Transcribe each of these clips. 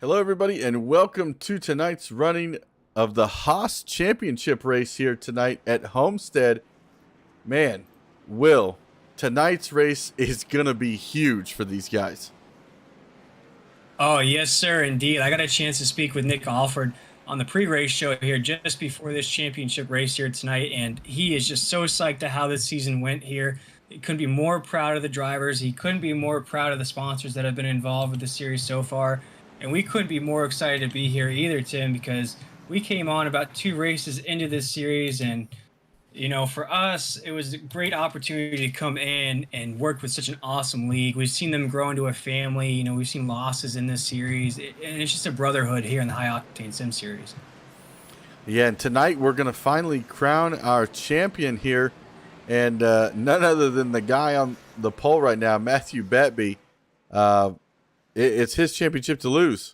Hello, everybody, and welcome to tonight's running of the Haas Championship race here tonight at Homestead. Man, Will, tonight's race is going to be huge for these guys. Oh, yes, sir, indeed. I got a chance to speak with Nick Alford on the pre-race show here just before this championship race here tonight, and he is just so psyched to how this season went here. He couldn't be more proud of the drivers. He couldn't be more proud of the sponsors that have been involved with the series so far, and we couldn't be more excited to be here either, Tim, because we came on about 2 races into this series, and for us, it was a great opportunity to come in and work with such an awesome league. We've seen them grow into a family. We've seen losses in this series, and it's just a brotherhood here in the High Octane Sim Series. Yeah, and tonight we're going to finally crown our champion here, and none other than the guy on the pole right now, Matthew Batby. It's his championship to lose.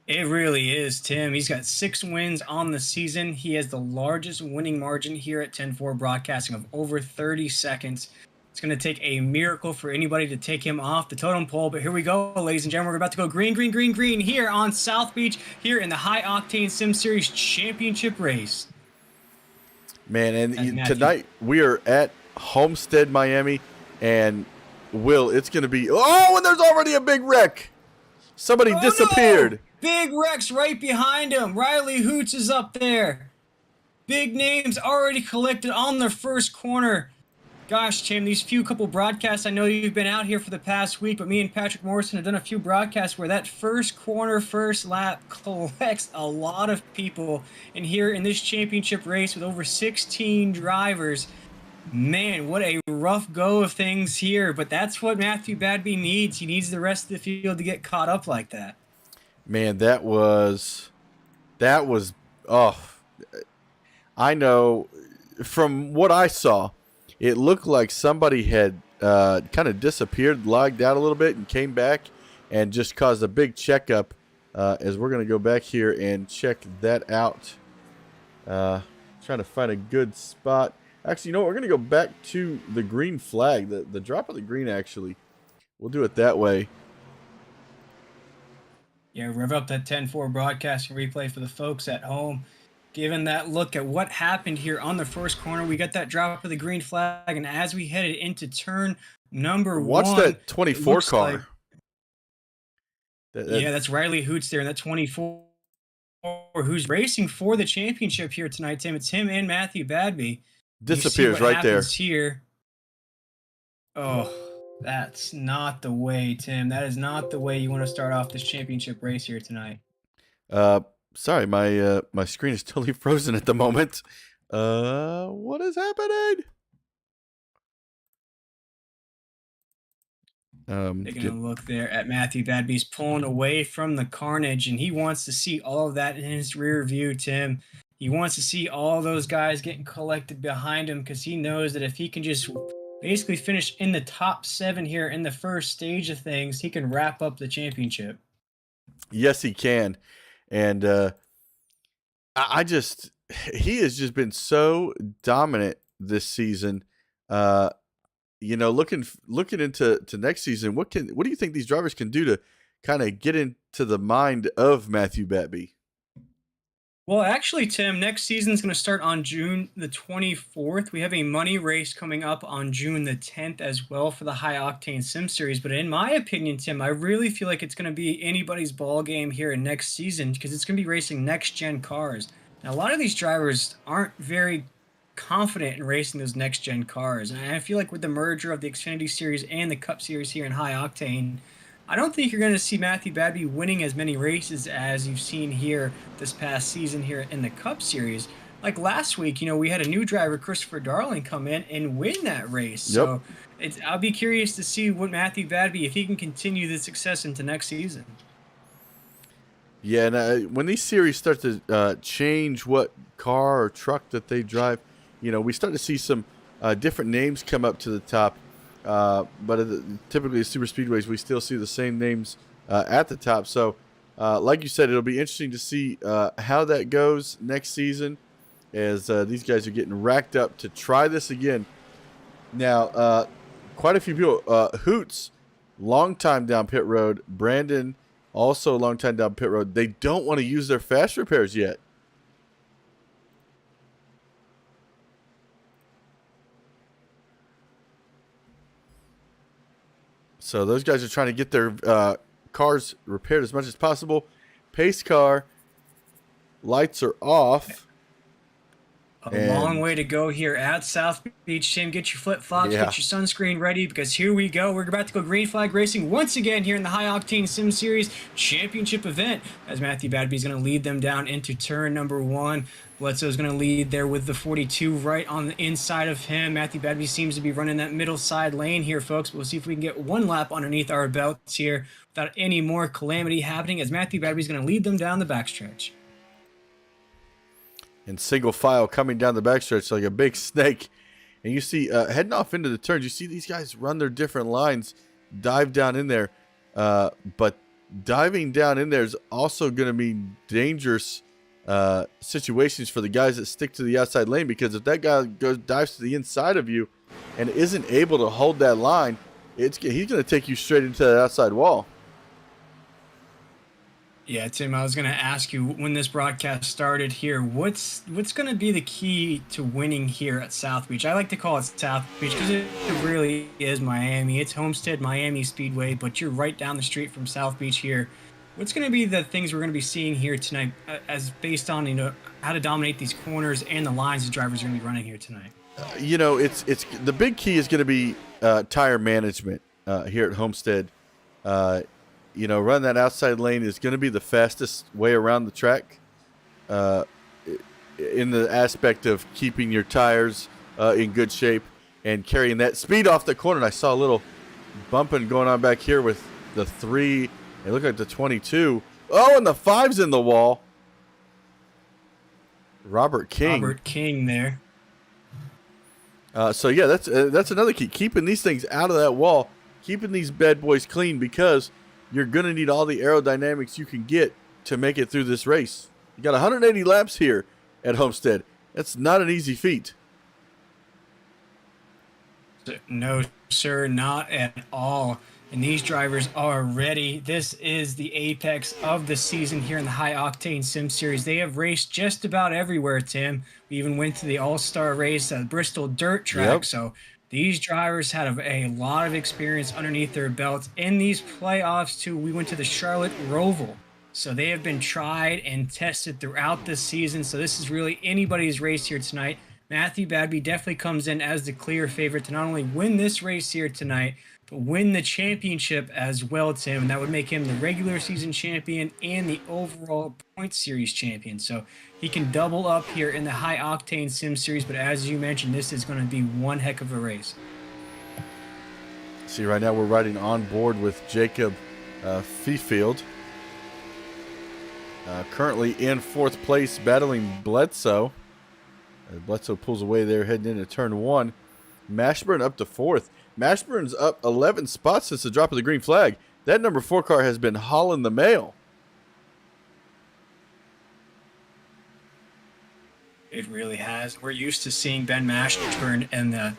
It really is, Tim. He's got 6 wins on the season. He has the largest winning margin here at 10-4 Broadcasting of over 30 seconds. It's going to take a miracle for anybody to take him off the totem pole. But here we go, ladies and gentlemen. We're about to go green, green, green, green here on South Beach, here in the High Octane Sim Series Championship race. Man, and tonight we are at Homestead, Miami, and Will, it's going to be... Oh, and there's already a big wreck. Somebody disappeared. No! Big Rex right behind him. Riley Hoots is up there. Big names already collected on the first corner. Gosh, Tim, these couple broadcasts, I know you've been out here for the past week, but me and Patrick Morrison have done a few broadcasts where that first corner, first lap collects a lot of people. And here in this championship race with over 16 drivers, man, what a rough go of things here. But that's what Matthew Badby needs. He needs the rest of the field to get caught up like that. Man, that was, I know from what I saw, it looked like somebody had kind of disappeared, logged out a little bit, and came back and just caused a big checkup as we're going to go back here and check that out. Trying to find a good spot. Actually, you know what? We're going to go back to the green flag, the drop of the green, actually. We'll do it that way. Yeah, rev up that 10-4 broadcasting replay for the folks at home. Given that look at what happened here on the first corner, we got that drop of the green flag, and as we headed into turn number 1... Watch that 24 car. Yeah, that's Riley Hoots there, and that 24 who's racing for the championship here tonight, Tim. It's him and Matthew Badby. Disappears right there. Here. Oh, that's not the way, Tim. That is not the way you want to start off this championship race here tonight. Sorry, my screen is totally frozen at the moment. What is happening? Taking a look there at Matthew Badby's pulling away from the carnage, and he wants to see all of that in his rear view, Tim. He wants to see all those guys getting collected behind him because he knows that if he can just basically finish in the top 7 here in the first stage of things, he can wrap up the championship. Yes, he can. And he has just been so dominant this season. Looking into next season, what do you think these drivers can do to kind of get into the mind of Matthew Batby? Well, actually, Tim, next season is going to start on June the 24th. We have a money race coming up on June the 10th as well for the High Octane Sim Series. But in my opinion, Tim, I really feel like it's going to be anybody's ball game here in next season because it's going to be racing next-gen cars. Now, a lot of these drivers aren't very confident in racing those next-gen cars. And I feel like with the merger of the Xfinity Series and the Cup Series here in High Octane, I don't think you're going to see Matthew Badby winning as many races as you've seen here this past season here in the Cup Series. Like last week, we had a new driver, Christopher Darling, come in and win that race. Yep. So I'll be curious to see what Matthew Badby, if he can continue the success into next season. Yeah, and when these series start to change what car or truck that they drive, we start to see some different names come up to the top. But typically, super speedways, we still see the same names at the top. So, like you said, it'll be interesting to see how that goes next season as these guys are getting racked up to try this again. Now, quite a few people. Hoots, long time down pit road. Brandon also a long time down pit road. They don't want to use their fast repairs yet. So those guys are trying to get their cars repaired as much as possible. Pace car, lights are off. A long way to go here at South Beach, Tim. Get your flip-flops, Yeah. get your sunscreen ready, because here we go. We're about to go green flag racing once again here in the High Octane Sim Series Championship event, as Matthew Badby is going to lead them down into turn number 1. Bledsoe is going to lead there with the 42 right on the inside of him. Matthew Badby seems to be running that middle side lane here, folks. We'll see if we can get one lap underneath our belts here without any more calamity happening, as Matthew Badby is going to lead them down the backstretch. In single file coming down the backstretch like a big snake. And you see, heading off into the turns, you see these guys run their different lines, dive down in there. But diving down in there is also going to be dangerous situations for the guys that stick to the outside lane, because if that guy dives to the inside of you and isn't able to hold that line, he's going to take you straight into that outside wall. Yeah, Tim, I was going to ask you when this broadcast started here, what's going to be the key to winning here at South Beach? I like to call it South Beach because it really is Miami. It's Homestead Miami Speedway, but you're right down the street from South Beach here. What's going to be the things we're going to be seeing here tonight, as based on how to dominate these corners and the lines the drivers are going to be running here tonight? It's the big key is going to be tire management here at Homestead. Run that outside lane is going to be the fastest way around the track in the aspect of keeping your tires in good shape and carrying that speed off the corner. And I saw a little bumping going on back here with the 3. It looked like the 22. Oh, and the 5's in the wall. Robert King there. So, yeah, that's another key. Keeping these things out of that wall, keeping these bad boys clean, because you're going to need all the aerodynamics you can get to make it through this race. You got 180 laps here at Homestead. That's not an easy feat. No, sir, not at all. And these drivers are ready. This is the apex of the season here in the High Octane Sim Series. They have raced just about everywhere, Tim. We even went to the All-Star race at Bristol Dirt Track. Yep. So these drivers had a lot of experience underneath their belts. In these playoffs, too, we went to the Charlotte Roval. So they have been tried and tested throughout this season. So this is really anybody's race here tonight. Matthew Badby definitely comes in as the clear favorite to not only win this race here tonight, but win the championship as well, Tim. And that would make him the regular season champion and the overall point series champion. So he can double up here in the High Octane Sim Series. But as you mentioned, this is going to be one heck of a race. See, right now we're riding on board with Jacob Fifield. Currently in 4th place, battling Bledsoe. Bledsoe pulls away there, heading into turn 1. Mashburn up to 4th. Mashburn's up 11 spots since the drop of the green flag. That number 4 car has been hauling the mail. It really has. We're used to seeing Ben Mashburn and the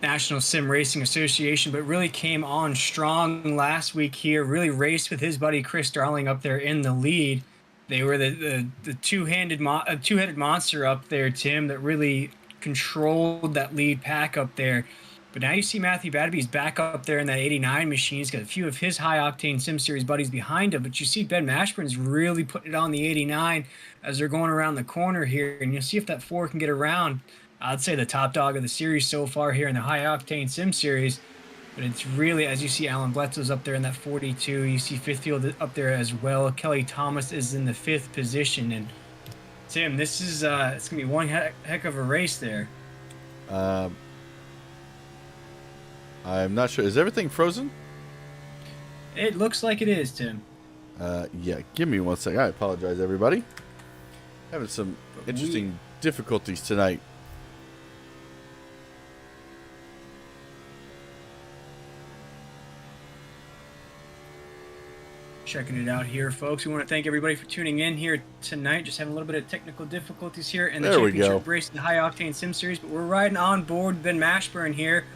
National Sim Racing Association, but really came on strong last week here. Really raced with his buddy Chris Darling up there in the lead. They were the two-headed monster up there, Tim, that really controlled that lead pack up there. But now you see Matthew Badby's back up there in that 89 machine. He's got a few of his high-octane Sim Series buddies behind him. But you see Ben Mashburn's really putting it on the 89 as they're going around the corner here. And you'll see if that 4 can get around. I'd say the top dog of the series so far here in the high-octane Sim Series. But it's really, as you see, Alan Bledsoe's up there in that 42. You see Fifthfield up there as well. Kelly Thomas is in the 5th position. And, Tim, this is it's going to be one heck of a race there. I'm not sure. Is everything frozen? It looks like it is, Tim. Yeah, give me 1 second. I apologize, everybody. Having some interesting difficulties tonight. Checking it out here, folks. We want to thank everybody for tuning in here tonight. Just having a little bit of technical difficulties here in the championship race in the High Octane Sim Series, but we're riding on board Ben Mashburn here.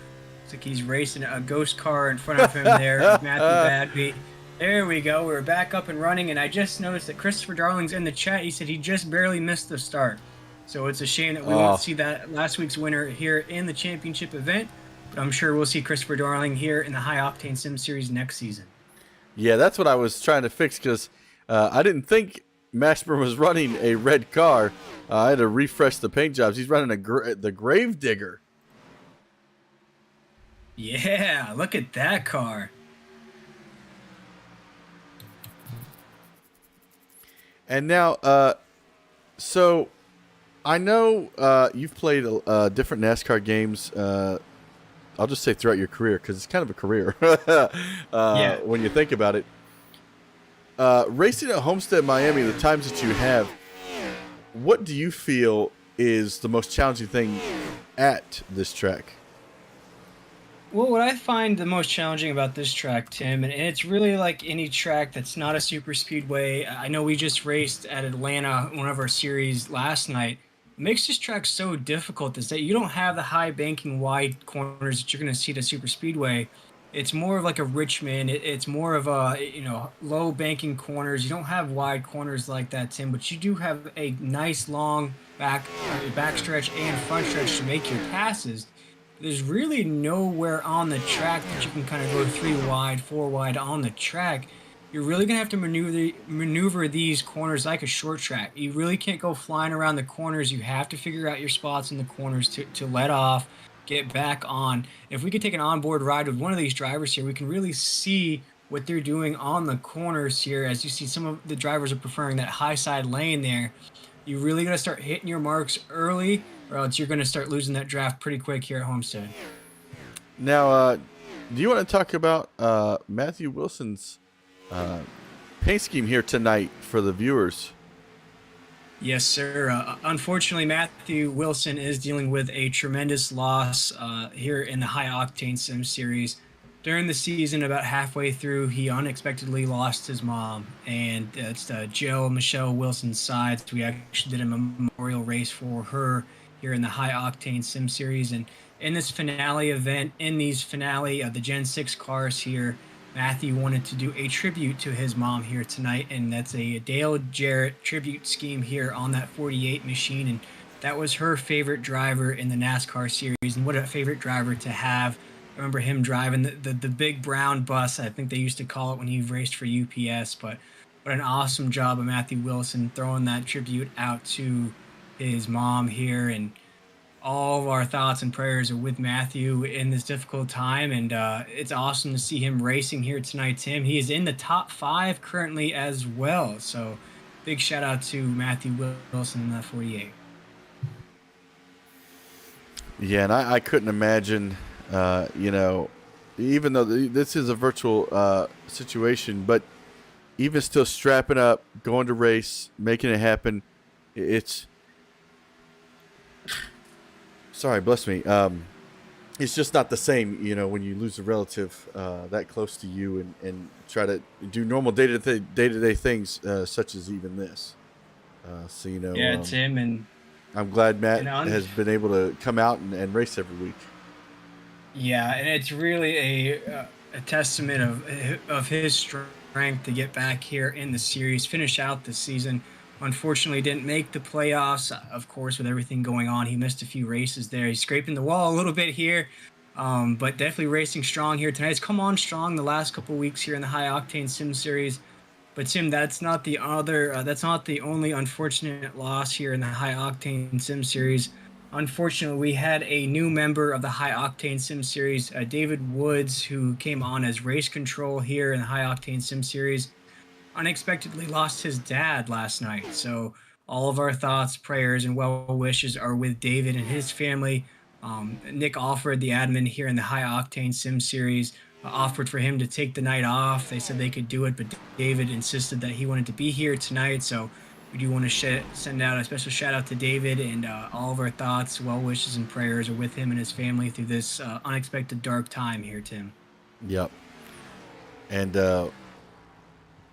Looks like he's racing a ghost car in front of him there, Matthew Badby. There we go. We're back up and running, and I just noticed that Christopher Darling's in the chat. He said he just barely missed the start. So it's a shame that we won't Oh, see that last week's winner here in the championship event, but I'm sure we'll see Christopher Darling here in the High Octane Sim Series next season. yeah, that's what I was trying to fix because I didn't think Mashburn was running a red car. I had to refresh the paint jobs. He's running the Grave Digger. Yeah, look at that car. And now, so I know you've played different NASCAR games. I'll just say throughout your career because it's kind of a career Yeah. when you think about it. Racing at Homestead, Miami, the times that you have, what do you feel is the most challenging thing at this track? Well, what I find the most challenging about this track, Tim, and it's really like any track that's not a super speedway. I know we just raced at Atlanta, one of our series last night. What makes this track so difficult is that you don't have the high banking wide corners that you're going to see at a super speedway. It's more of like a Richmond. It's more of a, low banking corners. You don't have wide corners like that, Tim, but you do have a nice long back stretch and front stretch to make your passes. There's really nowhere on the track that you can kind of go 3 wide, 4 wide on the track. You're really gonna have to maneuver these corners like a short track. You really can't go flying around the corners. You have to figure out your spots in the corners to let off, get back on. If we could take an onboard ride with one of these drivers here, we can really see what they're doing on the corners here. As you see, some of the drivers are preferring that high side lane there. You really got to start hitting your marks early, or else you're going to start losing that draft pretty quick here at Homestead. Now, do you want to talk about Matthew Wilson's paint scheme here tonight for the viewers? Yes, sir. Unfortunately, Matthew Wilson is dealing with a tremendous loss here in the High Octane Sim series. During the season, about halfway through, he unexpectedly lost his mom, and it's Jill Michelle Wilson's side. We actually did a memorial race for her here in the High Octane Sim series, and in this finale event, in these finale the Gen 6 cars here, Matthew wanted to do a tribute to his mom here tonight, and that's a Dale Jarrett tribute scheme here on that 48 machine, and that was her favorite driver in the NASCAR series, and what a favorite driver to have. I remember him driving the big brown bus, I think they used to call it when he raced for UPS, but what an awesome job of Matthew Wilson throwing that tribute out to his mom here, and all of our thoughts and prayers are with Matthew in this difficult time, and it's awesome to see him racing here tonight, Tim. He is in the top 5 currently as well, so big shout out to Matthew Wilson in that 48. Yeah, and I couldn't imagine, even though this is a virtual situation, but even still strapping up, going to race, making it happen, it's sorry, bless me. It's just not the same, when you lose a relative that close to you and try to do normal day-to-day things such as even this. Yeah, Tim, and I'm glad Matt on. has been able to come out and race every week. Yeah, and it's really a testament of his strength to get back here in the series, finish out the season. Unfortunately, didn't make the playoffs. Of course, with everything going on, he missed a few races there. He's scraping the wall a little bit here, but definitely racing strong here tonight. He's come on strong the last couple weeks here in the High Octane Sim Series. But Tim, that's not the only unfortunate loss here in the High Octane Sim Series. Unfortunately, we had a new member of the High Octane Sim Series, David Woods, who came on as race control here in the High Octane Sim Series. Unexpectedly lost his dad last night. So all of our thoughts, prayers, and well wishes are with David and his family. Nick offered the admin here in the High Octane Sim Series offered for him to take the night off. They said they could do it, but David insisted that he wanted to be here tonight. So we do want to send out a special shout out to David, and all of our thoughts, well wishes, and prayers are with him and his family through this unexpected dark time here, Tim. Yep. And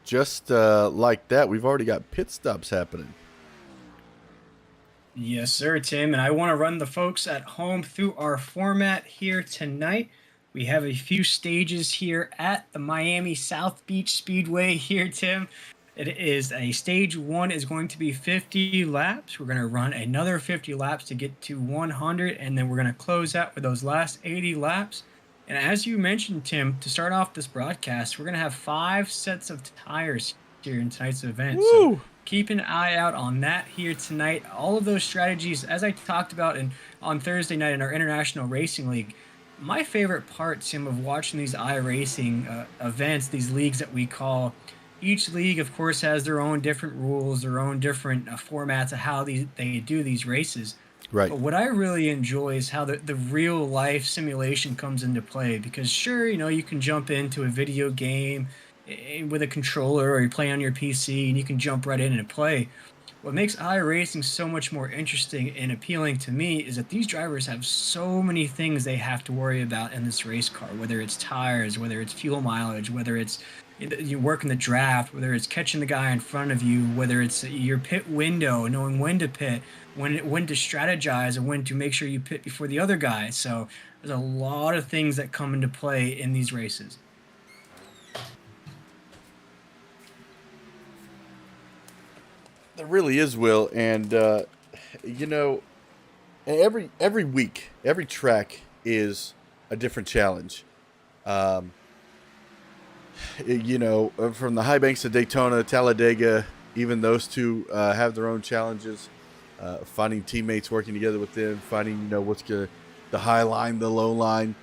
just like that, we've already got pit stops happening. Yes, sir, Tim. And I want to run the folks at home through our format here tonight. We have a few stages here at the Miami South Beach Speedway here, Tim. It is a stage 1 is going to be 50 laps. We're going to run another 50 laps to get to 100, and then we're going to close out with those last 80 laps. And as you mentioned, Tim, to start off this broadcast, we're going to have 5 sets of tires here in tonight's event. So Woo! keep an eye out on that here tonight. All of those strategies, as I talked about on Thursday night in our International Racing League, my favorite part, Tim, of watching these iRacing events, these leagues that we call, each league, of course, has their own different rules, their own different formats of how they do these races. Right. But what I really enjoy is how the real life simulation comes into play. Because sure, you can jump into a video game with a controller, or you play on your PC and you can jump right in and play. What makes iRacing so much more interesting and appealing to me is that these drivers have so many things they have to worry about in this race car, whether it's tires, whether it's fuel mileage, whether it's you work in the draft, whether it's catching the guy in front of you, whether it's your pit window, knowing when to pit, when to strategize, and when to make sure you pit before the other guy. So there's a lot of things that come into play in these races. There really is, Will, and every week, every track is a different challenge. Um, from the high banks of Daytona, Talladega, even those two have their own challenges. Finding teammates, working together with them, finding the high line, the low line,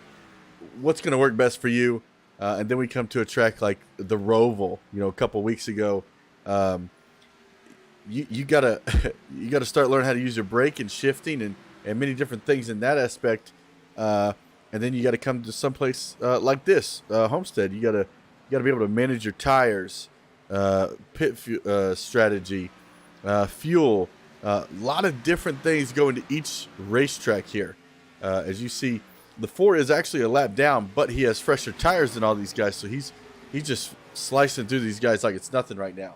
what's gonna work best for you. And then we come to a track like the Roval. A couple weeks ago. You gotta you gotta start learning how to use your brake and shifting and many different things in that aspect, and then you got to come to someplace like this Homestead. You gotta be able to manage your tires, strategy, fuel. A lot of different things go into each racetrack here. As you see, the 4 is actually a lap down, but he has fresher tires than all these guys, so he's just slicing through these guys like it's nothing right now.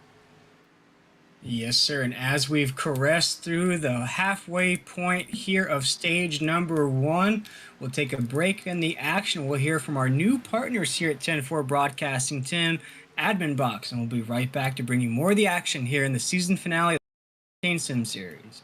Yes, sir. And as we've caressed through the halfway point here of stage number 1, we'll take a break in the action. We'll hear from our new partners here at 10-4 Broadcasting, Tim, AdminBoxx, and we'll be right back to bring you more of the action here in the season finale of the Octane Sim series.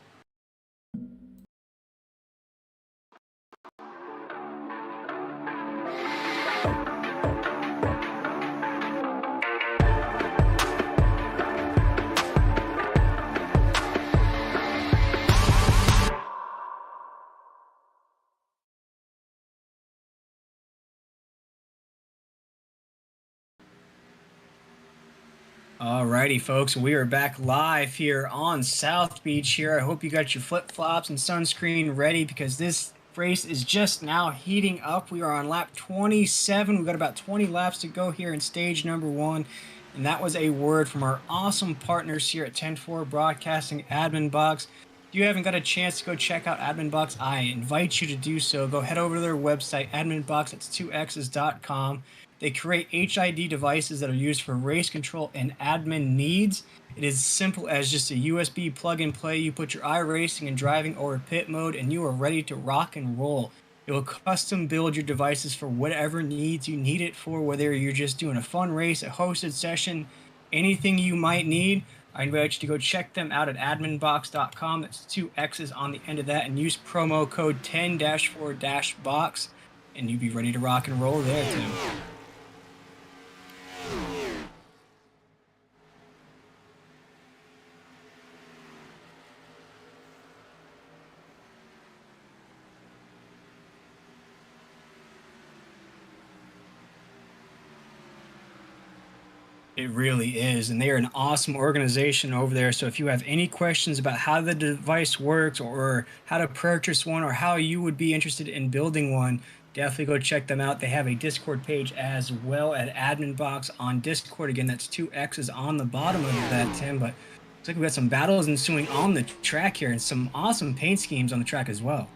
Alrighty, folks, we are back live here on South Beach here. I hope you got your flip-flops and sunscreen ready, because this race is just now heating up. We are on lap 27. We've got about 20 laps to go here in stage number 1. And that was a word from our awesome partners here at 10-4 Broadcasting, AdminBoxx. If you haven't got a chance to go check out AdminBoxx, I invite you to do so. Go head over to their website, AdminBoxx, that's 2x's.com. They create HID devices that are used for race control and admin needs. It is simple as just a USB plug and play. You put your iRacing and driving or pit mode, and you are ready to rock and roll. It will custom build your devices for whatever needs you need it for, whether you're just doing a fun race, a hosted session, anything you might need. I invite you to go check them out at adminboxx.com. That's 2 X's on the end of that, and use promo code 10-4-box, and you'll be ready to rock and roll there, Tim. It really is, and they are an awesome organization over there. So if you have any questions about how the device works, or how to purchase one, or how you would be interested in building one, definitely go check them out. They have a Discord page as well at AdminBoxx on Discord. Again, that's 2 X's on the bottom of that, Tim. But looks like we've got some battles ensuing on the track here, and some awesome paint schemes on the track as well.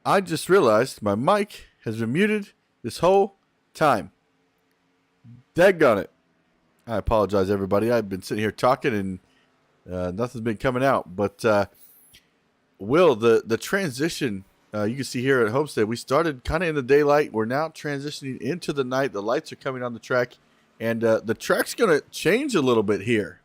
I just realized my mic has been muted this whole time. Daggone it. I apologize, everybody. I've been sitting here talking and nothing's been coming out. But, Will, the transition, you can see here at Homestead, we started kind of in the daylight. We're now transitioning into the night. The lights are coming on the track. And the track's going to change a little bit here.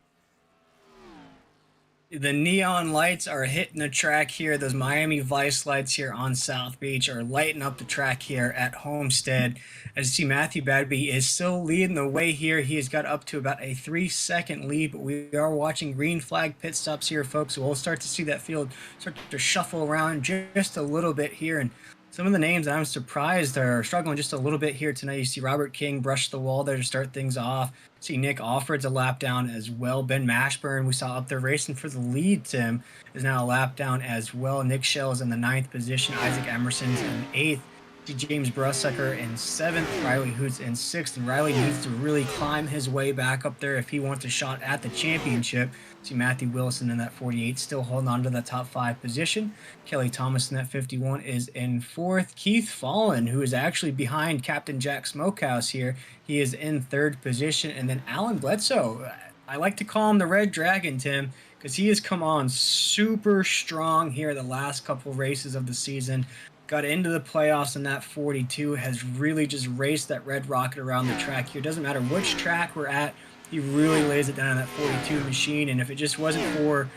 The neon lights are hitting the track here. Those Miami Vice lights here on South Beach are lighting up the track here at Homestead. As you see, Matthew Badby is still leading the way here. He has got up to about a 3-second lead, but we are watching green flag pit stops here, folks. So we'll start to see that field start to shuffle around just a little bit here. And some of the names I'm surprised are struggling just a little bit here tonight. You see Robert King brush the wall there to start things off. See Nick Alfred's a lap down as well. Ben Mashburn, we saw up there racing for the lead, Tim, is now a lap down as well. Nick Shell is in the 9th position. Isaac Emerson's in 8th. See James Brussucker in 7th. Riley Hoots in 6th. And Riley needs to really climb his way back up there if he wants a shot at the championship. See Matthew Wilson in that 48 still holding on to the top 5 position. Kelly Thomas in that 51 is in 4th. Keith Fallen, who is actually behind Captain Jack Smokehouse here, he is in 3rd position. And then Alan Bledsoe, I like to call him the Red Dragon, Tim, because he has come on super strong here the last couple races of the season. Got into the playoffs in that 42, has really just raced that red rocket around the track here. Doesn't matter which track we're at, he really lays it down on that 42 machine. And if it just wasn't for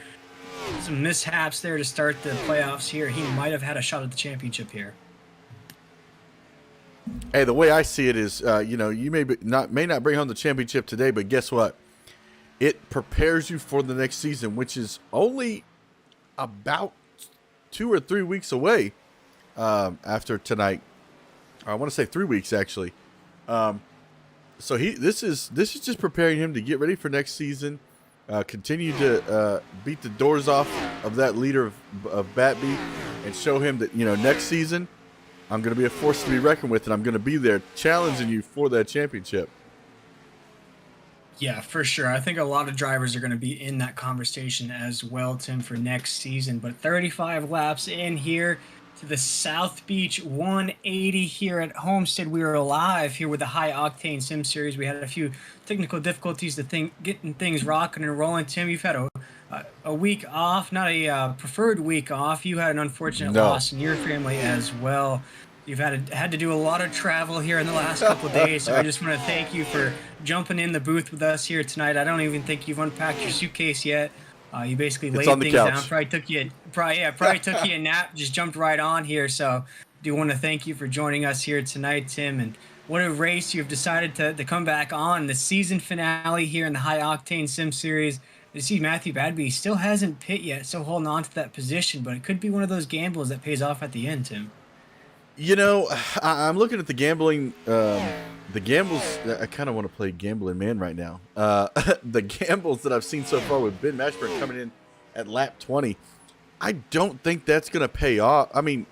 some mishaps there to start the playoffs here, he might have had a shot at the championship here. Hey, the way I see it is, you may not bring home the championship today, but guess what? It prepares you for the next season, which is only about 2 or 3 weeks away. After tonight, I want to say 3 weeks actually. So this is just preparing him to get ready for next season. Continue to beat the doors off of that leader of Batby, and show him that next season I'm going to be a force to be reckoned with, and I'm going to be there challenging you for that championship. Yeah, for sure. I think a lot of drivers are going to be in that conversation as well, Tim, for next season. But 35 laps in here to the South Beach 180 here at Homestead. We are live here with the High Octane Sim Series. We had a few technical difficulties getting things rocking and rolling. Tim, you've had a week off, not a preferred week off. You had an unfortunate loss in your family as well. You've had to do a lot of travel here in the last couple of days, so I just want to thank you for jumping in the booth with us here tonight. I don't even think you've unpacked your suitcase yet. You basically laid things down. Probably took you a nap. Just jumped right on here. So, do want to thank you for joining us here tonight, Tim. And what a race you've decided to come back on the season finale here in the High Octane Sim Series. You see Matthew Badby still hasn't pit yet, so holding on to that position, but it could be one of those gambles that pays off at the end, Tim. I'm looking at the gambling. The gambles, I kind of want to play gambling man right now. The gambles that I've seen so far with Ben Mashburn coming in at lap 20, I don't think that's going to pay off. I mean,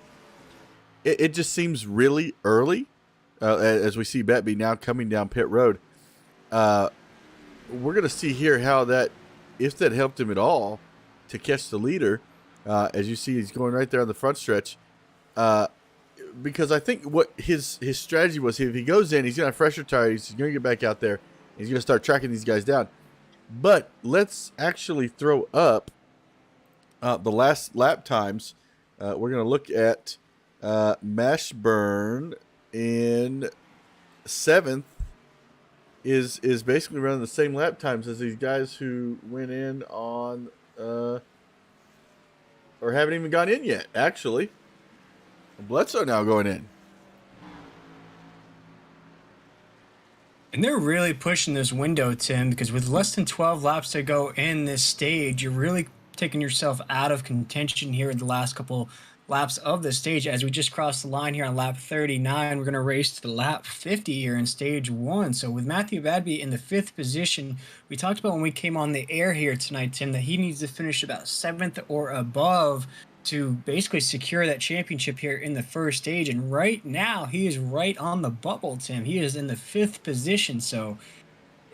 it just seems really early as we see Batby now coming down pit road. We're going to see here if that helped him at all to catch the leader. As you see, he's going right there on the front stretch. Because I think what his strategy was, if he goes in, he's going to have fresher tires, he's going to get back out there, he's going to start tracking these guys down. But let's actually throw up the last lap times. We're going to look at Mashburn in 7th is basically running the same lap times as these guys who went in on or haven't even gone in yet, actually. Bledsoe now going in. And they're really pushing this window, Tim, because with less than 12 laps to go in this stage, you're really taking yourself out of contention here in the last couple laps of the stage. As we just crossed the line here on lap 39, we're going to race to the lap 50 here in stage 1. So with Matthew Badby in the 5th position, we talked about when we came on the air here tonight, Tim, that he needs to finish about 7th or above to basically secure that championship here in the first stage. And right now, he is right on the bubble, Tim. He is in the 5th position. So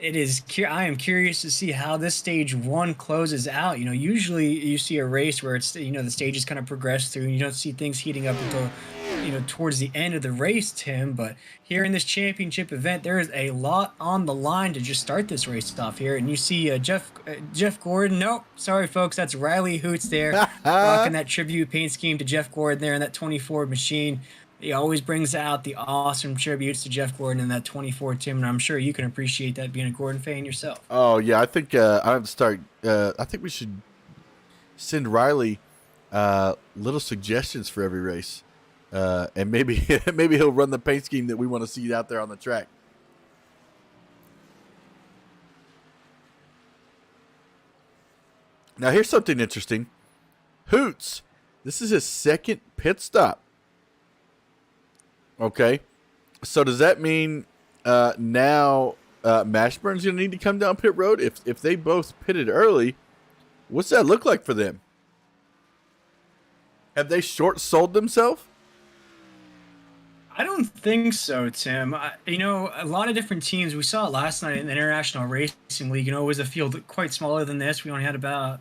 It is. I am curious to see how this stage one closes out. Usually you see a race where it's the stages kind of progress through, and you don't see things heating up until towards the end of the race, Tim. But here in this championship event, there is a lot on the line to just start this race off here, and you see Jeff Gordon. Nope, sorry folks, that's Riley Hoots there, rocking that tribute paint scheme to Jeff Gordon there in that 24 machine. He always brings out the awesome tributes to Jeff Gordon in that 24, Tim, and I'm sure you can appreciate that being a Gordon fan yourself. Oh yeah, I think I have to start. I think we should send Riley little suggestions for every race, and maybe maybe he'll run the paint scheme that we want to see out there on the track. Now here's something interesting. Hoots, this is his second pit stop. Okay, so does that mean now Mashburn's going to need to come down pit road? If they both pitted early, what's that look like for them? Have they short sold themselves? I don't think so, Tim. A lot of different teams. We saw it last night in the International Racing League. It was a field quite smaller than this. We only had about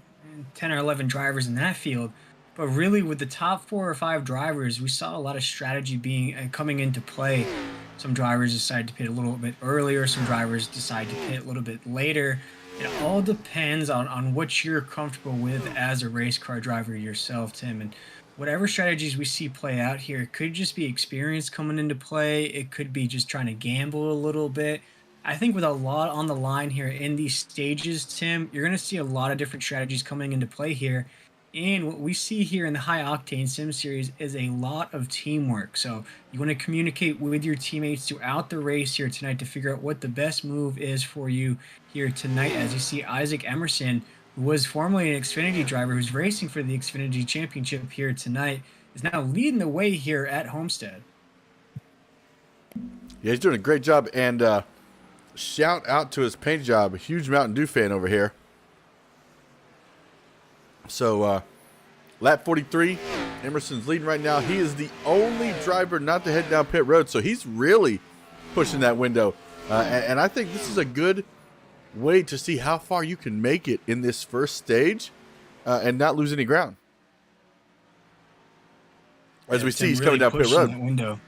10 or 11 drivers in that field. But really, with the top 4 or 5 drivers, we saw a lot of strategy coming into play. Some drivers decide to pit a little bit earlier. Some drivers decide to pit a little bit later. It all depends on what you're comfortable with as a race car driver yourself, Tim. And whatever strategies we see play out here, it could just be experience coming into play. It could be just trying to gamble a little bit. I think with a lot on the line here in these stages, Tim, you're going to see a lot of different strategies coming into play here. And what we see here in the High Octane Sim Series is a lot of teamwork. So you want to communicate with your teammates throughout the race here tonight to figure out what the best move is for you here tonight. As you see, Isaac Emerson, who was formerly an Xfinity driver, who's racing for the Xfinity Championship here tonight, is now leading the way here at Homestead. Yeah, he's doing a great job. And shout out to his paint job. A huge Mountain Dew fan over here. So, lap 43, Emerson's leading right now. He is the only driver not to head down pit road, so he's really pushing that window. And I think this is a good way to see how far you can make it in this first stage and not lose any ground. As we see, he's coming down pit road. That window.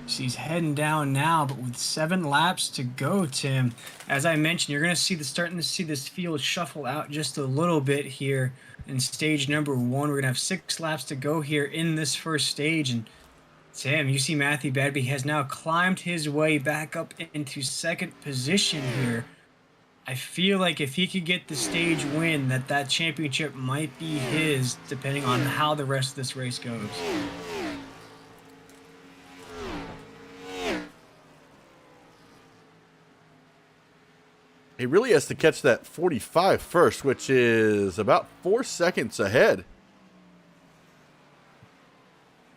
He's heading down now, but with 7 laps to go, Tim. As I mentioned, you're going to see starting to see this field shuffle out just a little bit here in stage number 1. We're going to have 6 laps to go here in this first stage. And Tim, you see Matthew Badby has now climbed his way back up into second position here. I feel like if he could get the stage win, that championship might be his, depending on how the rest of this race goes. He really has to catch that 45 first, which is about 4 seconds ahead.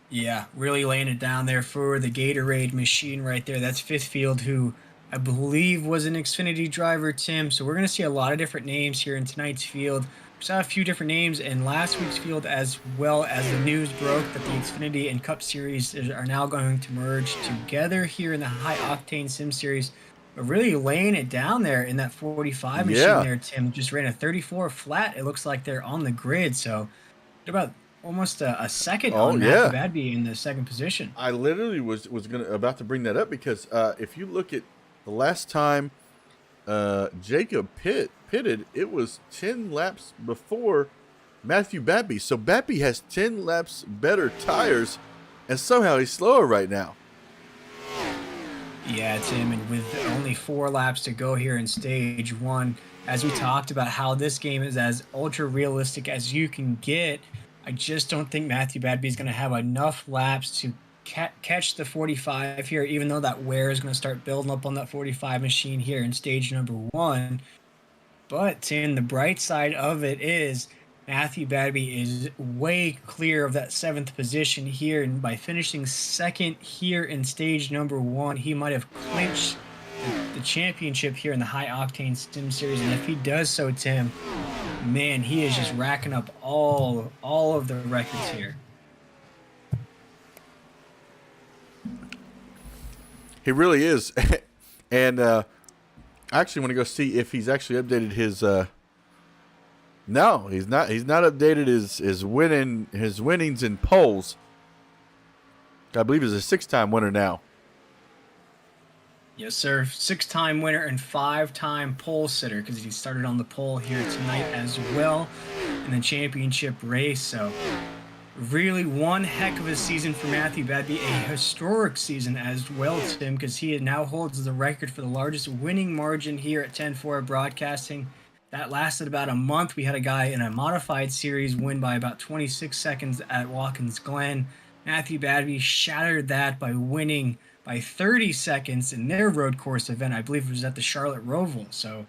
Yeah, really laying it down there for the Gatorade machine right there. That's Fifth Field, who I believe was an Xfinity driver, Tim. So we're going to see a lot of different names here in tonight's field. We saw a few different names in last week's field, as well as the news broke that the Xfinity and Cup Series are now going to merge together here in the High Octane Sim Series. But really laying it down there in that 45 machine there, Tim. Just ran a 34 flat. It looks like they're on the grid. So they're about almost a second on Matthew Badby in the second position. I literally was about to bring that up because if you look at the last time Jacob pitted, it was 10 laps before Matthew Badby. So Badby has 10 laps better tires, and somehow he's slower right now. Yeah, Tim, and with only 4 laps to go here in stage 1, as we talked about how this game is as ultra realistic as you can get, I just don't think Matthew Badby is going to have enough laps to catch the 45 here, even though that wear is going to start building up on that 45 machine here in stage number 1. But, Tim, the bright side of it is Matthew Badby is way clear of that 7th position here, and by finishing second here in stage number 1, he might have clinched the championship here in the High Octane Sim Series. And if he does so, Tim, man, he is just racking up all of the records here. He really is. And I actually want to go see if he's actually updated his. No, he's not. He's not updated his winnings in polls. I believe he's a 6-time winner now. Yes, sir. 6-time winner and 5-time pole sitter because he started on the pole here tonight as well in the championship race. So really one heck of a season for Matthew Badby, a historic season as well, Tim, because he now holds the record for the largest winning margin here at 10-4 Broadcasting. That lasted about a month. We had a guy in a modified series win by about 26 seconds at Watkins Glen. Matthew Badby shattered that by winning by 30 seconds in their road course event. I believe it was at the Charlotte Roval. So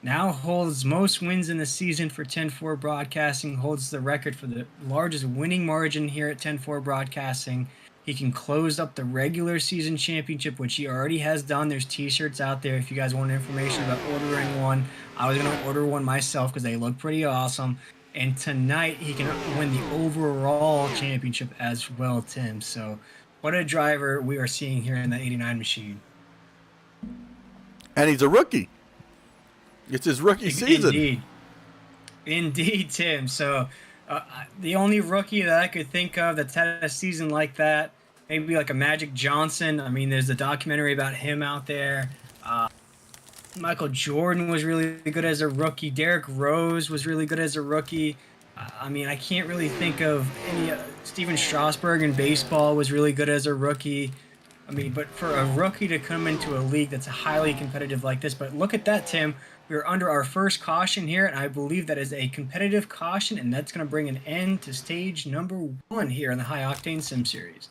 now holds most wins in the season for 10-4 Broadcasting, holds the record for the largest winning margin here at 10-4 Broadcasting. He can close up the regular season championship, which he already has done. There's t-shirts out there if you guys want information about ordering one. I was going to order one myself because they look pretty awesome. And tonight he can win the overall championship as well, Tim. So what a driver we are seeing here in the 89 machine. And he's a rookie. It's his rookie season. Indeed, Tim. So the only rookie that I could think of that's had a season like that, maybe like a Magic Johnson. I mean, there's a documentary about him out there. Michael Jordan was really good as a rookie. Derrick Rose was really good as a rookie. I mean, I can't really think of any. Steven Strasburg in baseball was really good as a rookie. I mean, but for a rookie to come into a league that's highly competitive like this, but look at that, Tim. We're under our first caution here, and I believe that is a competitive caution, and that's going to bring an end to stage number 1 here in the High Octane Sim Series.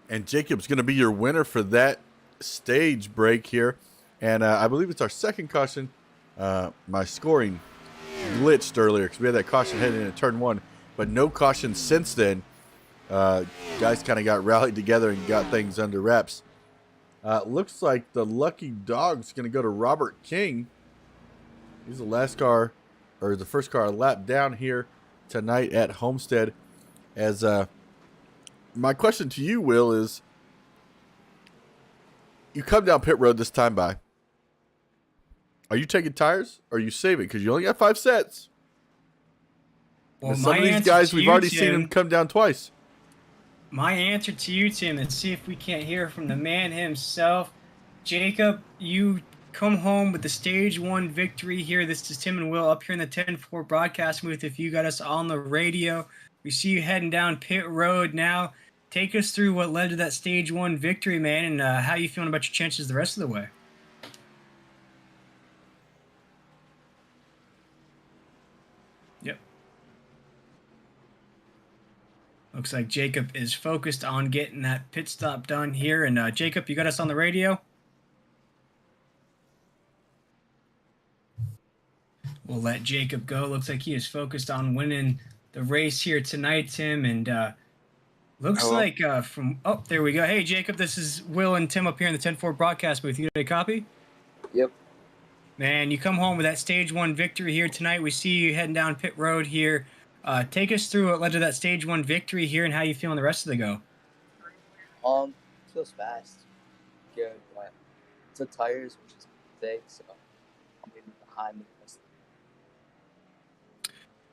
And Jacob's going to be your winner for that stage break here. And I believe it's our second caution. My scoring glitched earlier because we had that caution heading into turn 1, but no caution since then. Guys kind of got rallied together and got things under wraps. Looks like the lucky dog's going to go to Robert King. He's the last car, or the first car a lap down here tonight at Homestead. As my question to you, Will, is you come down pit road this time by. Are you taking tires or are you saving? Because you only got 5 sets. Well, some of these guys, we've already seen them come down twice. My answer to you, Tim, and see if we can't hear from the man himself. Jacob, you come home with the stage 1 victory here. This is Tim and Will up here in the 10-4 broadcast booth. If you got us on the radio, we see you heading down pit road now. Take us through what led to that stage 1 victory, man, and how you feeling about your chances the rest of the way. Yep. Looks like Jacob is focused on getting that pit stop done here. And Jacob, you got us on the radio? We'll let Jacob go. Looks like he is focused on winning the race here tonight, Tim. And looks Hello. like oh, there we go. Hey, Jacob, this is Will and Tim up here in the 10-4 broadcast booth. You got a copy? Yep. Man, you come home with that stage 1 victory here tonight. We see you heading down pit road here. Take us through what led to that stage 1 victory here and how you feeling the rest of the go. Feels fast. Good, but it's a tires, which is big, so I'm maybe behind the rest.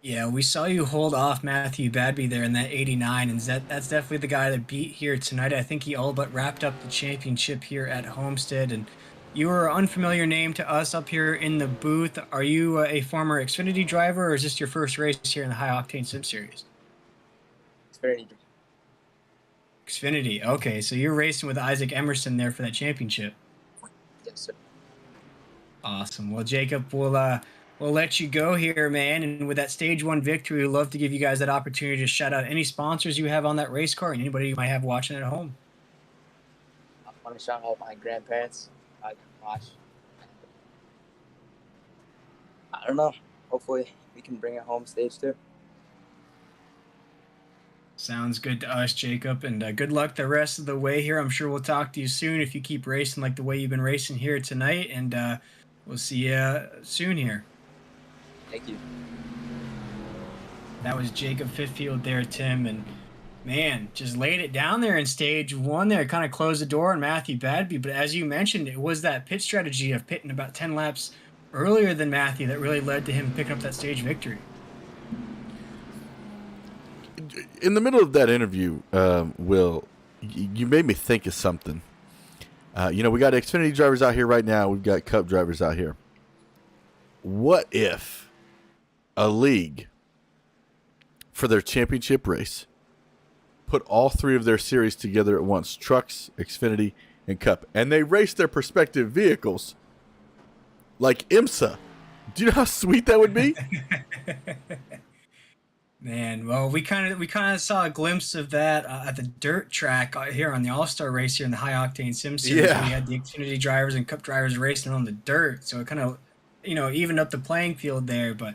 Yeah, we saw you hold off Matthew Badby there in that 89, and that's definitely the guy that beat here tonight. I think he all but wrapped up the championship here at Homestead, and you were an unfamiliar name to us up here in the booth. Are you a former Xfinity driver, or is this your first race here in the High Octane Sim Series? Xfinity. Xfinity, okay, so you're racing with Isaac Emerson there for that championship. Yes, sir. Awesome. Well, Jacob, we'll let you go here, man. And with that stage 1 victory, we'd love to give you guys that opportunity to shout out any sponsors you have on that race car and anybody you might have watching at home. I want to shout out my grandparents. I can watch. I don't know. Hopefully, we can bring it home stage 2. Sounds good to us, Jacob. And good luck the rest of the way here. I'm sure we'll talk to you soon if you keep racing like the way you've been racing here tonight. And we'll see you soon here. Thank you. That was Jacob Fitfield there, Tim. And Man, just laid it down there in stage one there, kind of closed the door on Matthew Badby. But as you mentioned, it was that pit strategy of pitting about 10 laps earlier than Matthew that really led to him picking up that stage victory. In the middle of that interview, Will, you made me think of something. We got Xfinity drivers out here right now. We've got Cup drivers out here. What if a league for their championship race put all three of their series together at once, trucks, Xfinity, and Cup, and they race their respective vehicles like IMSA? Do you know how sweet that would be? Man, well, we kind of saw a glimpse of that at the dirt track here on the All-Star race here in the High Octane Sim Series. Yeah. We had the Xfinity drivers and Cup drivers racing on the dirt, so it kind of, evened up the playing field there. But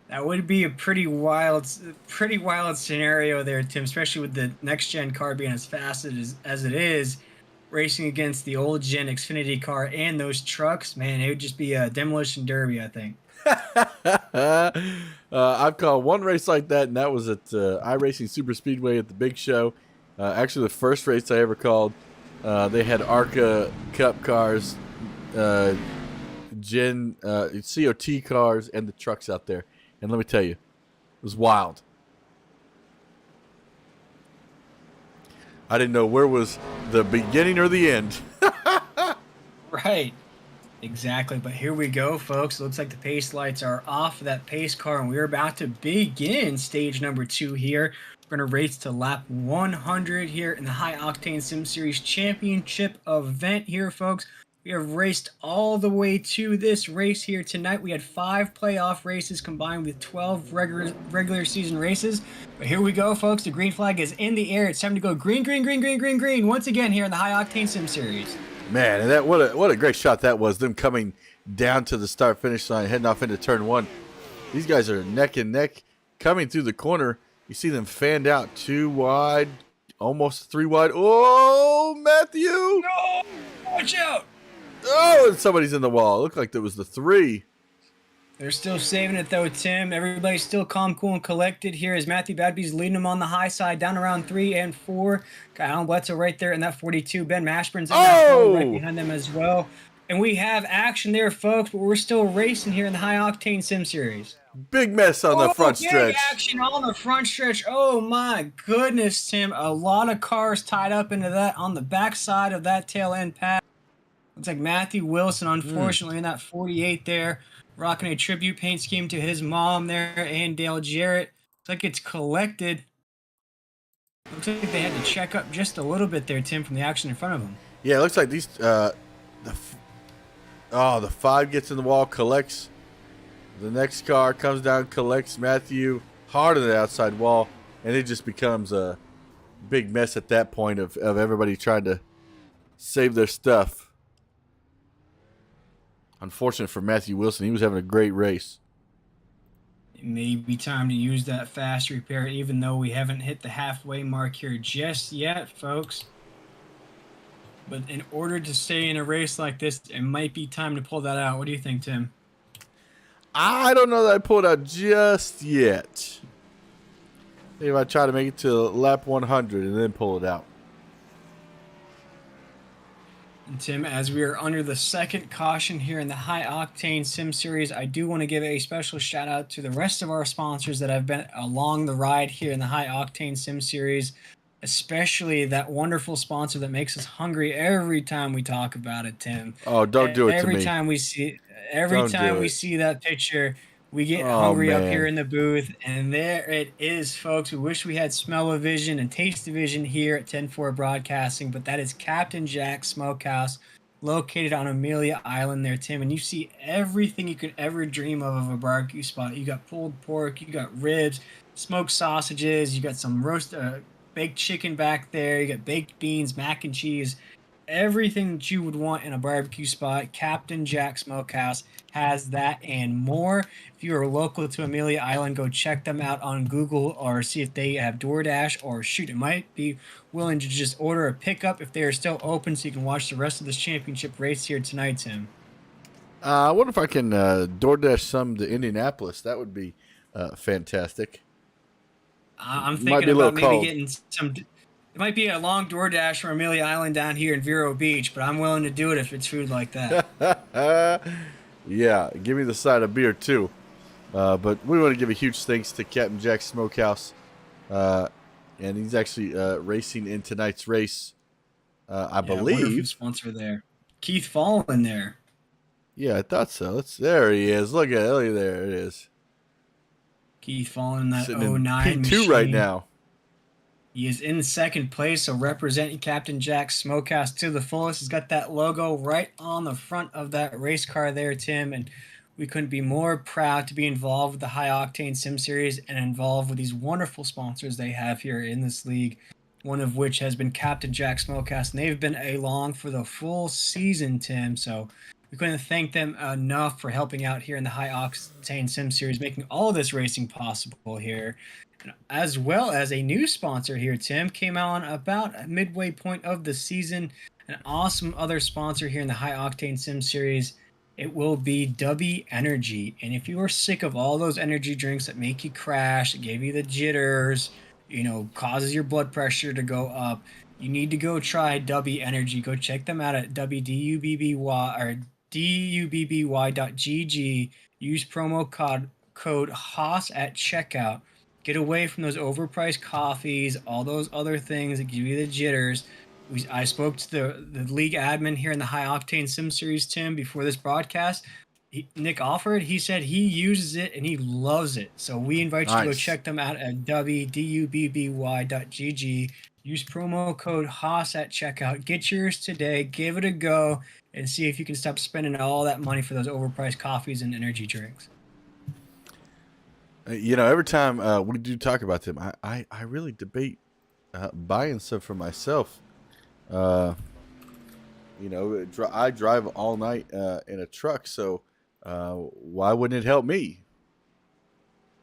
that would be a pretty wild scenario there, Tim, especially with the next-gen car being as fast as it is, racing against the old-gen Xfinity car and those trucks. Man, it would just be a demolition derby, I think. I've called one race like that, and that was at iRacing Super Speedway at the Big Show. Actually, the first race I ever called, they had ARCA Cup cars, Gen COT cars, and the trucks out there. And let me tell you, it was wild. I didn't know where was the beginning or the end. Right. Exactly, but here we go, folks. It looks like the pace lights are off of that pace car, and we're about to begin stage number 2 here. We're going to race to lap 100 here in the High Octane Sim Series Championship event here, folks. We have raced all the way to this race here tonight. We had 5 playoff races combined with 12 regular season races. But here we go, folks. The green flag is in the air. It's time to go green, green, green, green, green, green once again here in the High Octane Sim Series. Man, and that what a great shot that was, them coming down to the start-finish line, heading off into turn 1. These guys are neck and neck coming through the corner. You see them fanned out 2 wide, almost 3 wide. Oh, Matthew! No! Watch out! Oh, and somebody's in the wall. It looked like there was the 3. They're still saving it, though, Tim. Everybody's still calm, cool, and collected here as Matthew Badby's leading them on the high side, down around 3 and 4. Got Alan Bledsoe right there in that 42. Ben Mashburn's in that 4 right behind them as well. And we have action there, folks, but we're still racing here in the High Octane Sim Series. Big mess on the front stretch. Big action on the front stretch. Oh, my goodness, Tim. A lot of cars tied up into that on the backside of that tail end pass. Looks like Matthew Wilson, unfortunately, in that 48 there, rocking a tribute paint scheme to his mom there and Dale Jarrett. Looks like it's collected. Looks like they had to check up just a little bit there, Tim, from the action in front of them. Yeah, it looks like these. The 5 gets in the wall, collects. The next car comes down, collects Matthew hard on the outside wall, and it just becomes a big mess at that point of everybody trying to save their stuff. Unfortunate for Matthew Wilson. He was having a great race. It may be time to use that fast repair, even though we haven't hit the halfway mark here just yet, folks. But in order to stay in a race like this, it might be time to pull that out. What do you think, Tim? I don't know that I pulled out just yet. Maybe I try to make it to lap 100 and then pull it out. And Tim, as we are under the second caution here in the High Octane Sim Series, I do want to give a special shout out to the rest of our sponsors that have been along the ride here in the High Octane Sim Series, especially that wonderful sponsor that makes us hungry every time we talk about it, Tim. Oh, don't do it to me. Every time we see that picture, we get Oh, hungry up man. here in the booth, and there it is, folks. We wish we had smell-o-vision and taste-o-vision here at 10-4 Broadcasting, but that is Captain Jack's Smokehouse, located on Amelia Island there, Tim, and you see everything you could ever dream of a barbecue spot. You got pulled pork, you got ribs, smoked sausages, you got some roast baked chicken back there, you got baked beans, mac and cheese, everything that you would want in a barbecue spot. Captain Jack Smokehouse has that and more. If you are local to Amelia Island, go check them out on Google or see if they have DoorDash, or shoot, it might be willing to just order a pickup if they are still open so you can watch the rest of this championship race here tonight, Tim. I wonder if I can DoorDash some to Indianapolis. That would be fantastic. I'm Might thinking be a little about maybe cold. getting some. It might be a long DoorDash from Amelia Island down here in Vero Beach, but I'm willing to do it if it's food like that. Yeah, give me the side of beer too. But we want to give a huge thanks to Captain Jack Smokehouse. And he's actually racing in tonight's race, I Yeah, wonderful believe. sponsor there. Keith Fallen there. Yeah, I thought so. There he is. Look at it. There it is. Keith Fallen, that Sitting in '09 P2 right machine. now. He is in second place, so representing Captain Jack Smokehouse to the fullest. He's got that logo right on the front of that race car there, Tim, and we couldn't be more proud to be involved with the High Octane Sim Series and involved with these wonderful sponsors they have here in this league, one of which has been Captain Jack Smokehouse, and they've been along for the full season, Tim, so we couldn't thank them enough for helping out here in the High Octane Sim Series, making all of this racing possible here. As well as a new sponsor here, Tim, came on about midway point of the season. An awesome other sponsor here in the High Octane Sim Series. It will be W Energy. And if you are sick of all those energy drinks that make you crash, that give you the jitters, causes your blood pressure to go up, you need to go try W Energy. Go check them out at WDUBBY or DUBBY.GG. Use promo code HOSS at checkout. Get away from those overpriced coffees, all those other things that give you the jitters. I spoke to the league admin here in the High Octane Sim Series, Tim, before this broadcast. Nick Alford, he said he uses it and he loves it. So we invite you to go Nice. check them out at WDUBBY.GG. Use promo code HOSS at checkout. Get yours today. Give it a go and see if you can stop spending all that money for those overpriced coffees and energy drinks. Every time we do talk about them, I really debate buying stuff for myself. I drive all night in a truck, so why wouldn't it help me?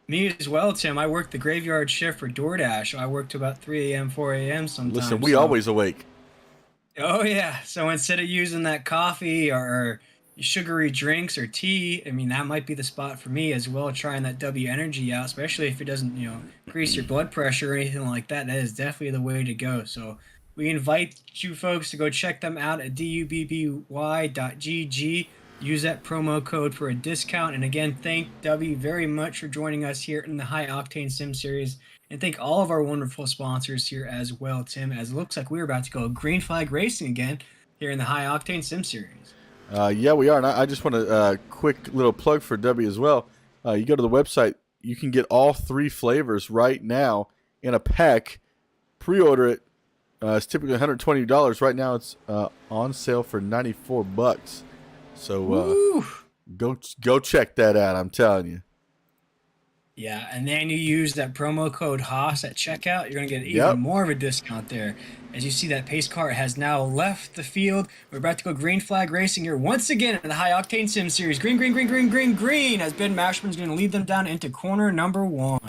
Me as well, Tim. I work the graveyard shift for DoorDash. I work to about 3 a.m., 4 a.m. sometimes. Listen, we always awake. Oh, yeah. So instead of using that coffee or sugary drinks or tea, I mean, that might be the spot for me as well, trying that W Energy out, especially if it doesn't, increase your blood pressure or anything like that. That is definitely the way to go. So we invite you folks to go check them out at DUBBY.GG. Use that promo code for a discount. And again, thank W very much for joining us here in the High Octane Sim Series. And thank all of our wonderful sponsors here as well, Tim, as it looks like we're about to go green flag racing again here in the High Octane Sim Series. Yeah, we are. And I just want a quick little plug for W as well. You go to the website, you can get all 3 flavors right now in a pack. Pre-order it. It's typically $120. Right now it's on sale for $94. So go check that out. I'm telling you. Yeah, and then you use that promo code HOSS at checkout. You're going to get even more of a discount there. As you see, that pace car has now left the field. We're about to go green flag racing here once again in the High Octane Sim Series. Green, green, green, green, green, green, as Ben Mashburn's going to lead them down into corner number 1.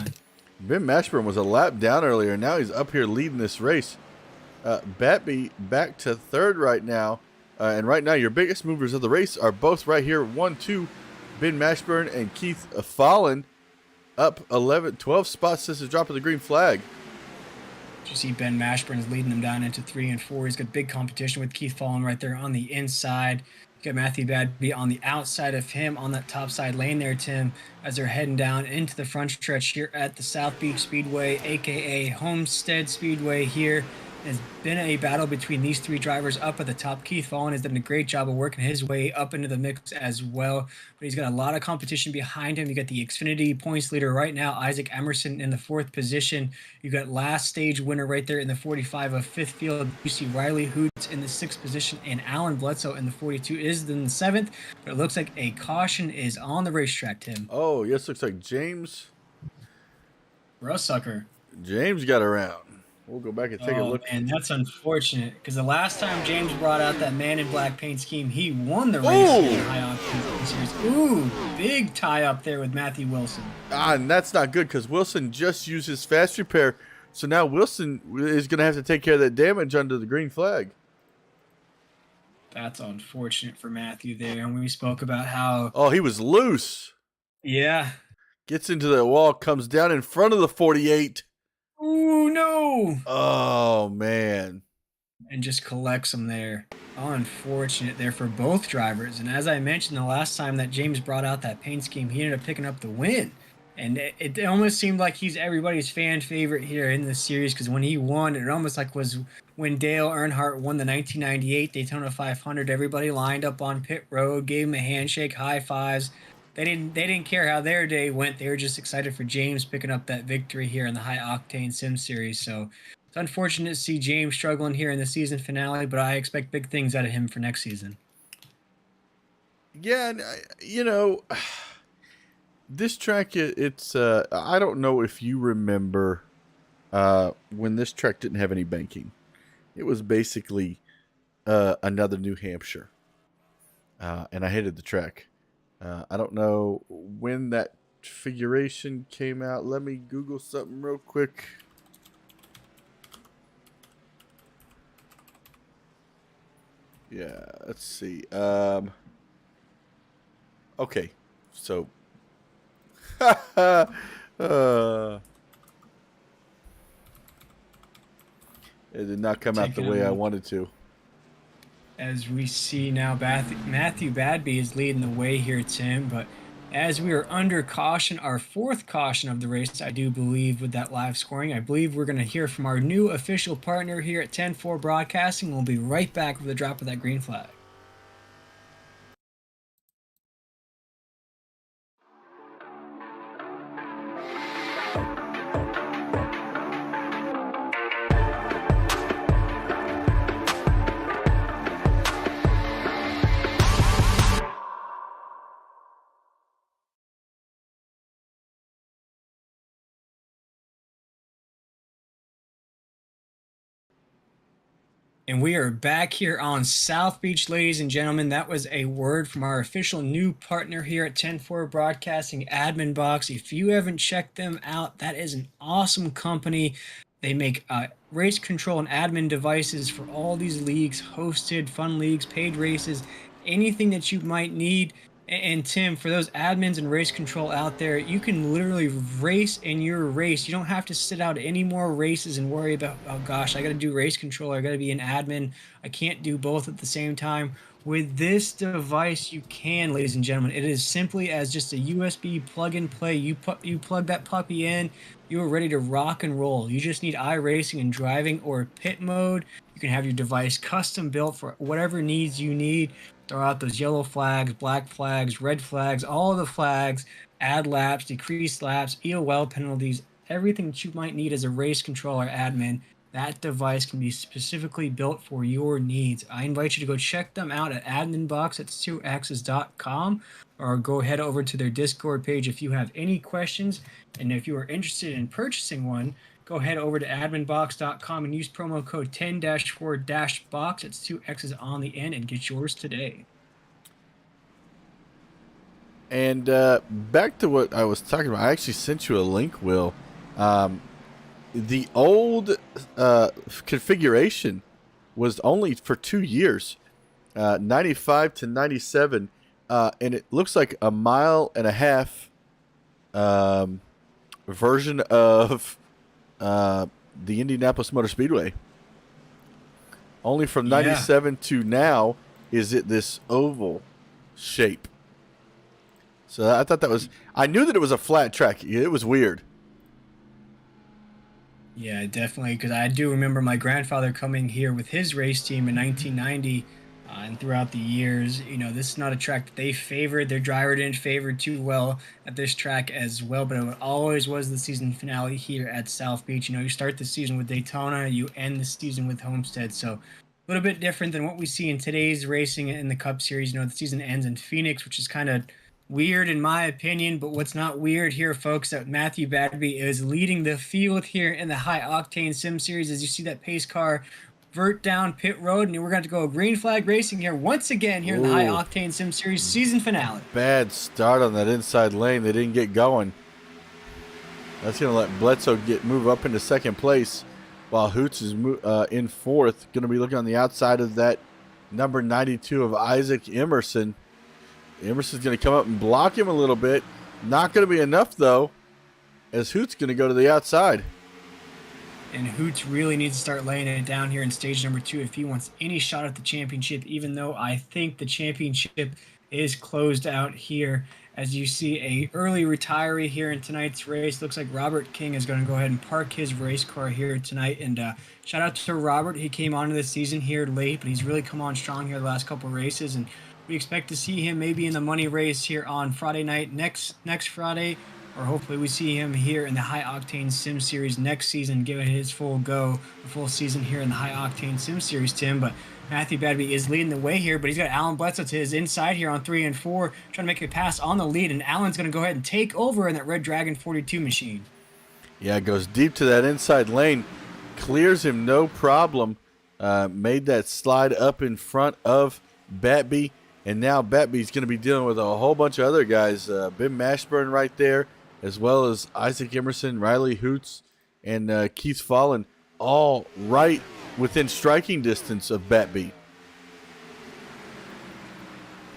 Ben Mashburn was a lap down earlier. Now he's up here leading this race. Batby back to 3rd right now. And right now, your biggest movers of the race are both right here. 1, 2, Ben Mashburn and Keith Fallen up 12 spots since the drop of the green flag. You see Ben Mashburn is leading them down into 3 and 4. He's got big competition with Keith Fallen right there on the inside. You got Matthew Badby on the outside of him on that top side lane there, Tim, as they're heading down into the front stretch here at the South Beach Speedway, a.k.a. Homestead Speedway here. It's been a battle between these 3 drivers up at the top. Keith Fallen has done a great job of working his way up into the mix as well. But he's got a lot of competition behind him. You got the Xfinity points leader right now, Isaac Emerson, in the 4th position. You got last stage winner right there in the 45 of 5th field. You see Riley Hoots in the 6th position, and Alan Bledsoe in the 42 is in the 7th. But it looks like a caution is on the racetrack, Tim. Oh, yes, looks like James Russsucker. James got around. We'll go back and take a look. And that's unfortunate because the last time James brought out that man in black paint scheme, he won the race in the High Octane Series. Ooh, big tie up there with Matthew Wilson. And that's not good because Wilson just used his fast repair. So now Wilson is going to have to take care of that damage under the green flag. That's unfortunate for Matthew there. And we spoke about how... Oh, he was loose. Yeah. Gets into the wall, comes down in front of the 48. Ooh, no. Oh, man. And just collects them there. Unfortunate there for both drivers. And as I mentioned the last time that James brought out that paint scheme, he ended up picking up the win. And it almost seemed like he's everybody's fan favorite here in this series, because when he won, it almost like was when Dale Earnhardt won the 1998 Daytona 500. Everybody lined up on pit road, gave him a handshake, high fives. They didn't care how their day went. They were just excited for James picking up that victory here in the High Octane Sim Series. So it's unfortunate to see James struggling here in the season finale, but I expect big things out of him for next season. Yeah, and this track, it's I don't know if you remember when this track didn't have any banking. It was basically another New Hampshire, and I hated the track. I don't know when that configuration came out. Let me Google something real quick. Yeah, let's see. Okay, so it did not come out the way I wanted to. As we see now, Matthew Badby is leading the way here, Tim. But as we are under caution, our fourth caution of the race, I do believe, with that live scoring, I believe we're going to hear from our new official partner here at 10-4 Broadcasting. We'll be right back with the drop of that green flag. And we are back here on South Beach, ladies and gentlemen. That was a word from our official new partner here at 10-4 Broadcasting, AdminBoxx. If you haven't checked them out, that is an awesome company. They make race control and admin devices for all these leagues, hosted, fun leagues, paid races, anything that you might need. And Tim, for those admins and race control out there, you can literally race in your race. You don't have to sit out any more races and worry about, oh gosh, I got to do race control. I got to be an admin. I can't do both at the same time. With this device, you can, ladies and gentlemen. It is simply as just a USB plug and play. You plug that puppy in, you are ready to rock and roll. You just need iRacing and driving or pit mode. You can have your device custom built for whatever needs you need. Throw out those yellow flags, black flags, red flags, all the flags, add laps, decrease laps, EOL penalties, everything that you might need as a race controller admin. That device can be specifically built for your needs. I invite you to go check them out at AdminBoxx at 2x's.com, or go head over to their Discord page if you have any questions. And if you are interested in purchasing one, go head over to adminboxx.com and use promo code 10-4-box. It's 2 X's on the end, and get yours today. And back to what I was talking about, I actually sent you a link, Will. The old configuration was only for 2 years, 95 to 97, and it looks like a 1.5 mile version of the Indianapolis Motor Speedway. Only from 97 to now is it this oval shape. So I thought that was, I knew that it was a flat track. It was weird. Yeah, definitely, because I do remember my grandfather coming here with his race team in 1990, and throughout the years, this is not a track that they favored. Their driver didn't favor too well at this track as well, but it always was the season finale here at South Beach. You start the season with Daytona, you end the season with Homestead, so a little bit different than what we see in today's racing in the Cup Series. The season ends in Phoenix, which is kind of weird in my opinion, but what's not weird here, folks, that Matthew Badby is leading the field here in the High Octane Sim Series. As you see that pace car vert down pit road, and we're going to go green flag racing here once again here in the High Octane Sim Series season finale. Bad start on that inside lane. They didn't get going. That's going to let Bledsoe move up into second place, while Hoots is in fourth. Going to be looking on the outside of that number 92 of Isaac Emerson. Emerson's going to come up and block him a little bit. Not going to be enough, though, as Hoot's going to go to the outside. And Hoots really needs to start laying it down here in stage number 2 if he wants any shot at the championship, even though I think the championship is closed out here. As you see, a early retiree here in tonight's race. Looks like Robert King is going to go ahead and park his race car here tonight. And shout out to Robert. He came onto the season here late, but he's really come on strong here the last couple of races. And we expect to see him maybe in the money race here on Friday night, next Friday, or hopefully we see him here in the High Octane Sim Series next season, give it his full go, a full season here in the High Octane Sim Series, Tim. But Matthew Badby is leading the way here, but he's got Alan Bledsoe to his inside here on 3 and 4, trying to make a pass on the lead, and Alan's going to go ahead and take over in that Red Dragon 42 machine. Yeah, goes deep to that inside lane, clears him no problem, made that slide up in front of Batby, and now Batby's going to be dealing with a whole bunch of other guys. Ben Mashburn right there, as well as Isaac Emerson, Riley Hoots, and Keith Fallen, all right within striking distance of Batby.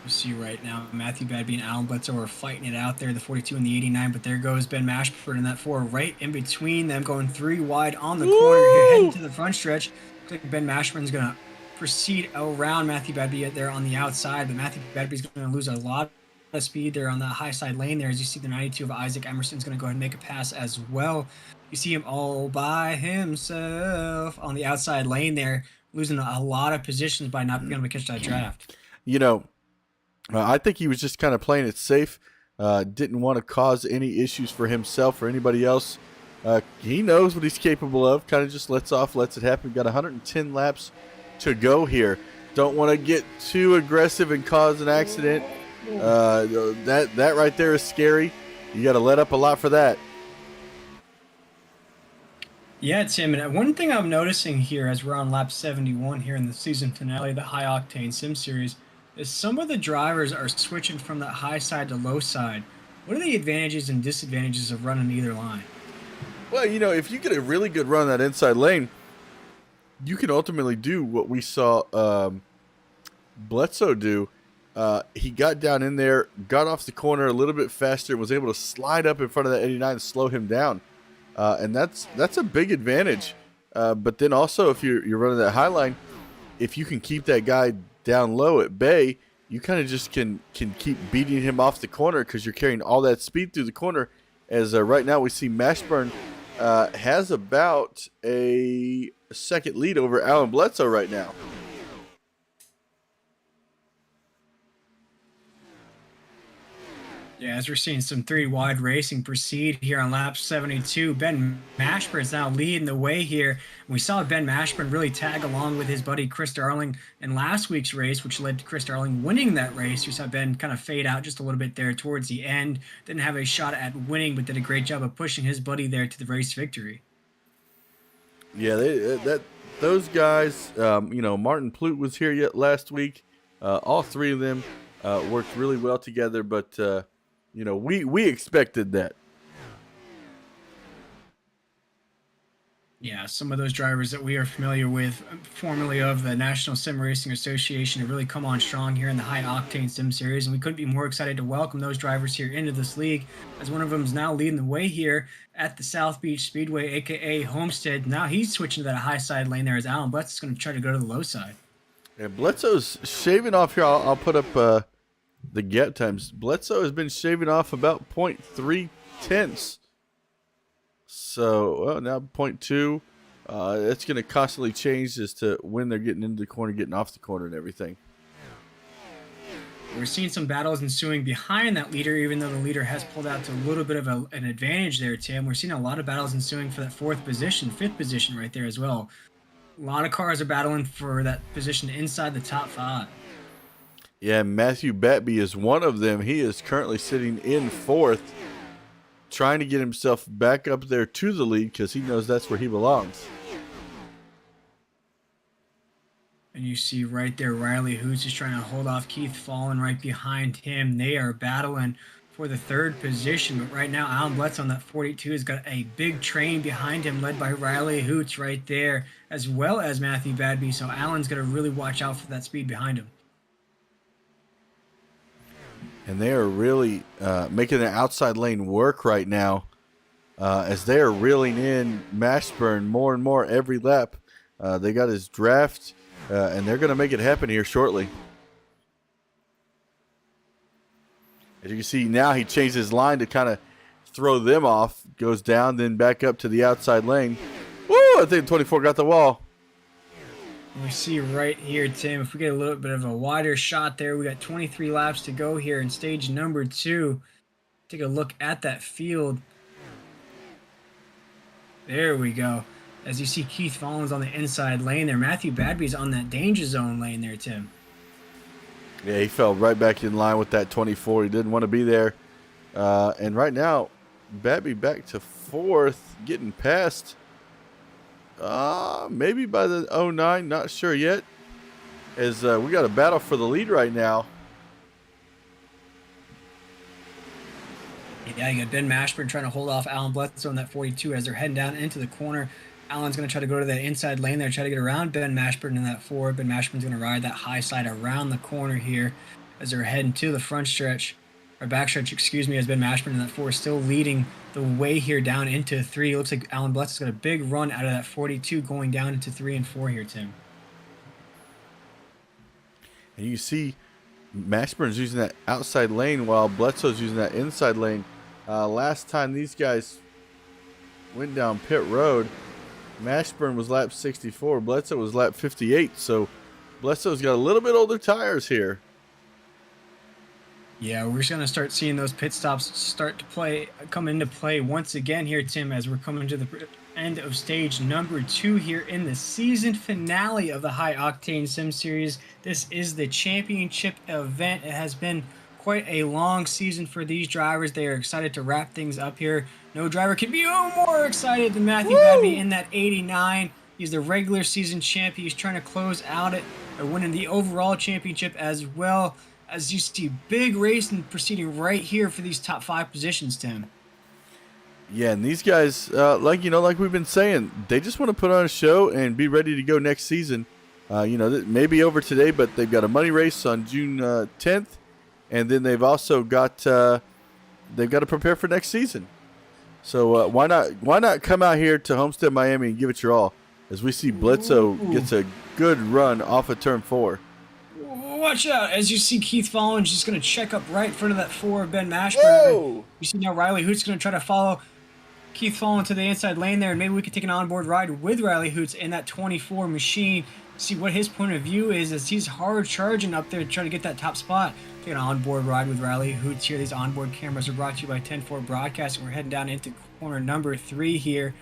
You see right now, Matthew Badby and Alan Bledsoe are fighting it out there, the 42 and the 89, but there goes Ben Mashburn in that 4 right in between them, going 3 wide on the corner here, heading to the front stretch. Looks like Ben Mashburn's going to proceed around Matthew Badby there on the outside, but Matthew Badby's going to lose a lot of speed there on that high side lane there. As you see, the 92 of Isaac Emerson's going to go ahead and make a pass as well. You see him all by himself on the outside lane there, losing a lot of positions by not being able to catch that draft. You know, I think he was just kind of playing it safe. Didn't want to cause any issues for himself or anybody else. He knows what he's capable of. Kind of just lets it happen. Got 110 laps to go here. Don't want to get too aggressive and cause an accident. That right there is scary. You got to let up a lot for that. Yeah, Tim, and one thing I'm noticing here as we're on lap 71 here in the season finale of the High Octane Sim Series is some of the drivers are switching from that high side to low side. What are the advantages and disadvantages of running either line? Well, you know, if you get a really good run that inside lane, you can ultimately do what we saw Bledsoe do. He got down in there, got off the corner a little bit faster, and was able to slide up in front of that 89 and slow him down. And that's a big advantage. But then also, if you're running that high line, if you can keep that guy down low at bay, you kind of just can keep beating him off the corner because you're carrying all that speed through the corner. As right now we see Mashburn has about a second lead over Alan Bledsoe right now. Yeah, as we're seeing some 3 wide racing proceed here on lap 72, Ben Mashburn is now leading the way here. We saw Ben Mashburn really tag along with his buddy Chris Darling in last week's race, which led to Chris Darling winning that race. We saw Ben kind of fade out just a little bit there towards the end. Didn't have a shot at winning, but did a great job of pushing his buddy there to the race victory. Yeah, those guys, you know, Martin Plute was here yet last week. All 3 of them worked really well together, but you know, we expected that. Yeah, some of those drivers that we are familiar with, formerly of the National Sim Racing Association, have really come on strong here in the High Octane Sim Series, and we couldn't be more excited to welcome those drivers here into this league, as one of them is now leading the way here at the South Beach Speedway, aka Homestead. Now he's switching to that high side lane there, as Alan Bledsoe is going to try to go to the low side. Yeah, Bledsoe's shaving off here. I'll put up the gap times. Bledsoe has been shaving off about 0.3 tenths. So now 0.2. It's going to constantly change as to when they're getting into the corner, getting off the corner, and everything. We're seeing some battles ensuing behind that leader, even though the leader has pulled out to a little bit of an advantage there, Tim. We're seeing a lot of battles ensuing for that 4th position, 5th position right there as well. A lot of cars are battling for that position inside the top 5. Yeah, Matthew Batby is one of them. He is currently sitting in 4th, trying to get himself back up there to the lead because he knows that's where he belongs. And you see right there, Riley Hoots is trying to hold off Keith Fallen right behind him. They are battling for the 3rd position, but right now Alan Bledsoe on that 42 has got a big train behind him led by Riley Hoots right there, as well as Matthew Badby. So Alan's going to really watch out for that speed behind him. And they are really making the outside lane work right now. as they are reeling in Mashburn more and more every lap. They got his draft, and they're going to make it happen here shortly. As you can see now, he changed his line to kind of throw them off. Goes down, then back up to the outside lane. Woo! I think 24 got the wall. We see right here, Tim, if we get a little bit of a wider shot there, we got 23 laps to go here in stage number 2. Take a look at that field. There we go. As you see Keith Follins on the inside lane there. Matthew Badby's on that danger zone lane there, Tim. Yeah, he fell right back in line with that 24. He didn't want to be there. And right now, Badby back to 4th, getting past maybe by the 09, not sure yet. As we got a battle for the lead right now. Yeah, you got Ben Mashburn trying to hold off Alan Bledsoe in that 42 as they're heading down into the corner. Alan's going to try to go to that inside lane there, try to get around Ben Mashburn in that 4. Ben Mashburn's going to ride that high side around the corner here as they're heading to the front stretch, or back stretch, excuse me, as Ben Mashburn in that 4 still leading the way here down into 3. It looks like Alan Bledsoe's got a big run out of that 42 going down into 3 and 4 here, Tim. And you see Mashburn's using that outside lane while Bledsoe's using that inside lane. Last time these guys went down pit road, Mashburn was lap 64. Bledsoe was lap 58. So Bledsoe's got a little bit older tires here. Yeah, we're just going to start seeing those pit stops come into play once again here, Tim, as we're coming to the end of stage number 2 here in the season finale of the High Octane Sim Series. This is the championship event. It has been quite a long season for these drivers. They are excited to wrap things up here. No driver can be more excited than Matthew Badby in that 89. He's the regular season champ. He's trying to close out it by winning the overall championship as well. As you see, big racing proceeding right here for these top 5 positions, Tim. Yeah, and these guys, like we've been saying, they just want to put on a show and be ready to go next season. Maybe over today, but they've got a money race on June 10th, and then they've also got to prepare for next season. So why not come out here to Homestead, Miami, and give it your all? As we see Bledsoe gets a good run off of turn 4. Watch out, as you see Keith Follins just going to check up right in front of that 4 of Ben Mashburn. You see now Riley Hoots going to try to follow Keith Follins to the inside lane there, and maybe we could take an onboard ride with Riley Hoots in that 24 machine. See what his point of view is as he's hard charging up there to try to get that top spot. Take an onboard ride with Riley Hoots here. These onboard cameras are brought to you by 10-4 Broadcasting. We're heading down into corner number 3 here.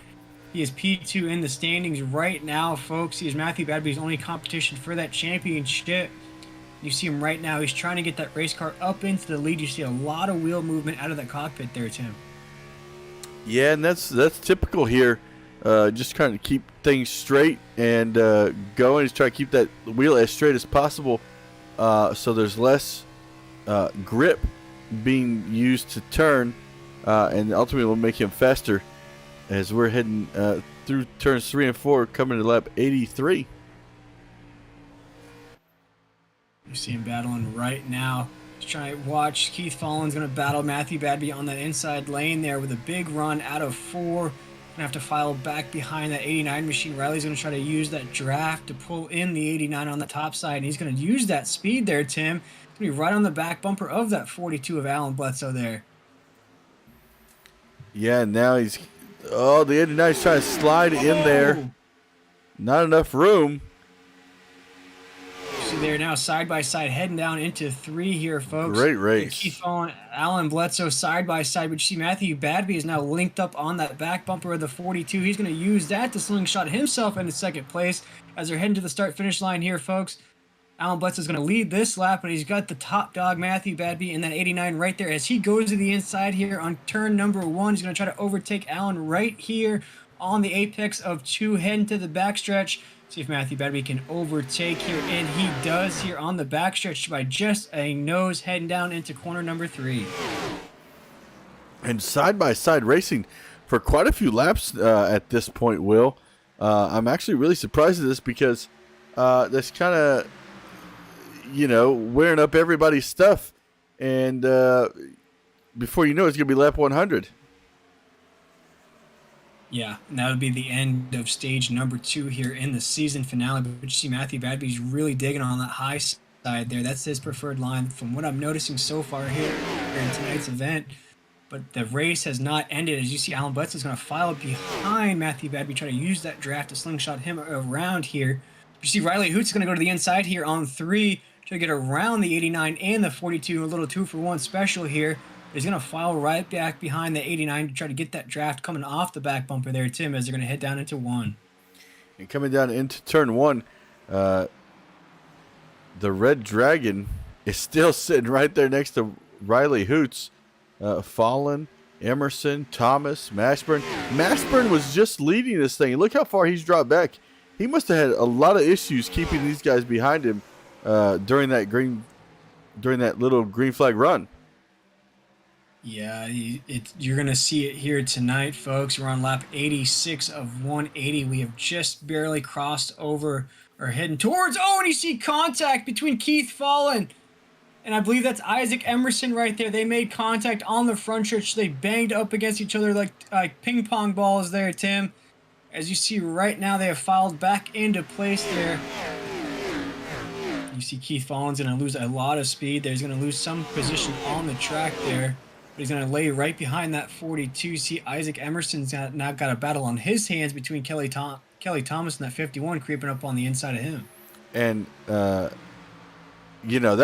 He is P2 in the standings right now, folks. He is Matthew Badby's only competition for that championship. You see him right now. He's trying to get that race car up into the lead. You see a lot of wheel movement out of the cockpit there, Tim. Yeah, and that's typical here. Just trying to keep things straight and going. Just try to keep that wheel as straight as possible, so there's less grip being used to turn, and ultimately will make him faster. As we're heading through turns 3 and 4, coming to lap 83. You see him battling right now. Just trying to watch. Keith Follins going to battle Matthew Badby on that inside lane there with a big run out of 4. Going to have to file back behind that 89 machine. Riley's going to try to use that draft to pull in the 89 on the top side. And he's going to use that speed there, Tim. He's going to be right on the back bumper of that 42 of Alan Bledsoe there. Yeah, now he's... Oh, the 89 is trying to slide in there. Not enough room. See there now, side by side, heading down into 3 here, folks. Great race. Keith Follins, Alan Bledsoe side by side. But you see Matthew Badby is now linked up on that back bumper of the 42. He's going to use that to slingshot himself into 2nd place as they're heading to the start-finish line here, folks. Alan Bledsoe is going to lead this lap, but he's got the top dog, Matthew Badby, in that 89 right there. As he goes to the inside here on turn number 1, he's going to try to overtake Alan right here on the apex of 2, heading to the backstretch. See if Matthew Badby can overtake here, and he does here on the backstretch by just a nose, heading down into corner number 3. And side-by-side racing for quite a few laps at this point, Will. I'm actually really surprised at this because that's kind of... wearing up everybody's stuff. And before you know it, it's going to be lap 100. Yeah, and that would be the end of stage number 2 here in the season finale. But you see Matthew Badby's really digging on that high side there. That's his preferred line from what I'm noticing so far here in tonight's event. But the race has not ended. As you see, Alan Butts is going to file behind Matthew Badby, try to use that draft to slingshot him around here. You see Riley Hoots is going to go to the inside here on 3, try to get around the 89 and the 42, a little 2-for-1 special here. He's going to file right back behind the 89 to try to get that draft coming off the back bumper there, Tim, as they're going to head down into 1. And coming down into turn 1, the Red Dragon is still sitting right there next to Riley Hoots. Fallen, Emerson, Thomas, Mashburn. Mashburn was just leading this thing. Look how far he's dropped back. He must have had a lot of issues keeping these guys behind him during that little green flag run. Yeah, you're going to see it here tonight, folks. We're on lap 86 of 180. We have just barely crossed over or heading towards. Oh, and you see contact between Keith Fallen and I believe that's Isaac Emerson right there. They made contact on the front stretch. They banged up against each other like ping pong balls there, Tim. As you see right now, they have filed back into place there. You see Keith Fallen's going to lose a lot of speed there. He's going to lose some position on the track there. But he's going to lay right behind that 42. See, Isaac Emerson's now got a battle on his hands between Kelly Thomas and that 51 creeping up on the inside of him. And, that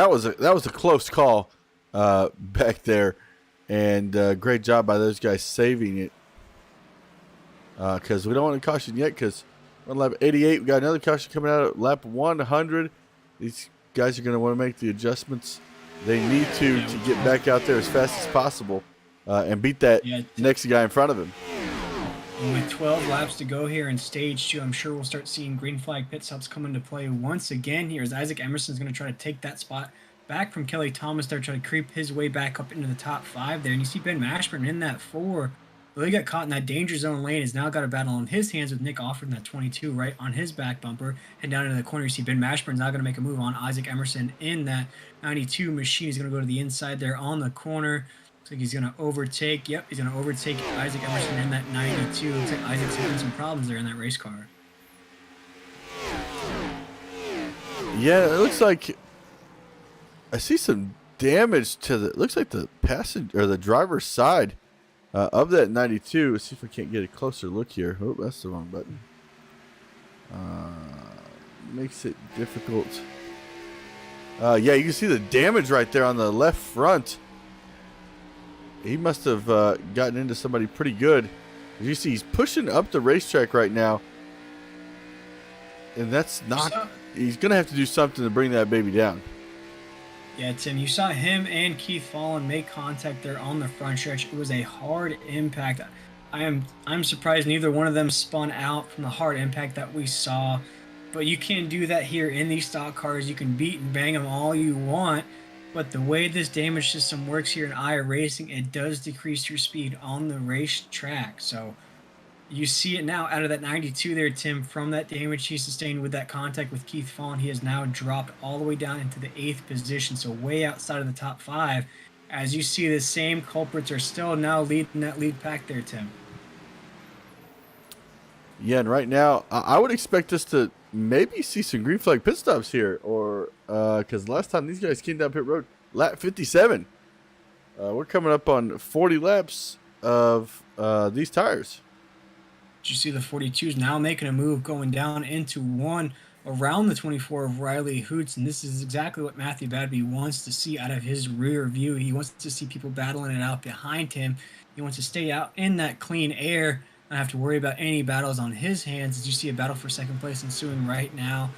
was a close call back there. And great job by those guys saving it. Because we don't want to caution yet, because on lap 88, we got another caution coming out at lap 100. These guys are going to want to make the adjustments they need to get back out there as fast as possible and beat that next guy in front of him. And with 12 laps to go here in stage 2, I'm sure we'll start seeing green flag pit stops come into play once again here as Isaac Emerson is going to try to take that spot back from Kelly Thomas there, try to creep his way back up into the top 5 there. And you see Ben Mashburn in that 4. Well, he got caught in that danger zone lane. Has now got a battle on his hands with Nick Offord in that 22 right on his back bumper. Head down into the corner. You see Ben Mashburn's now going to make a move on Isaac Emerson in that 92 machine. He's going to go to the inside there on the corner. Looks like he's going to overtake. Yep, he's going to overtake Isaac Emerson in that 92. Looks like Isaac's having some problems there in that race car. Yeah, it looks like I see some damage to looks like the passenger or the driver's side. Of that 92, let's see if I can't get a closer look here. Oh, that's the wrong button. Makes it difficult. Yeah, you can see the damage right there on the left front. He must have gotten into somebody pretty good. As you see, he's pushing up the racetrack right now. And that's not... He's going to have to do something to bring that baby down. Yeah, Tim, you saw him and Keith Fallen make contact there on the front stretch. It was a hard impact. I'm surprised neither one of them spun out from the hard impact that we saw. But you can do that here in these stock cars. You can beat and bang them all you want. But the way this damage system works here in iRacing, it does decrease your speed on the racetrack. So you see it now out of that 92 there, Tim, from that damage he sustained with that contact with Keith Fallen. He has now dropped all the way down into the 8th position, so way outside of the top 5. As you see, the same culprits are still now leading that lead pack there, Tim. Yeah, and right now, I would expect us to maybe see some green flag pit stops here, or because last time these guys came down pit road, lap 57. We're coming up on 40 laps of these tires. You see the 42s now making a move going down into 1 around the 24 of Riley Hoots, and this is exactly what Matthew Badby wants to see out of his rear view. He wants to see people battling it out behind him. He wants to stay out in that clean air, not have to worry about any battles on his hands. As you see a battle for second place ensuing right now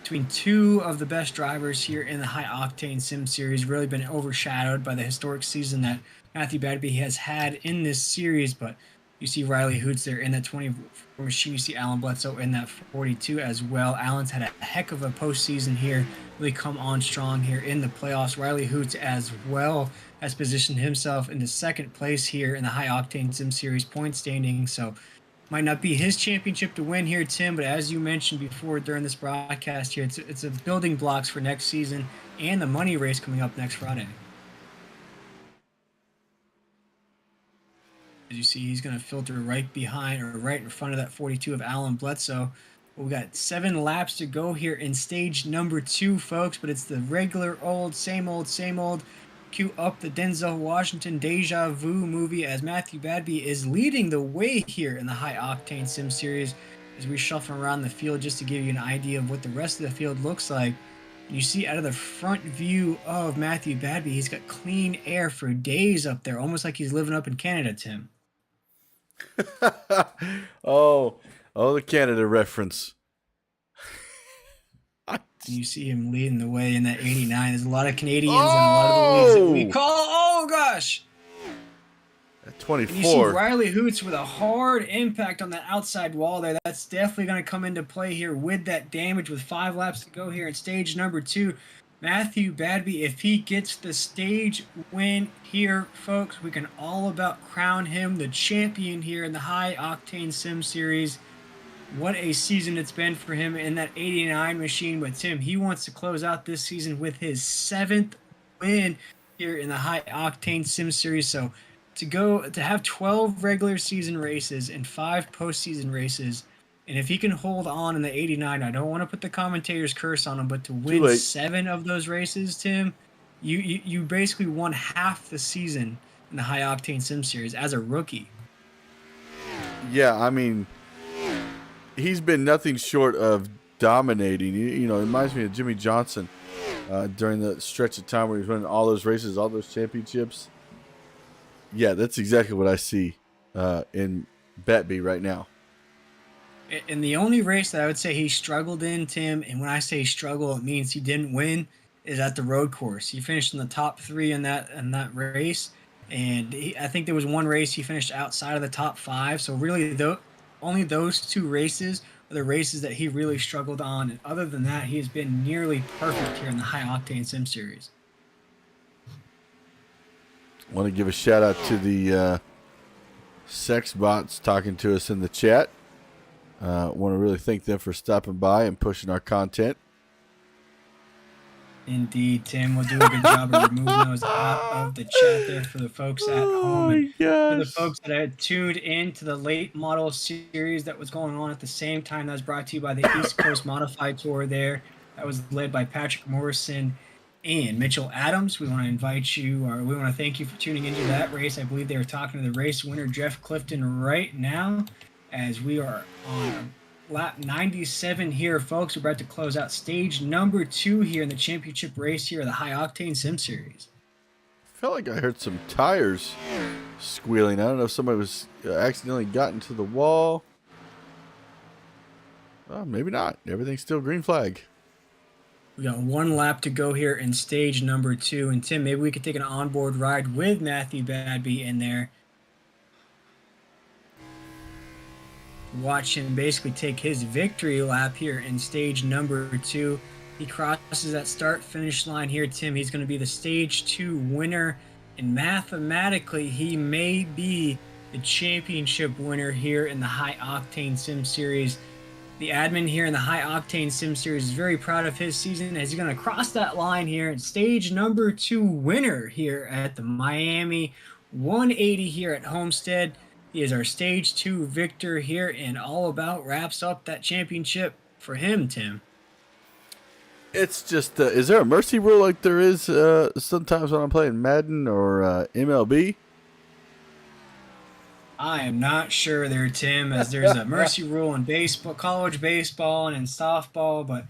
between 2 of the best drivers here in the High Octane Sim Series. Really been overshadowed by the historic season that Matthew Badby has had in this series, but you see Riley Hoots there in that 24 machine. You see Alan Bledsoe in that 42 as well. Alan's had a heck of a postseason here. Really come on strong here in the playoffs. Riley Hoots as well has positioned himself into second place here in the High Octane Sim Series point standing. So might not be his championship to win here, Tim, but as you mentioned before during this broadcast here, it's a building blocks for next season and the money race coming up next Friday. As you see, he's going to filter right behind or right in front of that 42 of Alan Bledsoe. Well, we got 7 laps to go here in stage number 2, folks, but it's the regular old, same old, same old. Cue up the Denzel Washington deja vu movie as Matthew Badby is leading the way here in the High Octane Sim Series as we shuffle around the field just to give you an idea of what the rest of the field looks like. You see out of the front view of Matthew Badby, he's got clean air for days up there, almost like he's living up in Canada, Tim. oh, the Canada reference. You see him leading the way in that 89. There's a lot of Canadians and a lot of the leagues that we call. Oh, gosh. At 24. And you see Riley Hoots with a hard impact on that outside wall there. That's definitely going to come into play here with that damage with 5 laps to go here in stage number 2. Matthew Badby, if he gets the stage win here, folks, we can all about crown him the champion here in the High Octane Sim Series. What a season it's been for him in that 89 machine. But Tim, he wants to close out this season with his 7th win here in the High Octane Sim Series. So to have 12 regular season races and 5 postseason races, and if he can hold on in the 89, I don't want to put the commentator's curse on him, but to win 7 of those races, Tim, you basically won half the season in the High Octane Sim Series as a rookie. Yeah, I mean, he's been nothing short of dominating. You know, it reminds me of Jimmy Johnson during the stretch of time where he was winning all those races, all those championships. Yeah, that's exactly what I see in Badby right now. And the only race that I would say he struggled in, Tim, and when I say struggle, it means he didn't win, is at the road course. He finished in the top 3 in that race, and I think there was one race he finished outside of the top 5. So really, only those 2 races are the races that he really struggled on. And other than that, he has been nearly perfect here in the High Octane Sim Series. I want to give a shout out to the sex bots talking to us in the chat. Want to really thank them for stopping by and pushing our content. Indeed, Tim. We'll do a good job of removing those out of the chat there for the folks at home. And for the folks that had tuned in to the late model series that was going on at the same time, that was brought to you by the East Coast Modified Tour there. That was led by Patrick Morrison and Mitchell Adams. We want to invite you, or we want to thank you for tuning into that race. I believe they were talking to the race winner, Jeff Clifton, right now, as we are on lap 97 here, folks. We're about to close out stage number 2 here in the championship race here of the High Octane Sim Series. I felt like I heard some tires squealing. I don't know if somebody was accidentally got into the wall. Well, maybe not. Everything's still green flag. We got 1 lap to go here in stage number 2. And Tim, maybe we could take an onboard ride with Matthew Badby in there. Watch him basically take his victory lap here in stage number 2. He crosses that start finish line here, Tim. He's going to be the stage 2 winner, and mathematically he may be the championship winner here in the High Octane Sim Series. The admin here in the High Octane Sim Series is very proud of his season as he's going to cross that line here and stage number 2 winner here at the Miami 180 here at Homestead. He is our stage 2 victor here, and all about wraps up that championship for him, Tim. It's just, is there a mercy rule like there is sometimes when I'm playing Madden or MLB? I am not sure there, Tim, as there's a mercy rule in baseball, college baseball, and in softball. But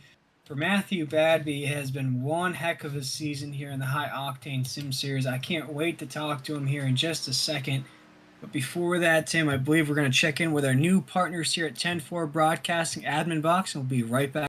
for Matthew Badby, it has been one heck of a season here in the High Octane Sim Series. I can't wait to talk to him here in just a second. But before that, Tim, I believe we're going to check in with our new partners here at 10-4 Broadcasting, AdminBoxx, and we'll be right back.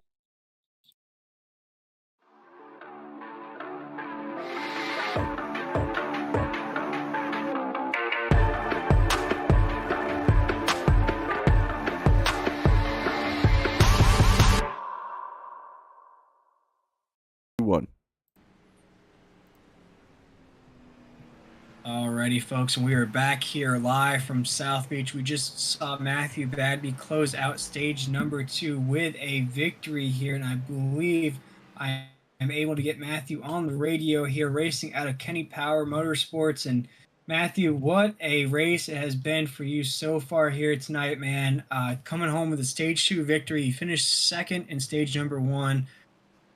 Alrighty, folks, and we are back here live from South Beach. We just saw Matthew Badby close out stage number 2 with a victory here, and I believe I am able to get Matthew on the radio here, racing out of Kenny Power Motorsports. And Matthew, what a race it has been for you so far here tonight, man. Coming home with a stage 2 victory. You finished second in stage number 1.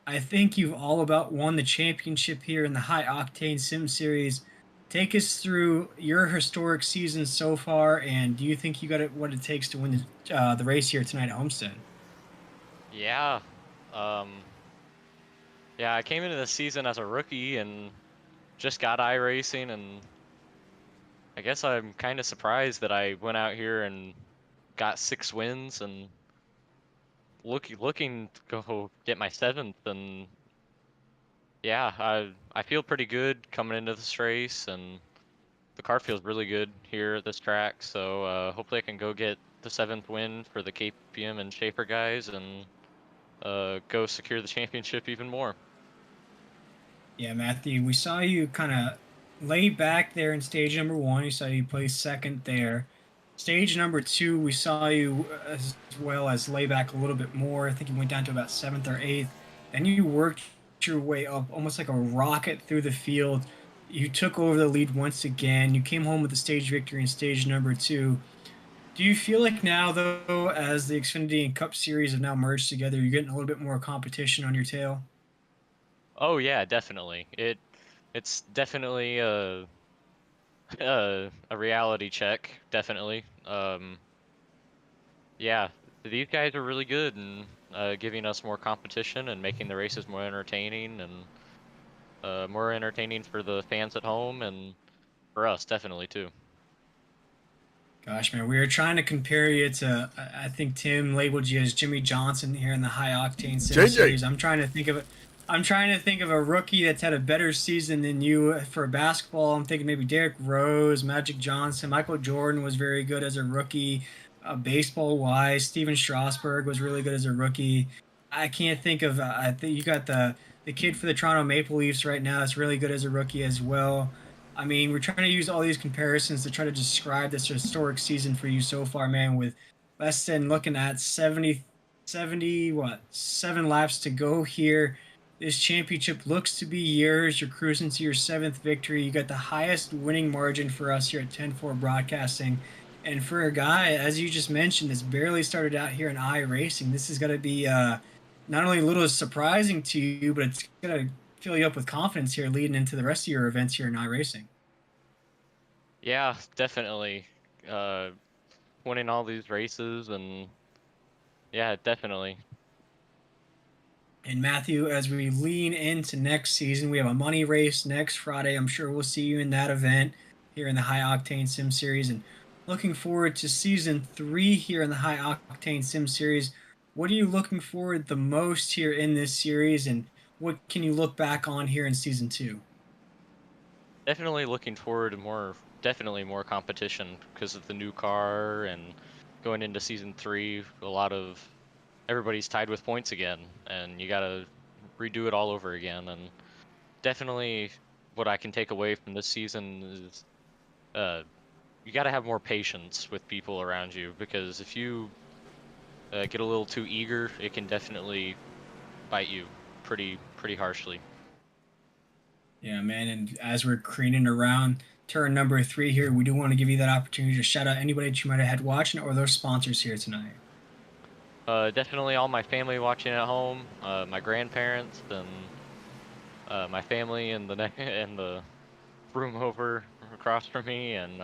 I think you've all about won the championship here in the High Octane Sim Series. Take us through your historic season so far, and do you think you got it what it takes to win the race here tonight at Homestead? Yeah. Yeah, I came into the season as a rookie and just got iRacing, and I guess I'm kind of surprised that I went out here and got 6 wins and looking to go get my 7th. And yeah, I feel pretty good coming into this race, and the car feels really good here at this track. So hopefully I can go get the 7th win for the KPM and Schaefer guys and go secure the championship even more. Yeah, Matthew, we saw you kind of lay back there in stage number 1. We saw you play second there. Stage number 2, we saw you as well as lay back a little bit more. I think you went down to about 7th or 8th. Then you worked your way up almost like a rocket through the field. You took over the lead once again. You came home with the stage victory in stage number 2. Do you feel like now, though, as the Xfinity and Cup Series have now merged together, you're getting a little bit more competition on your tail? Oh yeah, definitely. It's definitely a reality check, definitely. Yeah, these guys are really good and giving us more competition and making the races more entertaining and more entertaining for the fans at home and for us definitely too. Gosh, man, we were trying to compare you to. I think Tim labeled you as Jimmy Johnson here in the High Octane Sim JJ. Series. I'm trying to think of it. I'm trying to think of a rookie that's had a better season than you for basketball. I'm thinking maybe Derrick Rose, Magic Johnson, Michael Jordan was very good as a rookie. Baseball wise, Steven Strasburg was really good as a rookie. I can't think of. I think you got the kid for the Toronto Maple Leafs right now. That's really good as a rookie as well. I mean, we're trying to use all these comparisons to try to describe this historic season for you so far, man, with less than looking at 70, what, 7 laps to go here. This championship looks to be yours. You're cruising to your 7th victory. You got the highest winning margin for us here at 10-4 Broadcasting. And for a guy, as you just mentioned, that's barely started out here in iRacing, this is going to be not only a little surprising to you, but it's going to fill you up with confidence here leading into the rest of your events here in iRacing. Yeah, definitely. Uh, Winning all these races and yeah, definitely. And Matthew, as we lean into next season, we have a money race next Friday. I'm sure we'll see you in that event here in the High Octane Sim Series. And looking forward to season 3 here in the High Octane Sim Series. What are you looking forward the most here in this series, and what can you look back on here in season 2? Definitely looking forward to definitely more competition because of the new car and going into season 3, a lot of everybody's tied with points again and you gotta redo it all over again. And definitely what I can take away from this season is you gotta have more patience with people around you, because if you get a little too eager, it can definitely bite you pretty harshly. Yeah, man. And as we're careening around turn number 3 here, we do want to give you that opportunity to shout out anybody that you might have had watching or those sponsors here tonight. Definitely all my family watching at home, my grandparents and my family in the in the room over across from me, and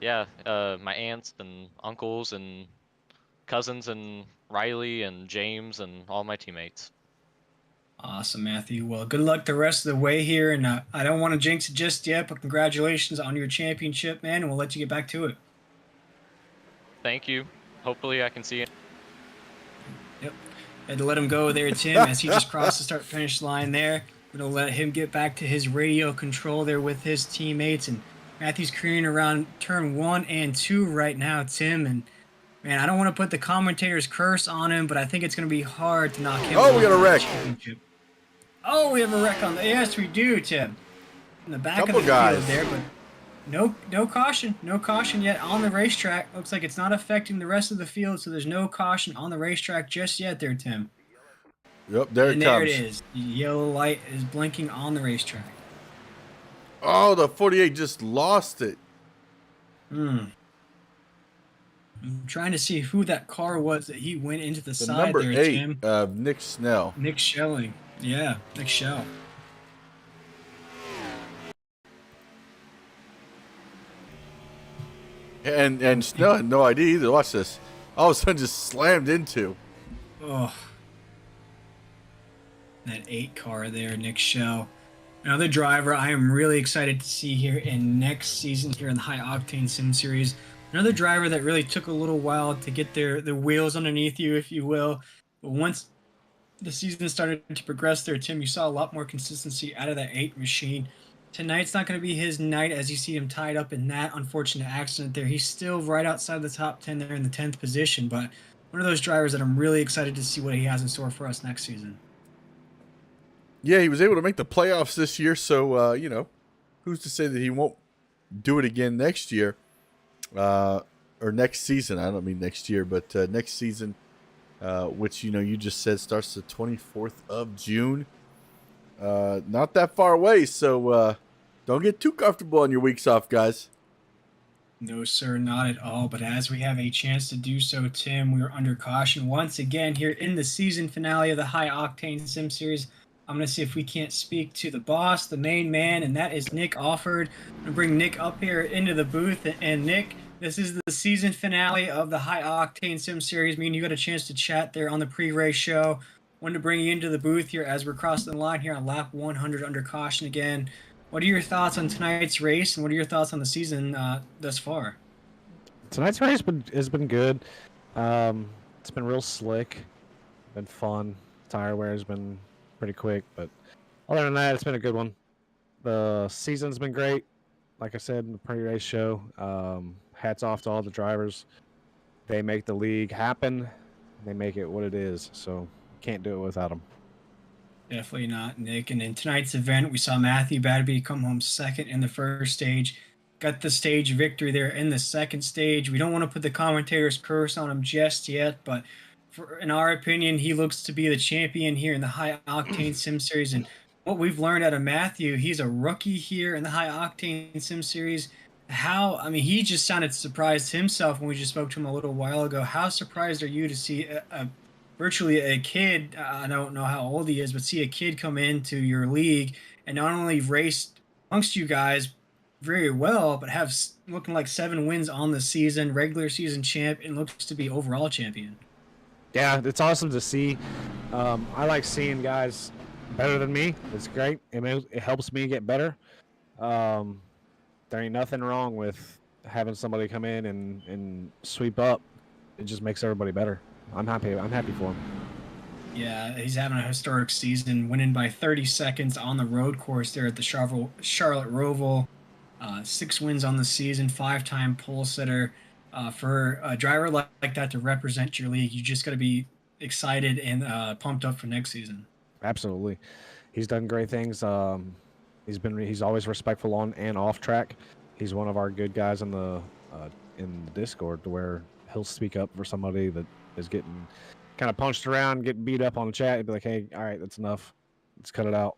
yeah, my aunts and uncles and cousins and Riley and James and all my teammates. Awesome, Matthew. Well, good luck the rest of the way here. And I don't want to jinx it just yet, but congratulations on your championship, man. And we'll let you get back to it. Thank you. Hopefully I can see you. Yep. Had to let him go there, Tim, as he just crossed the start finish line there. We're going to let him get back to his radio control there with his teammates. And Matthew's careening around turn 1 and 2 right now, Tim. And man, I don't want to put the commentator's curse on him, but I think it's going to be hard to knock him. Oh, we got a wreck. Oh, we have a wreck on the. Yes, we do, Tim. In the back Couple of the guys. field there, but no caution yet on the racetrack. Looks like it's not affecting the rest of the field, so there's no caution on the racetrack just yet there, Tim. Yep, there And it there comes. it is. The yellow light is blinking on the racetrack. Oh, the 48 just lost it. I'm trying to see who that car was that he went into the The side number there, 8 Tim. of Nick Snell. Nick Schelling. Yeah, Nick Schell. And Snell had no idea either. Watch this. All of a sudden just slammed into. Oh. That 8 car there, Nick Schell. Another driver I am really excited to see here in next season here in the High Octane Sim Series. Another driver that really took a little while to get their wheels underneath you, if you will. But once the season started to progress there, Tim, you saw a lot more consistency out of that 8 machine. Tonight's not going to be his night as you see him tied up in that unfortunate accident there. He's still right outside the top 10 there in the 10th position, but one of those drivers that I'm really excited to see what he has in store for us next season. Yeah, he was able to make the playoffs this year, so, who's to say that he won't do it again next year? Or next season. I don't mean next year, but next season, which, you just said starts the 24th of June. Not that far away, so don't get too comfortable on your weeks off, guys. No, sir, not at all. But as we have a chance to do so, Tim, we are under caution once again here in the season finale of the High Octane Sim Series. I'm going to see if we can't speak to the boss, the main man, and that is Nick Offord. I'm going to bring Nick up here into the booth. And Nick, this is the season finale of the High Octane Sim Series. Me and you got a chance to chat there on the pre-race show. Wanted to bring you into the booth here as we're crossing the line here on lap 100 under caution again. What are your thoughts on tonight's race, and what are your thoughts on the season thus far? Tonight's race has been good. It's been real slick, been fun. Tire wear has been pretty quick, but other than that, it's been a good one. The season's been great. Like I said in the pre-race show, hats off to all the drivers. They make the league happen. They make it what it is, so can't do it without them. Definitely not, Nick. And in tonight's event, we saw Matthew Badby come home second in the first stage. Got the stage victory there in the second stage. We don't want to put the commentator's curse on him just yet, but in our opinion, he looks to be the champion here in the High Octane Sim Series. And what we've learned out of Matthew, he's a rookie here in the High Octane Sim Series. He just sounded surprised himself when we just spoke to him a little while ago. How surprised are you to see virtually a kid, I don't know how old he is, but see a kid come into your league and not only race amongst you guys very well, but have looking like 7 wins on the season, regular season champ, and looks to be overall champion. Yeah, it's awesome to see. I like seeing guys better than me. It's great. It helps me get better. There ain't nothing wrong with having somebody come in and sweep up. It just makes everybody better. I'm happy for him. Yeah, he's having a historic season, winning by 30 seconds on the road course there at the Charlotte Roval. 6 wins on the season, 5-time pole sitter. For a driver like that to represent your league, you just got to be excited and pumped up for next season. Absolutely, he's done great things. He's always respectful on and off track. He's one of our good guys in the Discord, to where he'll speak up for somebody that is getting kind of punched around, getting beat up on the chat. He'd be like, "Hey, all right, that's enough. Let's cut it out."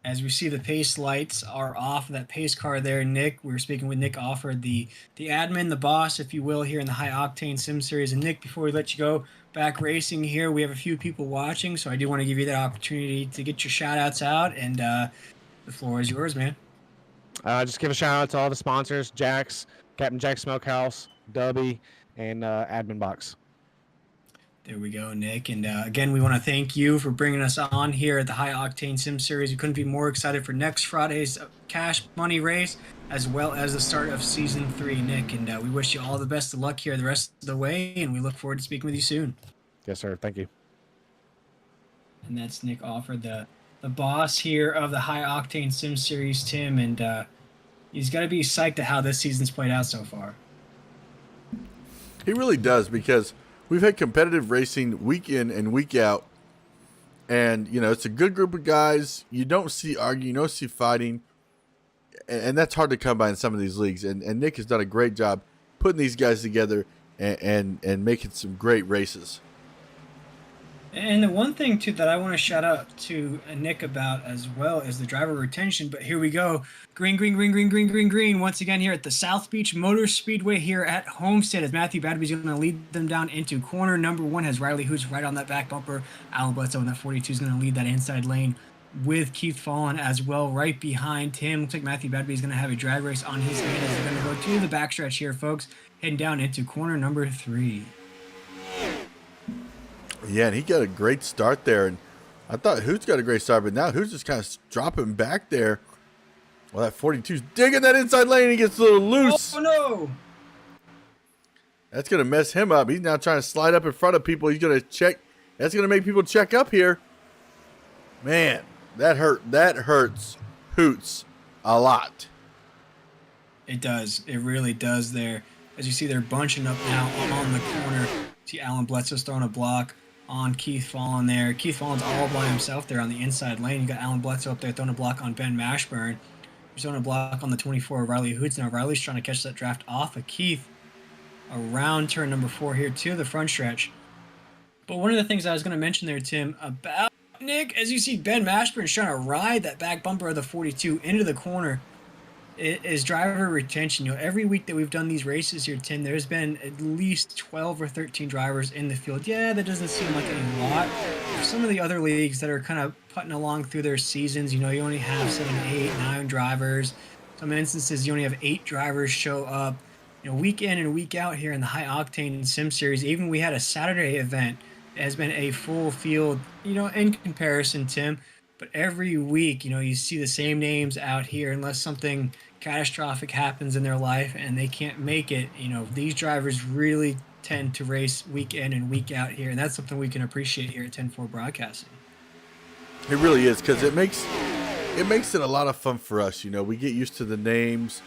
As we see the pace lights are off of that pace car there, Nick. We were speaking with Nick Offord, the admin, the boss, if you will, here in the High Octane Sim Series. And Nick, before we let you go back racing here, we have a few people watching, so I do want to give you that opportunity to get your shout-outs out, and the floor is yours, man. Just give a shout out to all the sponsors: Jack's, Captain Jack's Smokehouse, Dubby, and AdminBoxx. There we go, Nick. And again, we want to thank you for bringing us on here at the High Octane Sim Series. We couldn't be more excited for next Friday's cash money race, as well as the start of Season 3, Nick. And we wish you all the best of luck here the rest of the way, and we look forward to speaking with you soon. Yes, sir. Thank you. And that's Nick Offord, the boss here of the High Octane Sim Series, Tim. And he's got to be psyched at how this season's played out so far. He really does, because we've had competitive racing week in and week out, and it's a good group of guys. You don't see arguing, you don't see fighting, and that's hard to come by in some of these leagues. And Nick has done a great job putting these guys together and making some great races. And the one thing too that I want to shout out to Nick about as well is the driver retention. But here we go, green, green, green, green, green, green, green. Once again here at the South Beach Motor Speedway here at Homestead, as Matthew Badby's going to lead them down into corner number 1. Has Riley Hoots right on that back bumper. Alan Bledsoe in that 42 is going to lead that inside lane with Keith Fallon as well right behind him. Looks like Matthew Badby is going to have a drag race on his hand as they're going to go to the backstretch here, folks, heading down into corner number 3. Yeah, and he got a great start there. And I thought Hoots got a great start, but now Hoots just kind of dropping back there. Well, that 42's digging that inside lane. He gets a little loose. Oh, no. That's going to mess him up. He's now trying to slide up in front of people. He's going to check. That's going to make people check up here. Man, that hurts Hoots a lot. It does. It really does there. As you see, they're bunching up now on the corner. See Alan Bledsoe's throwing a block on Keith Fallon there. Keith Fallon's all by himself there on the inside lane. You got Alan Bledsoe up there throwing a block on Ben Mashburn. He's throwing a block on the 24 of Riley Hoots. Now Riley's trying to catch that draft off of Keith around turn number 4 here to the front stretch. But one of the things I was going to mention there, Tim, about Nick, as you see Ben Mashburn's trying to ride that back bumper of the 42 into the corner, is driver retention. You know, every week that we've done these races here, Tim, there's been at least 12 or 13 drivers in the field. Yeah, that doesn't seem like a lot. For some of the other leagues that are kind of putting along through their seasons, you know, you only have 7, 8, 9 drivers. Some instances, you only have 8 drivers show up. You know, week in and week out here in the High Octane Sim Series, even we had a Saturday event, it has been a full field, you know, in comparison, Tim. But every week, you know, you see the same names out here unless something catastrophic happens in their life and they can't make it. You know, these drivers really tend to race week in and week out here. And that's something we can appreciate here at 10-4 Broadcasting. It really is, because it makes it a lot of fun for us. You know, we get used to the names,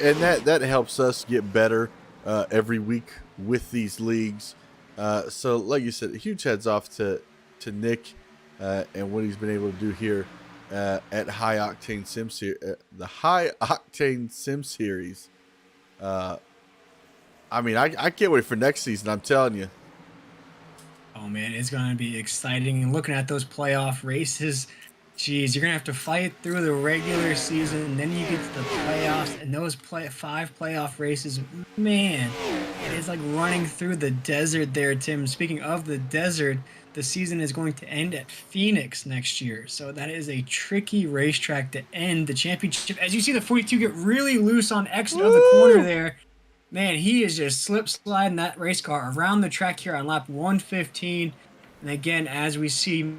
and that helps us get better every week with these leagues. So, like you said, huge heads off to Nick and what he's been able to do here at High Octane Sim Series, the High Octane Sim Series. I mean, I can't wait for next season. I'm telling you. Oh man, it's going to be exciting. And looking at those playoff races, geez, you're going to have to fight through the regular season, and then you get to the playoffs, and those 5 playoff races, man, it is like running through the desert there, Tim. Speaking of the desert, the season is going to end at Phoenix next year. So that is a tricky racetrack to end the championship. As you see the 42 get really loose on exit of the corner there. Man, he is just slip sliding that race car around the track here on lap 115. And again, as we see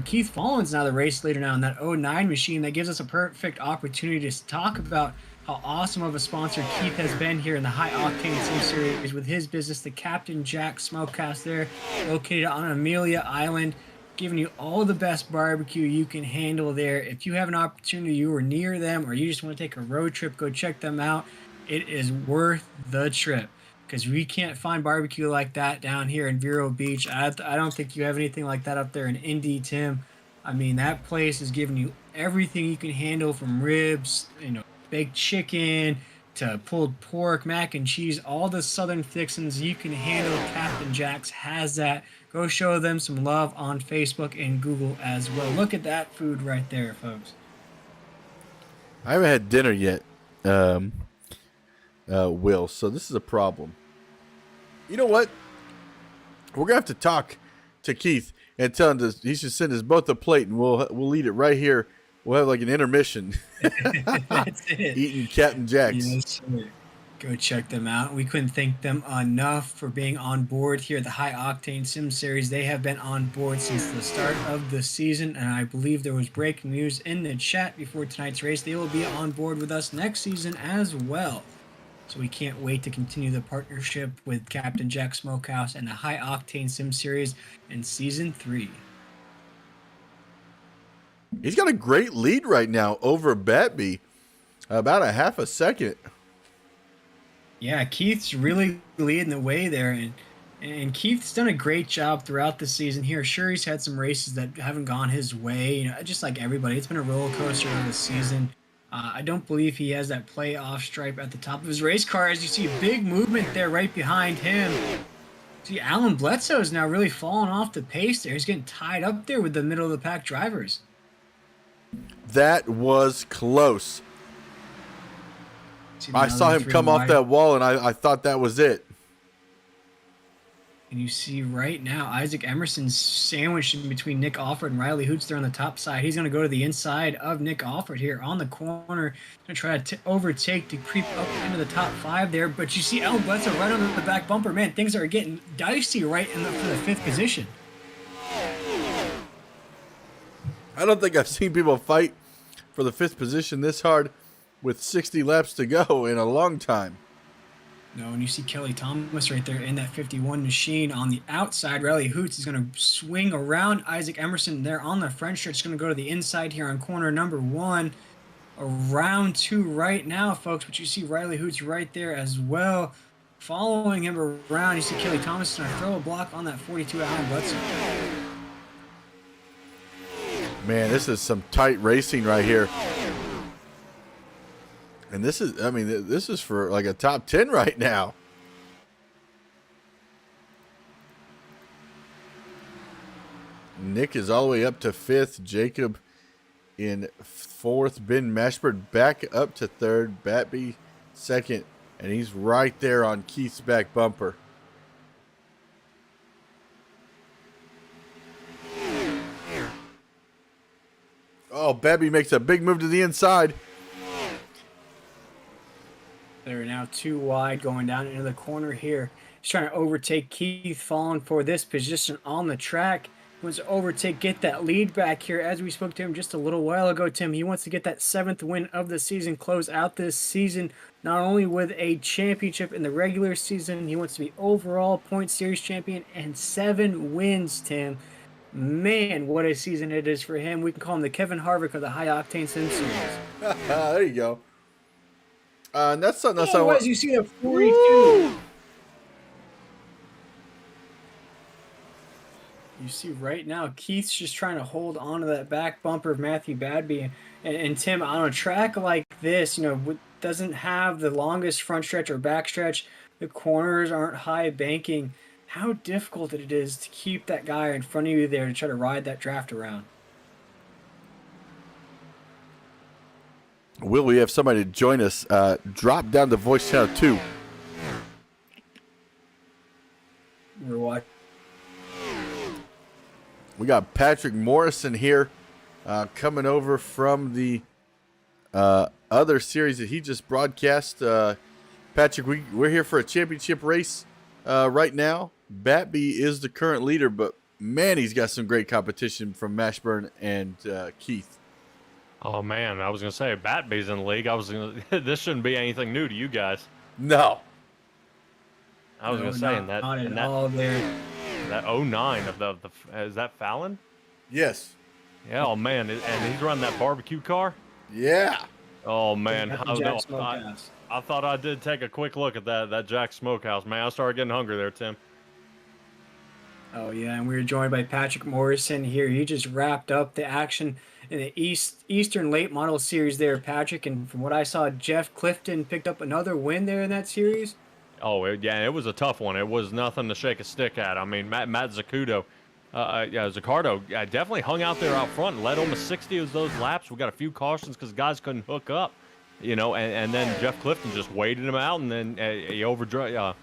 Keith Fallon's now the race leader now in that 09 machine, that gives us a perfect opportunity to talk about how awesome of a sponsor Keith has been here in the High Octane Sim Series with his business, the Captain Jack Smokehouse there, located on Amelia Island, giving you all the best barbecue you can handle there. If you have an opportunity, you are near them, or you just want to take a road trip, go check them out. It is worth the trip, because we can't find barbecue like that down here in Vero Beach. I don't think you have anything like that up there in Indy, Tim. I mean, that place is giving you everything you can handle, from ribs, you know, baked chicken to pulled pork, mac and cheese, all the southern fixings you can handle. Captain Jack's has that. Go show them some love on Facebook and Google as well. Look at that food right there, folks. I haven't had dinner yet, Will, so this is a problem. You know what? We're gonna have to talk to Keith and tell him he should send us both a plate, and we'll eat it right here. We'll have like an intermission. That's it. Eating Captain Jack's. Yes, sir. Go check them out. We couldn't thank them enough for being on board here at the High Octane Sim Series. They have been on board since the start of the season, and I believe there was breaking news in the chat before tonight's race. They will be on board with us next season as well. So we can't wait to continue the partnership with Captain Jack Smokehouse and the High Octane Sim Series in Season 3. He's got a great lead right now over Batby, about a half a second. Yeah, Keith's really leading the way there, and Keith's done a great job throughout the season here. Sure, he's had some races that haven't gone his way, you know, just like everybody. It's been a roller coaster of the season. I don't believe he has that playoff stripe at the top of his race car. As you see, big movement there right behind him. See, Alan Bledsoe is now really falling off the pace there. He's getting tied up there with the middle of the pack drivers. That was close. See, I now saw they're him 3 come off wide. that wall, and I thought that was it. And you see right now, Isaac Emerson's sandwiched in between Nick Alford and Riley Hoots there on the top side. He's going to go to the inside of Nick Alford here on the corner. Going to try to overtake to creep up into the top 5 there. But you see Alan Bledsoe right on the back bumper. Man, things are getting dicey right for the 5th position. I don't think I've seen people fight for the 5th position this hard with 60 laps to go in a long time. No, and you see Kelly Thomas right there in that 51 machine on the outside. Riley Hoots is going to swing around Isaac Emerson there on the front stretch. Going to go to the inside here on corner number 1. Around 2 right now, folks. But you see Riley Hoots right there as well. Following him around, you see Kelly Thomas going to throw a block on that 42 Alan Bledsoe. Man, this is some tight racing right here. And this is, I mean, this is for like a top 10 right now. Nick is all the way up to 5th. Jacob in 4th. Ben Mashburn back up to 3rd. Batby 2nd. And he's right there on Keith's back bumper. Oh, Batby makes a big move to the inside. They're now 2 wide going down into the corner here. He's trying to overtake Keith, falling for this position on the track. He wants to overtake, get that lead back here. As we spoke to him just a little while ago, Tim, he wants to get that 7th win of the season, close out this season, not only with a championship in the regular season, he wants to be overall point series champion and 7 wins, Tim. Man, what a season it is for him. We can call him the Kevin Harvick of the High Octane Sim Series. There you go. And that's something else I Oh, want. as you see the 42. You see right now, Keith's just trying to hold on to that back bumper of Matthew Badby. And Tim, on a track like this, you know, doesn't have the longest front stretch or back stretch. The corners aren't high banking. How difficult it is to keep that guy in front of you there to try to ride that draft around. Will we have somebody to join us? Drop down to voice channel 2. We're watching. We got Patrick Morrison here coming over from the other series that he just broadcast. Patrick, we're here for a championship race right now. Batby is the current leader, but man, he's got some great competition from Mashburn and Keith. Oh man, I was gonna say Batby's in the league. This shouldn't be anything new to you guys. No. I was gonna say not at all there. that 09 of the is that Fallon? Yes. Yeah. Oh man, and he's running that barbecue car. Yeah. Oh man, Jack Smokehouse. I thought I did take a quick look at that Jack Smokehouse. Man, I started getting hungry there, Tim. Oh yeah, and we were joined by Patrick Morrison here. He just wrapped up the action in the Eastern Late Model Series there, Patrick. And from what I saw, Jeff Clifton picked up another win there in that series. Oh yeah, it was a tough one. It was nothing to shake a stick at. I mean, Matt Zaccardo definitely hung out there out front and led almost 60 of those laps. We got a few cautions because guys couldn't hook up, you know, and then Jeff Clifton just waited him out, and then he overdrove.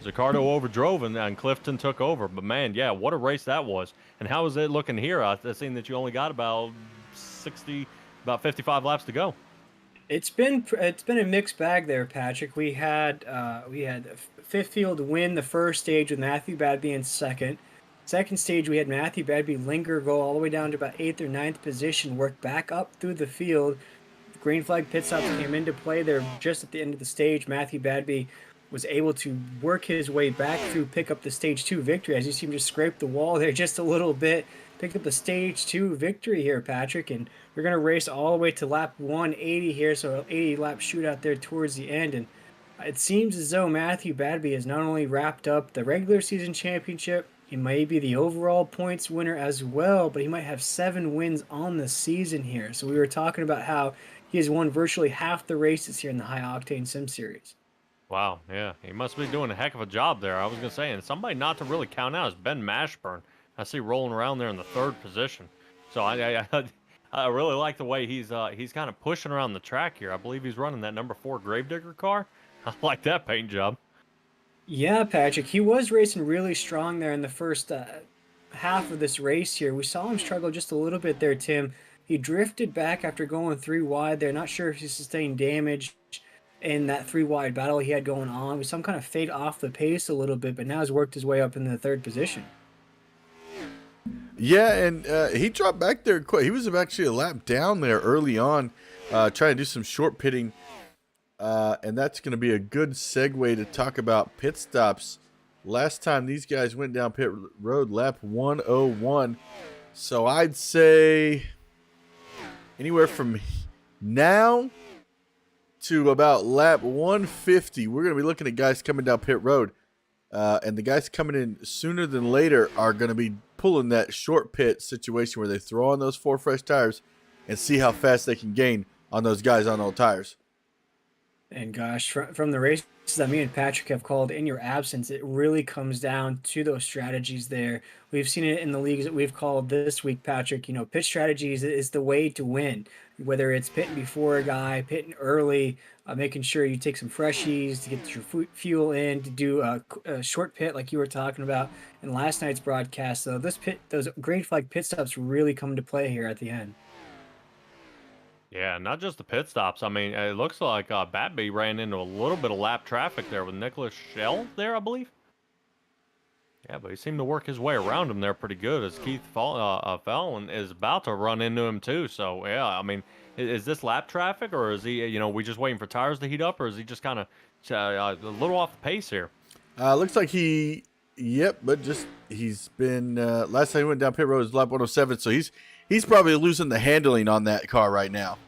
Zaccardo overdrove, and Clifton took over. But man, yeah, what a race that was. And how is it looking here? I've seen that you only got about 55 laps to go. It's been a mixed bag there, Patrick. We had fifth field win the first stage with Matthew Badby in second. Second stage, we had Matthew Badby linger, go all the way down to about 8th or 9th position, work back up through the field. Green flag pit stops came into play there just at the end of the stage. Matthew Badby was able to work his way back through, pick up the stage 2 victory. As you see him just scrape the wall there just a little bit, picked up the stage 2 victory here, Patrick. And we're going to race all the way to lap 180 here, so an 80 lap shootout there towards the end. And it seems as though Matthew Badby has not only wrapped up the regular season championship, he may be the overall points winner as well, but he might have 7 wins on the season here. So we were talking about how he has won virtually half the races here in the High Octane Sim Series. Wow, yeah, he must be doing a heck of a job there. I was gonna say, and somebody not to really count out is Ben Mashburn. I see rolling around there in the 3rd position. So I really like the way he's kind of pushing around the track here. I believe he's running that number 4 Gravedigger car. I like that paint job. Yeah, Patrick, he was racing really strong there in the first half of this race here. We saw him struggle just a little bit there, Tim. He drifted back after going 3 wide there. Not sure if he sustained damage in that 3 wide battle he had going on. We saw him kind of fade off the pace a little bit, but now has worked his way up in the 3rd position. Yeah, and he dropped back there quick. He was actually a lap down there early on, trying to do some short pitting. And that's going to be a good segue to talk about pit stops. Last time these guys went down pit road, lap 101. So I'd say anywhere from now to about lap 150, we're going to be looking at guys coming down pit road. And the guys coming in sooner than later are going to be pulling that short pit situation where they throw on those 4 fresh tires and see how fast they can gain on those guys on old tires. And gosh, from the races that me and Patrick have called in your absence, it really comes down to those strategies there. We've seen it in the leagues that we've called this week, Patrick. You know, pit strategies is the way to win, whether it's pitting before a guy, pitting early, making sure you take some freshies to get your fuel in, to do a short pit like you were talking about in last night's broadcast. So those green flag pit stops really come into play here at the end. Yeah, not just the pit stops. I mean, it looks like Batby ran into a little bit of lap traffic there with Nicholas Schell there, I believe. Yeah, but he seemed to work his way around him there pretty good as Keith Fallon is about to run into him too. So, yeah, I mean, is this lap traffic or is he, we just waiting for tires to heat up or is he just kind of a little off the pace here? Looks like he's been, last time he went down pit road was lap 107. So he's probably losing the handling on that car right now.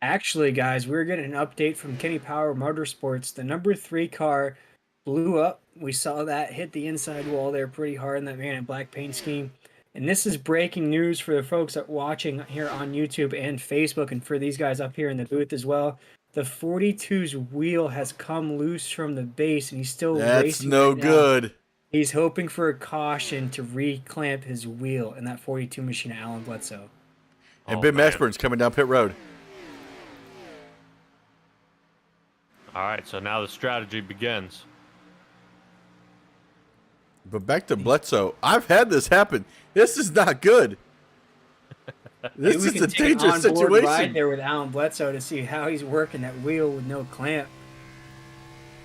Actually, guys, we're getting an update from Kenny Power Motorsports. The number 3 car blew up. We saw that hit the inside wall there pretty hard in that Man in Black paint scheme. And this is breaking news for the folks that are watching here on YouTube and Facebook, and for these guys up here in the booth as well. The 42's wheel has come loose from the base, and he's still racing. That's no good. He's hoping for a caution to reclamp his wheel in that 42 machine, Alan Bledsoe. And Ben Mashburn's coming down pit road. All right, so now the strategy begins. But back to Bledsoe. I've had this happen. This is not good. This is a dangerous situation. Ride there with Alan Bledsoe to see how he's working that wheel with no clamp.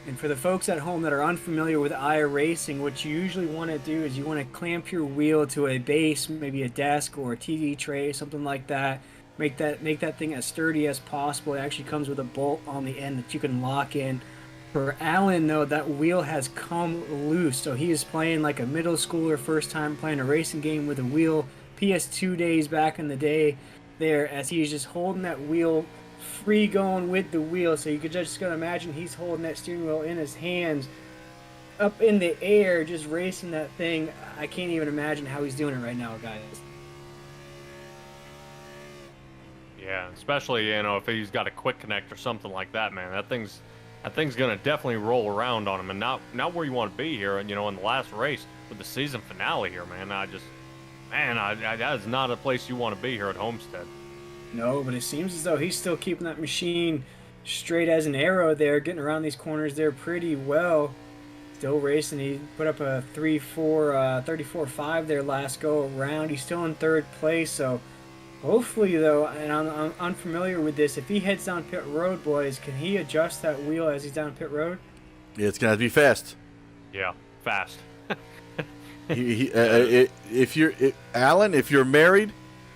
And for the folks at home that are unfamiliar with iRacing, what you usually want to do is you want to clamp your wheel to a base, maybe a desk or a TV tray, something like that. Make that thing as sturdy as possible. It actually comes with a bolt on the end that you can lock in. For Alan, though, that wheel has come loose, so he is playing like a middle schooler, first time playing a racing game with a wheel. PS2 days back in the day there, as he's just holding that wheel free going with the wheel. So you could just gonna imagine he's holding that steering wheel in his hands up in the air, just racing that thing. I can't even imagine how he's doing it right now, guys. Yeah, especially, if he's got a quick connect or something like that, man. That thing's gonna definitely roll around on him, and not where you want to be here. In the last race with the season finale here, man. That is not a place you want to be here at Homestead. No, but it seems as though he's still keeping that machine straight as an arrow there, getting around these corners there pretty well. Still racing. He put up a 34.5 there last go around. He's still in 3rd place, so hopefully, though, and I'm unfamiliar with this, if he heads down pit road, boys, can he adjust that wheel as he's down pit road? It's going to have to be fast. Yeah, fast. Alan, if you're married,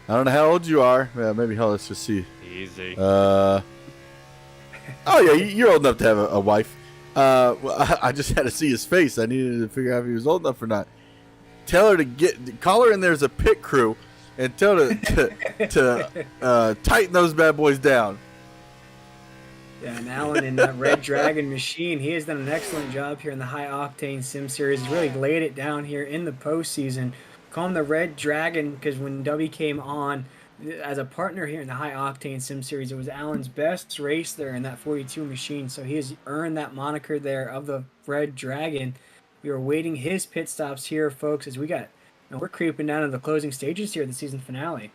I don't know how old you are. Maybe, let's just see. Easy. Oh, yeah, you're old enough to have a wife. I just had to see his face. I needed to figure out if he was old enough or not. Tell her call her in there as a pit crew and tell her to tighten those bad boys down. Yeah, and Alan in that Red Dragon machine, he has done an excellent job here in the High Octane Sim Series. He's really laid it down here in the postseason. Call him the Red Dragon because when W came on as a partner here in the High Octane Sim Series, it was Alan's best race there in that 42 machine. So he has earned that moniker there of the Red Dragon. We are waiting his pit stops here, folks, as we're creeping down to the closing stages here of the season finale.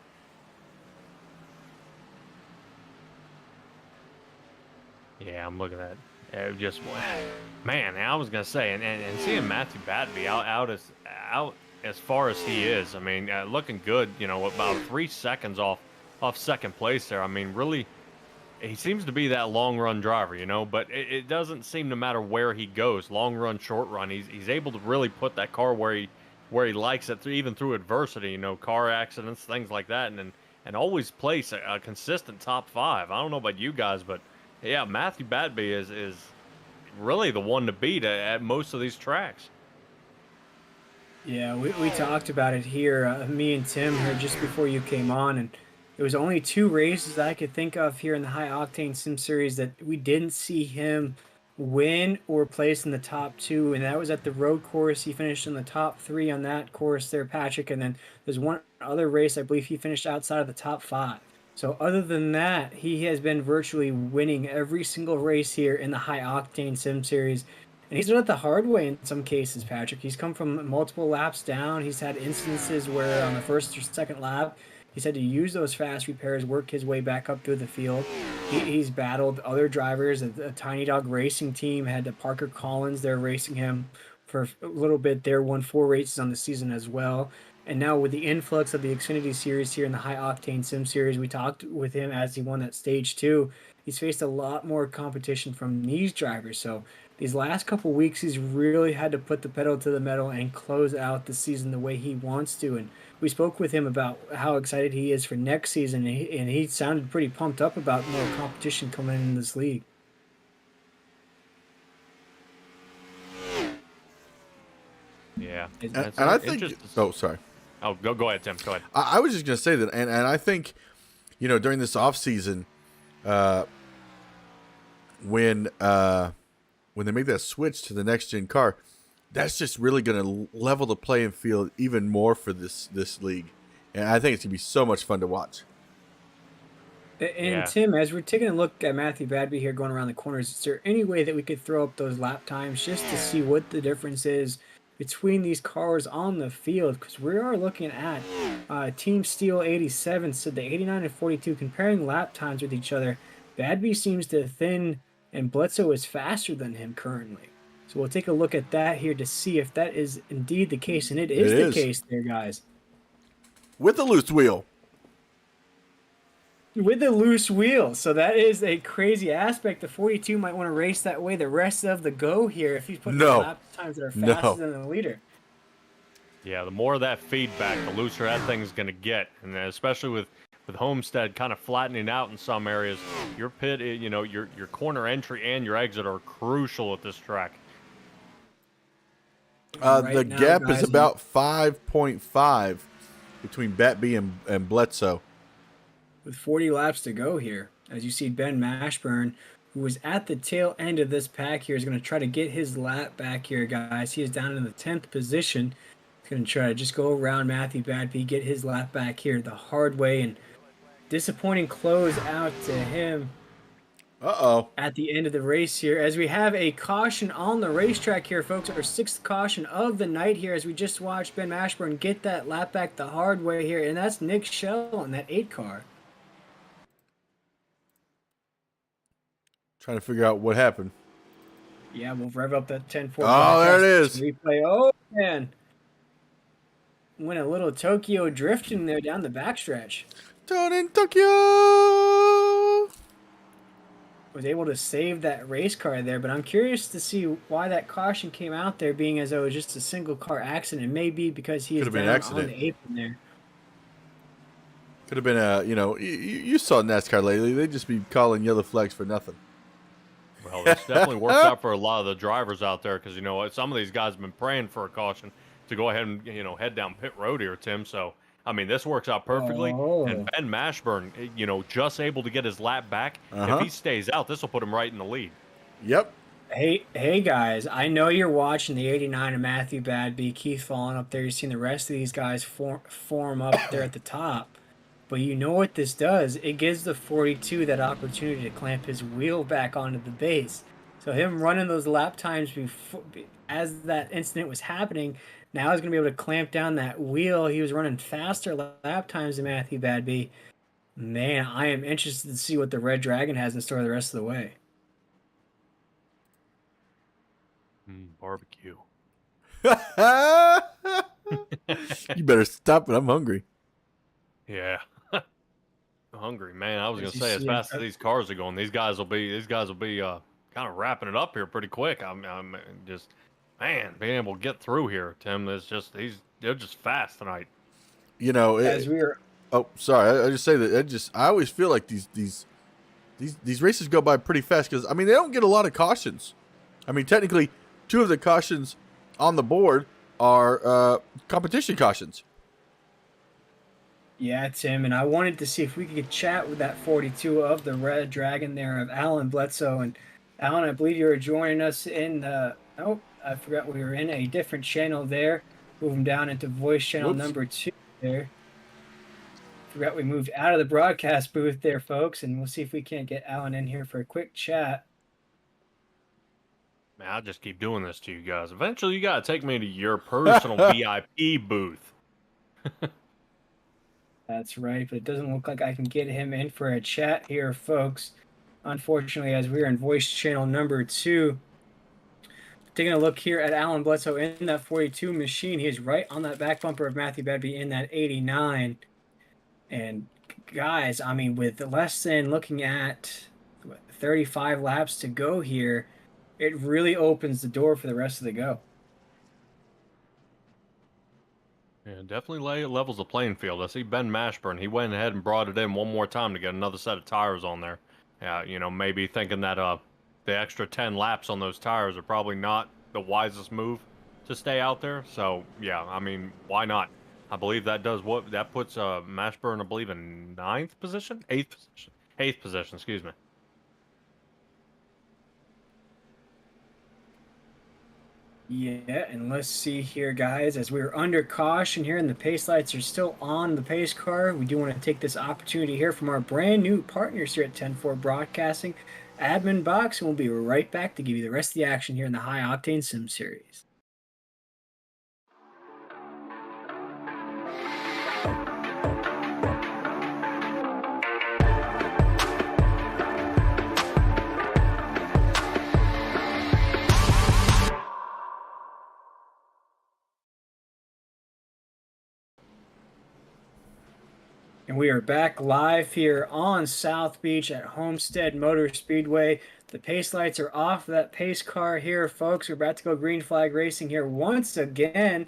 Yeah, I'm looking at it. Just man, I was gonna say, and seeing Matthew Batby out as far as he is, I mean, looking good. You know, about 3 seconds off second place there. I mean, really, he seems to be that long run driver, you know. But it doesn't seem to matter where he goes, long run, short run. He's able to really put that car where he likes it, even through adversity. You know, car accidents, things like that, and always place a consistent top 5. I don't know about you guys, but yeah, Matthew Batby is really the one to beat at most of these tracks. Yeah, we talked about it here, me and Tim here just before you came on, and there was only 2 races I could think of here in the High Octane Sim Series that we didn't see him win or place in the top 2, and that was at the road course. He finished in the top 3 on that course there, Patrick, and then there's one other race I believe he finished outside of the top 5. So other than that, he has been virtually winning every single race here in the High Octane Sim Series. And he's done it the hard way in some cases, Patrick. He's come from multiple laps down. He's had instances where on the first or second lap, he's had to use those fast repairs, work his way back up through the field. He's battled other drivers. A Tiny Dog Racing team had to Parker Collins there racing him for a little bit there, won 4 races on the season as well. And now with the influx of the Xfinity series here in the High Octane Sim series, we talked with him as he won that stage 2. He's faced a lot more competition from these drivers. So these last couple weeks, he's really had to put the pedal to the metal and close out the season the way he wants to. And we spoke with him about how excited he is for next season, and he sounded pretty pumped up about more competition coming in this league. Yeah, And I think. Oh, sorry. Oh, go ahead, Tim. Go ahead. I was just going to say that, and I think, you know, during this off season, when they make that switch to the next gen car, that's just really going to level the playing field even more for this league, and I think it's going to be so much fun to watch. And Yeah. Tim, as we're taking a look at Matthew Badby here going around the corners, is there any way that we could throw up those lap times just to see what the difference is between these cars on the field? Because we are looking at Team Steel 87, so the 89 and 42, comparing lap times with each other. Badby seems to thin, and Bledsoe is faster than him currently. So we'll take a look at that here to see if that is indeed the case, and it is the case there, guys. With the loose wheel. With the loose wheel. So that is a crazy aspect. The 42 might want to race that way the rest of the go here if he's putting lap times that are faster than the leader. Yeah, the more of that feedback, the looser that thing's going to get. And especially with Homestead kind of flattening out in some areas, your pit, you know, your corner entry and your exit are crucial at this track. The gap is about 5.5 between Batby and Bledsoe. With 40 laps to go here, as you see Ben Mashburn, who was at the tail end of this pack here, is going to try to get his lap back here, guys. He is down in the 10th position. He's going to try to just go around Matthew Badby, get his lap back here the hard way, and disappointing close out to him. At the end of the race here, as we have a caution on the racetrack here, folks. Our 6th caution of the night here, as we just watched Ben Mashburn get that lap back the hard way here, and that's Nick Schell in that 8 car. Trying to figure out what happened. Yeah, we'll rev up that 10-4. Oh, there it is. Replay. Oh, man. Went a little Tokyo drifting there down the backstretch. Down in Tokyo. Was able to save that race car there, but I'm curious to see why that caution came out there, being as though it was just a single car accident. Maybe because he is down on the apron there. Could have been a, you know, you saw NASCAR lately. They just be calling yellow flags for nothing. Well, it's definitely worked out for a lot of the drivers out there because, you know, some of these guys have been praying for a caution to go ahead and, you know, head down pit road here, Tim. So, I mean, this works out perfectly. And Ben Mashburn, you know, just able to get his lap back. If he stays out, this will put him right in the lead. Yep. Hey guys, I know you're watching the 89 of Matthew Badby, Keith falling up there. You've seen the rest of these guys form up there at the top. But you know what this does? It gives the 42 that opportunity to clamp his wheel back onto the base. So him running those lap times before, as that incident was happening, now he's going to be able to clamp down that wheel. He was running faster lap times than Matthew Badby. Man, I am interested to see what the Red Dragon has in store the rest of the way. Barbecue. You better stop it. I'm hungry. Yeah. I'm hungry, man. I was gonna As you say, as see, fast as these cars are going, these guys will be kind of wrapping it up here pretty quick. I'm just, man, being able to get through here, Tim. There's just they're just fast tonight. You know, As we are, oh, sorry. I just say that I always feel like these races go by pretty fast because I mean they don't get a lot of cautions. I mean technically, 2 of the cautions on the board are competition cautions. yeah, Tim, and I wanted to see if we could chat with that 42 of the Red Dragon there of Alan Bledsoe. And Alan, I believe you were joining us in the, oh, I forgot we were in a different channel there. Moving down into voice channel number 2 there. Forgot we moved out of the broadcast booth there, folks, and we'll see if we can't get Alan in here for a quick chat. Man, I'll just keep doing this to you guys. Eventually, you gotta take me to your personal VIP booth. That's right, but it doesn't look like I can get him in for a chat here, folks. Unfortunately, as we're in voice channel number 2, taking a look here at Alan Bledsoe in that 42 machine, he is right on that back bumper of Matthew Badby in that 89. And guys, I mean, with less than looking at 35 laps to go here, it really opens the door for the rest of the go. Yeah, definitely levels the playing field. I see Ben Mashburn. He went ahead and brought it in one more time to get another set of tires on there. Yeah, you know, maybe thinking that the extra 10 laps on those tires are probably not the wisest move to stay out there. So, yeah, I mean, why not? I believe that puts Mashburn, I believe, in 8th position, excuse me. Yeah, and let's see here, guys, as we're under caution here and the pace lights are still on the pace car, we do want to take this opportunity here from our brand new partners here at 10-4 Broadcasting, AdminBoxx, and we'll be right back to give you the rest of the action here in the High Octane Sim Series. And we are back live here on South Beach at Homestead Motor Speedway. The pace lights are off that pace car here, folks. We're about to go green flag racing here once again.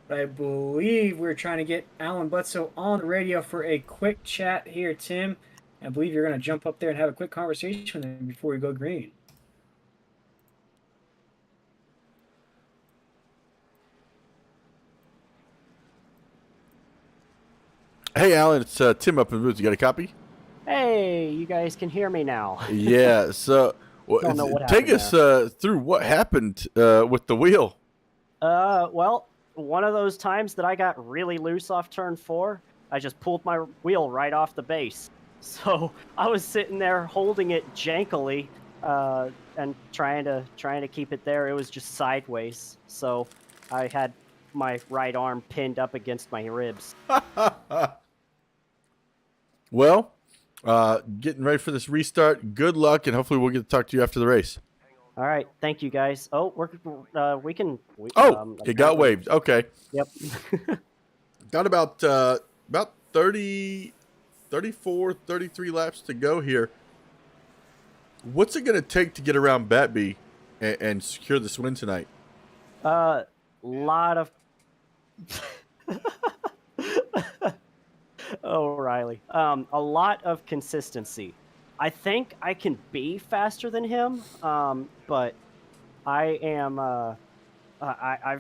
But I believe we're trying to get Alan Bledsoe on the radio for a quick chat here, Tim. I believe you're going to jump up there and have a quick conversation with him before we go green. Hey, Alan, it's Tim up in the booth. You got a copy? Hey, you guys can hear me now. Yeah. So, Don't know what take happened us through what happened with the wheel. Well, one of those times that I got really loose off turn 4, I just pulled my wheel right off the base. So I was sitting there holding it jankily and trying to keep it there. It was just sideways. So I had my right arm pinned up against my ribs. Well, getting ready for this restart. Good luck, and hopefully we'll get to talk to you after the race. All right, thank you guys. Oh, we can. It got waived. Okay. Yep. Got about 30, 34, 33 laps to go here. What's it going to take to get around Batby and secure this win tonight? Lot of. Oh, Riley. A lot of consistency. I think I can be faster than him, but I am. I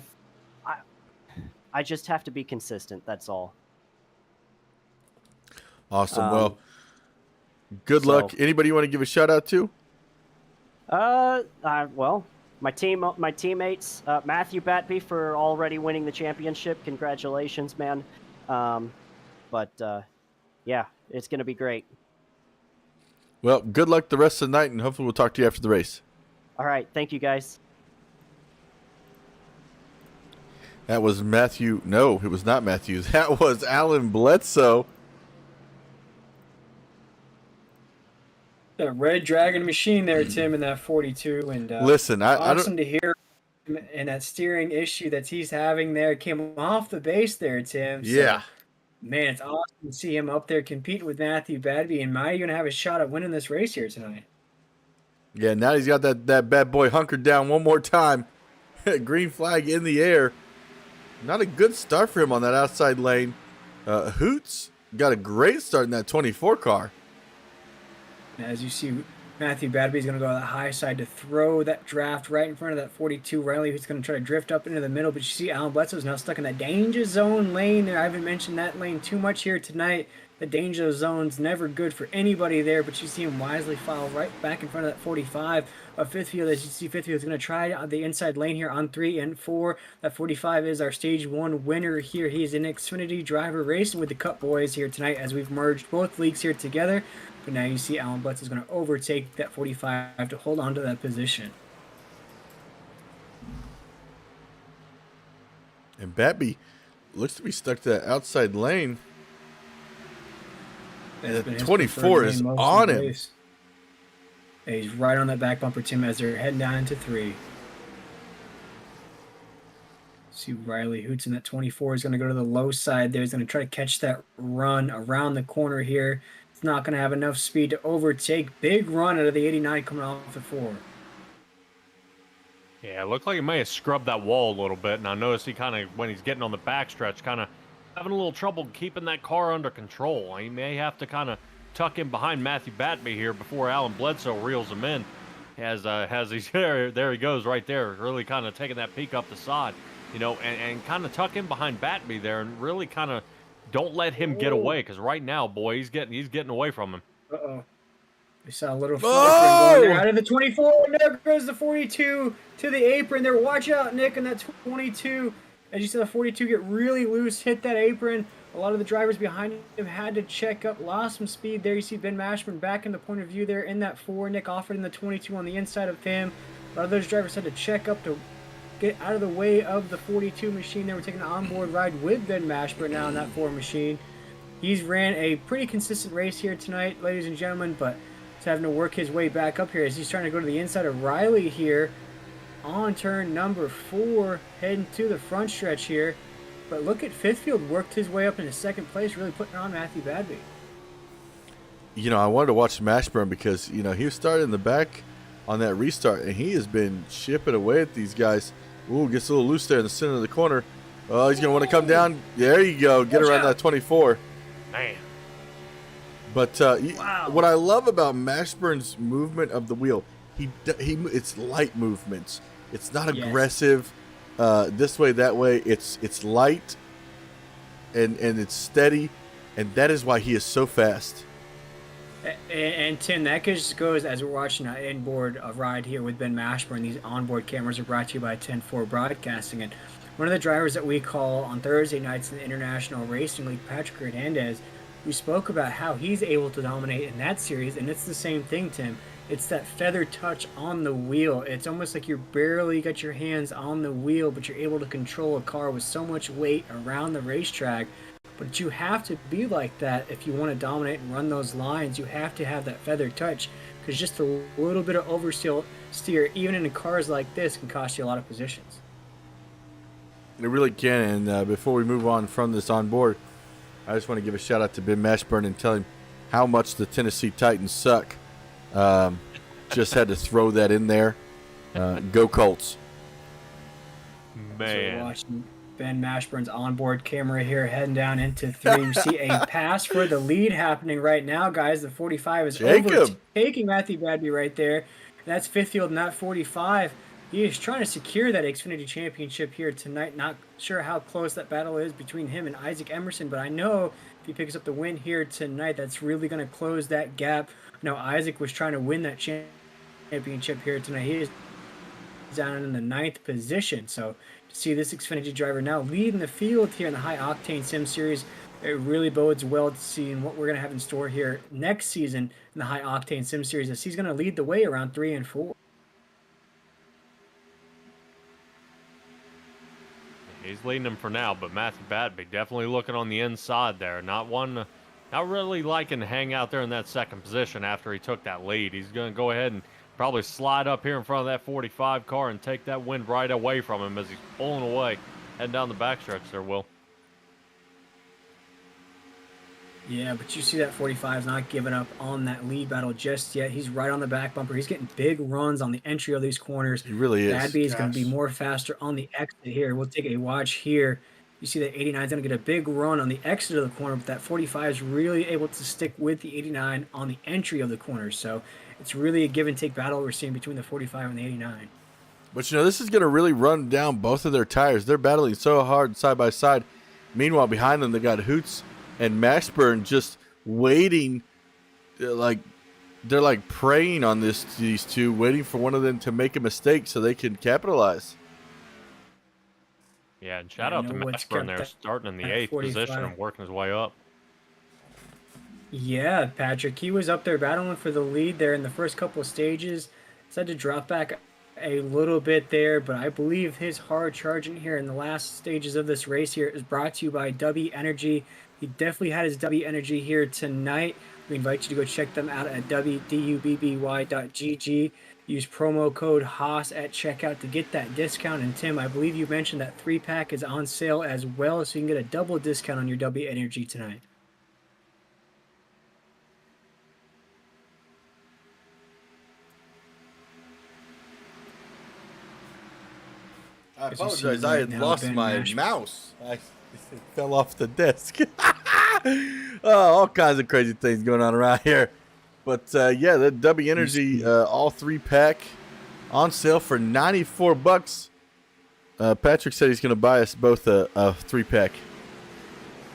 just have to be consistent. That's all. Awesome. Well, good luck. Anybody you want to give a shout out to? Well, my teammates, Matthew Batby for already winning the championship. Congratulations, man. But yeah, it's going to be great. Well, good luck the rest of the night, and hopefully we'll talk to you after the race. All right, thank you guys. That was Matthew. No, it was not Matthew. That was Alan Bledsoe. The Red Dragon machine there, Tim, in that 42. And Listen, I awesome don't. to hear. And that steering issue that he's having there came off the base there, Tim. So, Yeah. man, it's awesome to see him up there competing with Matthew Badby. And might going to have a shot at winning this race here tonight. Yeah, now he's got that bad boy hunkered down one more time. Green flag in the air. Not a good start for him on that outside lane. Hoots got a great start in that 24 car. As you see, Matthew Badby's going to go to the high side to throw that draft right in front of that 42. Riley, who's going to try to drift up into the middle. But you see Alan Bledsoe's now stuck in that danger zone lane there. I haven't mentioned that lane too much here tonight. The danger zone's never good for anybody there. But you see him wisely file right back in front of that 45 of fifth field. As you see, fifth field is going to try the inside lane here on 3 and 4. That 45 is our stage 1 winner here. He's in Xfinity driver racing with the Cup boys here tonight as we've merged both leagues here together. But now you see Alan Bledsoe is going to overtake that 45 to hold on to that position. And Badby looks to be stuck to that outside lane. And the 24 is on him. And he's right on that back bumper, Tim, as they're heading down into 3. See Riley Hoots in that 24 is going to go to the low side there. He's going to try to catch that run around the corner here. It's not going to have enough speed to overtake. Big run out of the 89 coming off the 4. Yeah, it looked like he may have scrubbed that wall a little bit, and I noticed he kind of, when he's getting on the backstretch, kind of having a little trouble keeping that car under control. He may have to kind of tuck in behind Matthew Badby here before Alan Bledsoe reels him in. As he's there he goes right there, really kind of taking that peek up the side, you know, and kind of tuck in behind Badby there and really kind of don't let him get away, because right now, boy, he's getting away from him. Uh-oh. We saw a little going there out of the 24, and there goes the 42 to the apron there. Watch out, Nick, and that 22. As you saw the 42 get really loose, hit that apron. A lot of the drivers behind him had to check up, lost some speed there. You see Ben Mashburn back in the point of view there in that 4. Nick Offord in the 22 on the inside of him. A lot of those drivers had to check up to get out of the way of the 42 machine. They were taking an onboard ride with Ben Mashburn now in that 4 machine. He's ran a pretty consistent race here tonight, ladies and gentlemen, but he's having to work his way back up here as he's trying to go to the inside of Riley here on turn number 4, heading to the front stretch here. But look at Fifthfield worked his way up into second place, really putting on Matthew Badby. You know, I wanted to watch Mashburn because, you know, he was starting in the back on that restart, and he has been chipping away at these guys. Ooh, gets a little loose there in the center of the corner. Oh, he's going to want to come down. There you go. Get around that 24. Man. But what I love about Mashburn's movement of the wheel, it's light movements. It's not aggressive. This way, that way. It's light, and it's steady, and that is why he is so fast. And Tim, that just goes as we're watching an inboard ride here with Ben Mashburn. These onboard cameras are brought to you by 10-4 Broadcasting. And one of the drivers that we call on Thursday nights in the International Racing League, Patrick Hernandez, we spoke about how he's able to dominate in that series, and it's the same thing, Tim. It's that feather touch on the wheel. It's almost like you're barely got your hands on the wheel, but you're able to control a car with so much weight around the racetrack. But you have to be like that if you want to dominate and run those lines. You have to have that feather touch, because just a little bit of oversteer, even in cars like this, can cost you a lot of positions. It really can. And before we move on from this on board, I just want to give a shout out to Ben Mashburn and tell him how much the Tennessee Titans suck. Just had to throw that in there. Go Colts. Man. So we're watching Ben Mashburn's onboard camera here heading down into 3. You see a pass for the lead happening right now, guys. The 45 is overtaking Matthew Badby right there. That's Fifthfield, not 45. He is trying to secure that Xfinity Championship here tonight. Not sure how close that battle is between him and Isaac Emerson, but I know if he picks up the win here tonight, that's really going to close that gap. No, Isaac was trying to win that championship here tonight. He is down in the 9th position. So to see this Xfinity driver now leading the field here in the High Octane Sim Series, it really bodes well to seeing what we're going to have in store here next season in the High Octane Sim Series, as he's going to lead the way around 3 and 4. He's leading them for now, but Matthew Batby definitely looking on the inside there. Not really liking to hang out there in that second position after he took that lead. He's going to go ahead and probably slide up here in front of that 45 car and take that wind right away from him as he's pulling away, heading down the backstretch there, Will. Yeah, but you see that 45 is not giving up on that lead battle just yet. He's right on the back bumper. He's getting big runs on the entry of these corners. He really is. Badby is going to be more faster on the exit here. We'll take a watch here. You see that 89 is going to get a big run on the exit of the corner, but that 45 is really able to stick with the 89 on the entry of the corner. So it's really a give and take battle we're seeing between the 45 and the 89. But, you know, this is going to really run down both of their tires. They're battling so hard side by side. Meanwhile, behind them, they got Hoots and Mashburn just waiting, like they're like preying on these two, waiting for one of them to make a mistake so they can capitalize. Yeah, and shout out to Mashburn there, starting in the 8th position and working his way up. Yeah, Patrick, he was up there battling for the lead there in the first couple of stages. He's had to drop back a little bit there, but I believe his hard charging here in the last stages of this race here is brought to you by W Energy. He definitely had his W Energy here tonight. We invite you to go check them out at wdubby.gg. Use promo code HAAS at checkout to get that discount. And Tim, I believe you mentioned that 3-pack is on sale as well, so you can get a double discount on your W Energy tonight. I apologize. I had lost my mouse. I fell off the desk. Oh, all kinds of crazy things going on around here. But, yeah, the W Energy all 3-pack on sale for $94. Patrick said he's going to buy us both a 3-pack.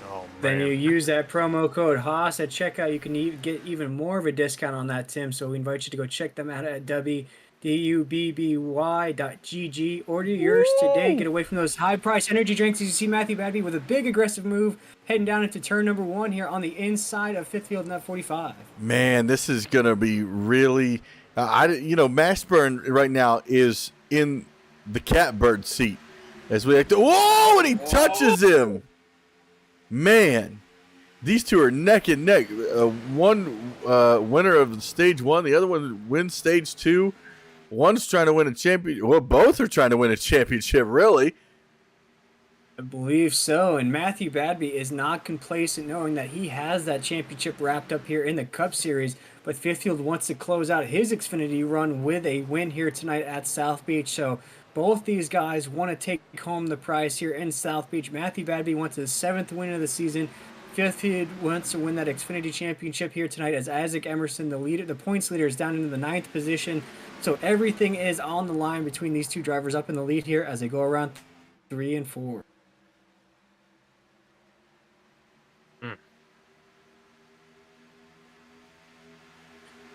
Oh, then you use that promo code HAAS at checkout. You can get even more of a discount on that, Tim. So we invite you to go check them out at wdubby.gg. Order yours today. Get away from those high-priced energy drinks. As you see Matthew Badby with a big aggressive move heading down into turn number 1 here on the inside of fifth field in that 45. Man, this is going to be really Mashburn right now is in the catbird seat as we whoa, and he touches him. Man, these two are neck and neck. One winner of stage 1, the other one wins stage 2. One's trying to win a championship. Well, both are trying to win a championship, really. I believe so. And Matthew Badby is not complacent, knowing that he has that championship wrapped up here in the Cup Series. But Fifth Field wants to close out his Xfinity run with a win here tonight at South Beach. So both these guys want to take home the prize here in South Beach. Matthew Badby wants his 7th win of the season. Fifth Field wants to win that Xfinity championship here tonight, as Isaac Emerson, the points leader, is down into the 9th position. So everything is on the line between these two drivers up in the lead here as they go around 3 and 4.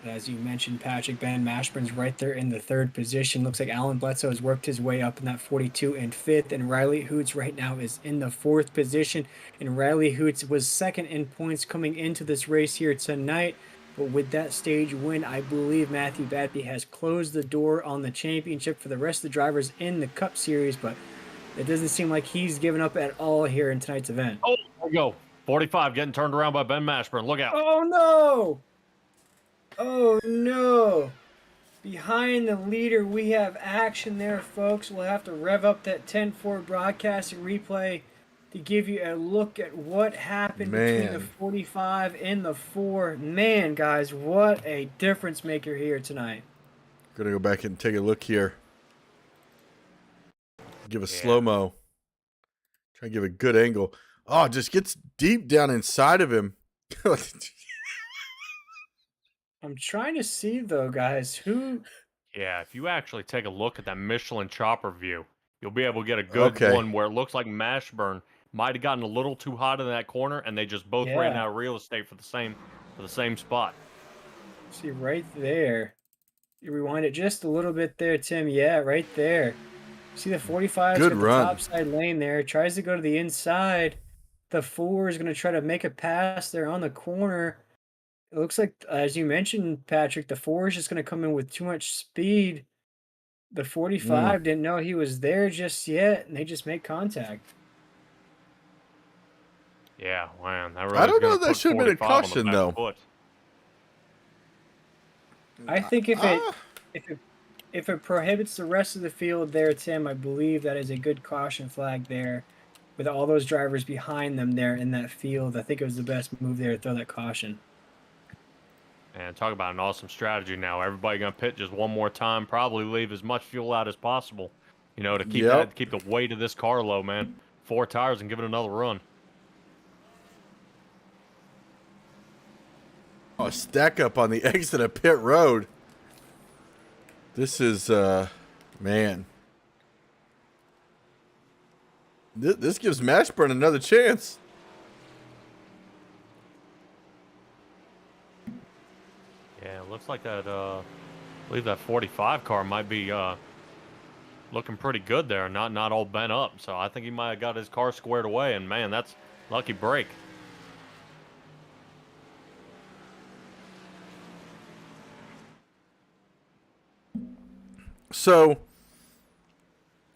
As you mentioned, Patrick, Ben Mashburn's right there in the 3rd position. Looks like Alan Bledsoe has worked his way up in that 42 and 5th. And Riley Hoots right now is in the 4th position. And Riley Hoots was 2nd in points coming into this race here tonight. But with that stage win, I believe Matthew Badby has closed the door on the championship for the rest of the drivers in the Cup Series. But it doesn't seem like he's given up at all here in tonight's event. Oh, there we go. 45 getting turned around by Ben Mashburn. Look out. Oh, no! Oh no! Behind the leader, we have action there, folks. We'll have to rev up that 10-4 broadcasting replay to give you a look at what happened between the 45 and the 4. Man, guys, what a difference maker here tonight. Gonna go back and take a look here. Give a slow-mo. Try and give a good angle. Oh, it just gets deep down inside of him. I'm trying to see, though, guys, who... Yeah, if you actually take a look at that Michelin chopper view, you'll be able to get a good one where it looks like Mashburn might have gotten a little too hot in that corner, and they just both ran out of real estate for the same spot. See, right there. You rewind it just a little bit there, Tim. Yeah, right there. See the 45's got the top side lane there. Tries to go to the inside. the 4 is going to try to make a pass there on the corner. It looks like, as you mentioned, Patrick, the 4 is just going to come in with too much speed. The 45 didn't know he was there just yet, and they just make contact. Yeah, man, that really I don't is gonna know. That put should have been a 45 on the caution, back though. foot. I think if it prohibits the rest of the field there, Tim, I believe that is a good caution flag there. With all those drivers behind them there in that field, I think it was the best move there to throw that caution. And talk about an awesome strategy now. Everybody gonna pit just one more time, probably leave as much fuel out as possible. You know, to keep Yep. keep the weight of this car low, man. 4 tires and give it another run. Oh, stack up on the exit of pit road. This is, man. This gives Mashburn another chance. Yeah, it looks like that. I believe that 45 car might be looking pretty good there, not all bent up. So I think he might have got his car squared away. And man, that's lucky break. So,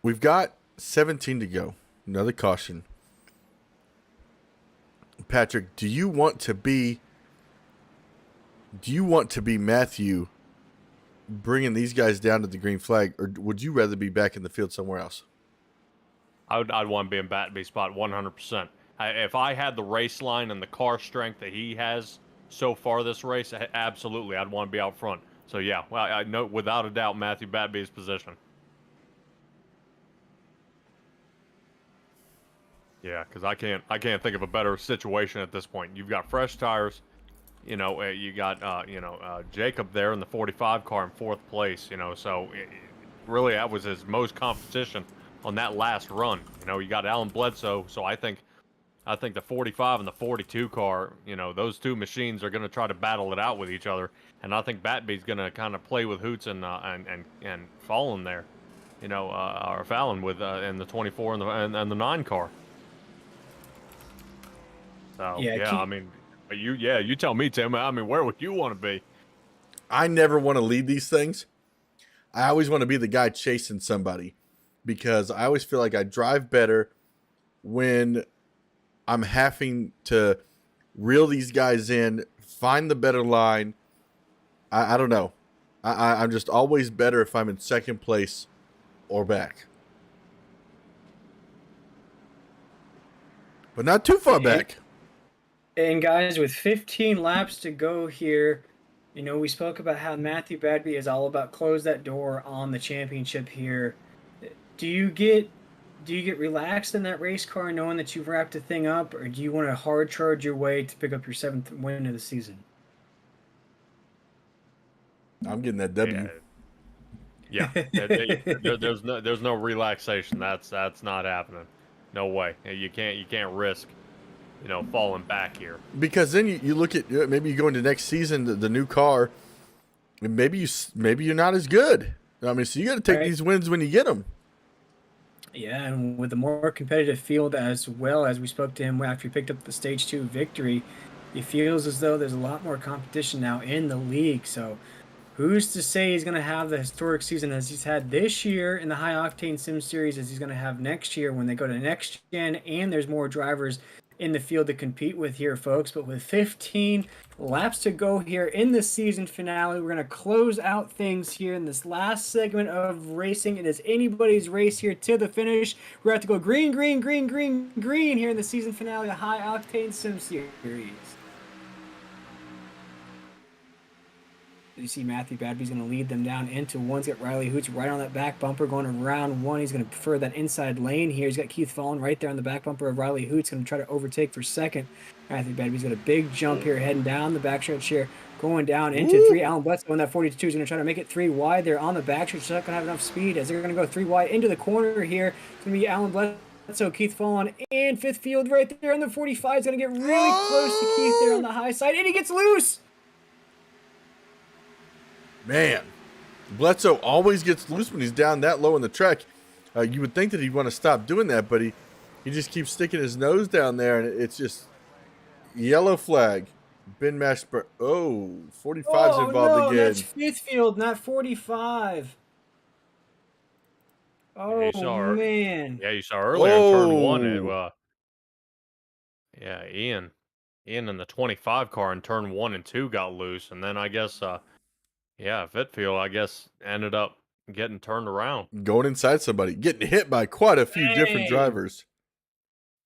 we've got 17 to go. Another caution. Patrick, do you want to be Matthew bringing these guys down to the green flag, or would you rather be back in the field somewhere else? I'd want to be in Batby spot 100%. If I had the race line and the car strength that he has so far this race, absolutely, I'd want to be out front. So yeah, well, I know without a doubt Matthew Batby's position. Yeah, because I can't think of a better situation at this point. You've got fresh tires, you know. You got Jacob there in the 45 car in 4th place. You know, so really that was his most competition on that last run. You know, you got Alan Bledsoe, so I think the 45 and the 42 car, you know, those two machines are going to try to battle it out with each other, and I think Batby's going to kind of play with Hoots and Fallon there, you know, or Fallon with in the 24 and the 9 car. So yeah, I mean, you tell me, Tim. I mean, where would you want to be? I never want to lead these things. I always want to be the guy chasing somebody, because I always feel like I drive better when I'm having to reel these guys in, find the better line. I don't know. I'm just always better if I'm in 2nd place or back. But not too far back. And guys, with 15 laps to go here, you know, we spoke about how Matthew Badby is all about close that door on the championship here. Do you get relaxed in that race car knowing that you've wrapped the thing up, or do you want to hard charge your way to pick up your 7th win of the season? I'm getting that W. Yeah. There's no relaxation. That's not happening. No way. You can't risk, you know, falling back here. Because then you look at, maybe you go into next season, the new car, and maybe you're not as good. I mean, so you got to take these wins when you get them. Yeah, and with a more competitive field, as well as we spoke to him after he picked up the Stage 2 victory, it feels as though there's a lot more competition now in the league. So who's to say he's going to have the historic season as he's had this year in the High Octane Sim Series as he's going to have next year when they go to next gen, and there's more drivers in the field to compete with here, folks. But with 15 laps to go here in the season finale, we're going to close out things here in this last segment of racing. It is anybody's race here to the finish. We're going to have to go green, green, green, green, green here in the season finale of High Octane Sim Series. You see Matthew Badby's going to lead them down into one. He's got Riley Hoots right on that back bumper going around one. He's going to prefer that inside lane here. He's got Keith Fallon right there on the back bumper of Riley Hoots. Going to try to overtake for 2nd. Matthew Badby's got a big jump here heading down the backstretch here. Going down into 3. Alan Bledsoe in that 42 is going to try to make it 3 wide there on the backstretch. He's not going to have enough speed as they're going to go 3 wide into the corner here. It's going to be Alan Bledsoe, Keith Fallon, and 5th field right there on the 45. Is going to get really close to Keith there on the high side, and he gets loose. Man, Bledsoe always gets loose when he's down that low in the track. You would think that he'd want to stop doing that, but He just keeps sticking his nose down there, and it's just yellow flag. Ben Mashburn. Oh, 45's Oh involved no, that's again. fifth field, not 45. Yeah, Oh man. you saw earlier in turn one. Oh, Yeah, Ian in the 25 car in turn 1 and 2 got loose, and then I guess Fitfield I guess ended up getting turned around. going inside somebody, getting hit by quite a few different Dang. drivers.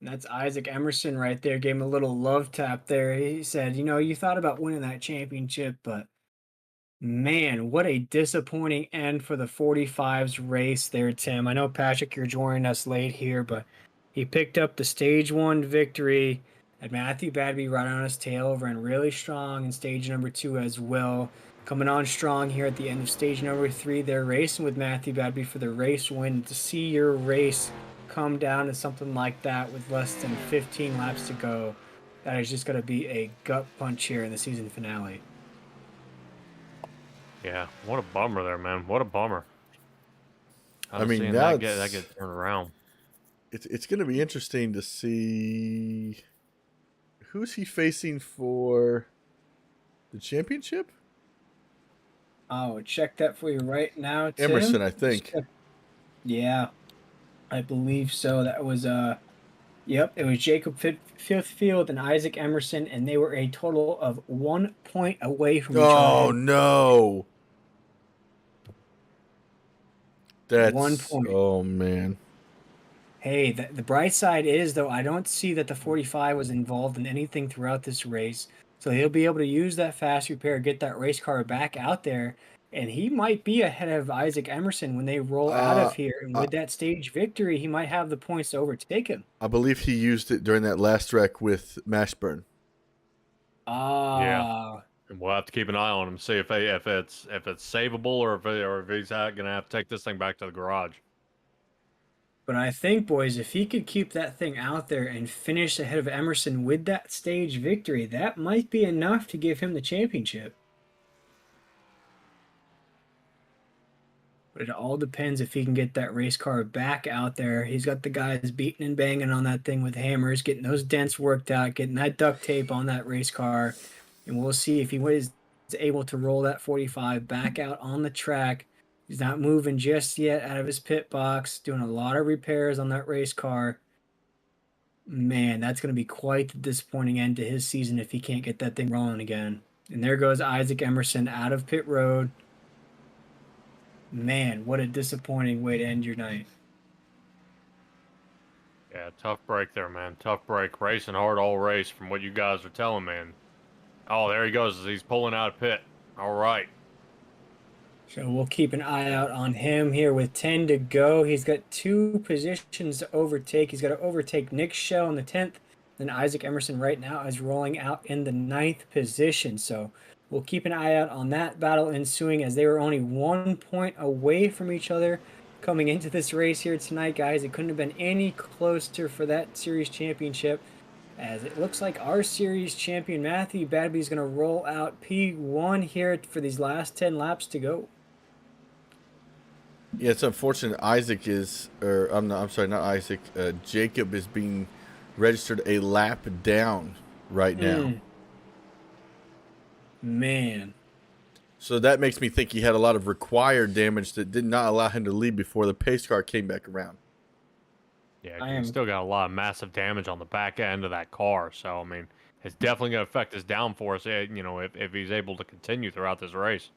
That's Isaac Emerson right there. Gave him a little love tap there. He said, you thought about winning that championship, but man, what a disappointing end for the 45's race there, Tim. I know, Patrick, you're joining us late here, but he picked up the stage 1 victory. Had Matthew Badby right on his tail, ran really strong in stage number 2 as well. Coming on strong here at the end of stage number 3. They're racing with Matthew Badby for the race win. To see your race come down to something like that with less than 15 laps to go, that is just going to be a gut punch here in the season finale. Yeah, what a bummer there, man. What a bummer. I mean, seeing now that get turned around. It's going to be interesting to see who's he facing for the championship. I'll check that for you right now, Tim. Emerson, I think. Yeah, I believe so. That was yep, it was Jacob Fifthfield and Isaac Emerson, and they were a total of 1 point away from each other. Oh no. That's 1 point. Oh man. Hey, the bright side is, though, I don't see that the 45 was involved in anything throughout this race. So he'll be able to use that fast repair, get that race car back out there, and he might be ahead of Isaac Emerson when they roll out of here. And with that stage victory, he might have the points to overtake him. I believe he used it during that last wreck with Mashburn. Yeah. And we'll have to keep an eye on him, see if it's savable or if he's gonna have to take this thing back to the garage. But I think, boys, if he could keep that thing out there and finish ahead of Emerson with that stage victory, that might be enough to give him the championship. But it all depends if he can get that race car back out there. He's got the guys beating and banging on that thing with hammers, getting those dents worked out, getting that duct tape on that race car. And we'll see if he was able to roll that 45 back out on the track. He's not moving just yet out of his pit box, doing a lot of repairs on that race car. Man, that's going to be quite the disappointing end to his season if he can't get that thing rolling again. And there goes Isaac Emerson out of pit road. Man, what a disappointing way to end your night. Yeah, tough break there, man. Tough break. Racing hard all race from what you guys are telling me. And, oh, there he goes. He's pulling out of pit. All right. So we'll keep an eye out on him here with 10 to go. He's got 2 positions to overtake. He's got to overtake Nick Shell in the 10th. Then Isaac Emerson right now is rolling out in the 9th position. So we'll keep an eye out on that battle ensuing, as they were only 1 point away from each other coming into this race here tonight, guys. It couldn't have been any closer for that series championship, as it looks like our series champion Matthew Badby is going to roll out P1 here for these last 10 laps to go. Yeah, it's unfortunate. Isaac is, or I'm sorry, not Isaac. Jacob is being registered a lap down right now. Man. So that makes me think he had a lot of required damage that did not allow him to lead before the pace car came back around. Yeah, he's still got a lot of massive damage on the back end of that car. So, I mean, it's definitely going to affect his downforce, if he's able to continue throughout this race.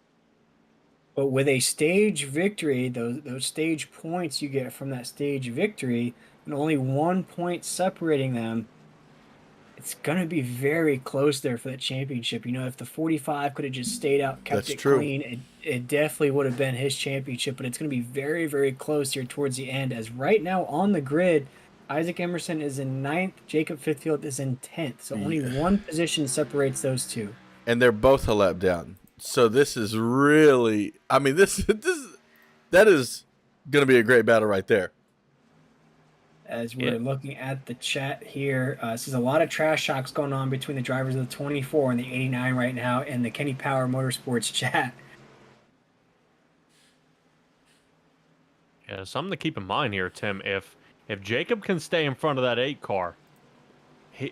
But with a stage victory, those stage points you get from that stage victory, and only 1 point separating them, it's going to be very close there for the championship. If the 45 could have just stayed out, kept That's it true. clean, it definitely would have been his championship. But it's going to be very, very close here towards the end, as right now on the grid, Isaac Emerson is in 9th, Jacob Fifthfield is in 10th. So only 1 position separates those two. And they're both a lap down. So this is really, I mean, that is going to be a great battle right there. As we're looking at the chat here, this is a lot of trash talks going on between the drivers of the 24 and the 89 right now in the Kenny Power Motorsports chat. Yeah, something to keep in mind here, Tim. If If Jacob can stay in front of that 8 car,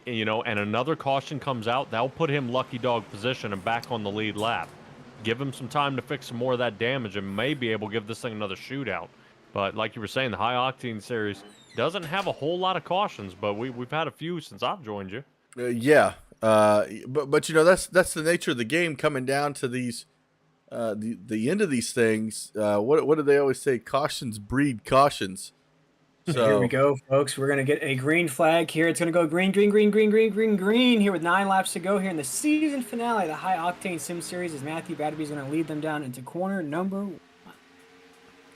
and another caution comes out, that'll put him lucky dog position and back on the lead lap. Give him some time to fix some more of that damage and may be able to give this thing another shootout. But like you were saying, the High Octane series doesn't have a whole lot of cautions, but we've had a few since I've joined you. Yeah, but that's the nature of the game. Coming down to these, the end of these things. What do they always say? Cautions breed cautions. So here we go, folks. We're going to get a green flag here. It's going to go green, green, green, green, green, green, green here with 9 laps to go here in the season finale of the High Octane Sim Series as Matthew Badby is going to lead them down into corner number 1.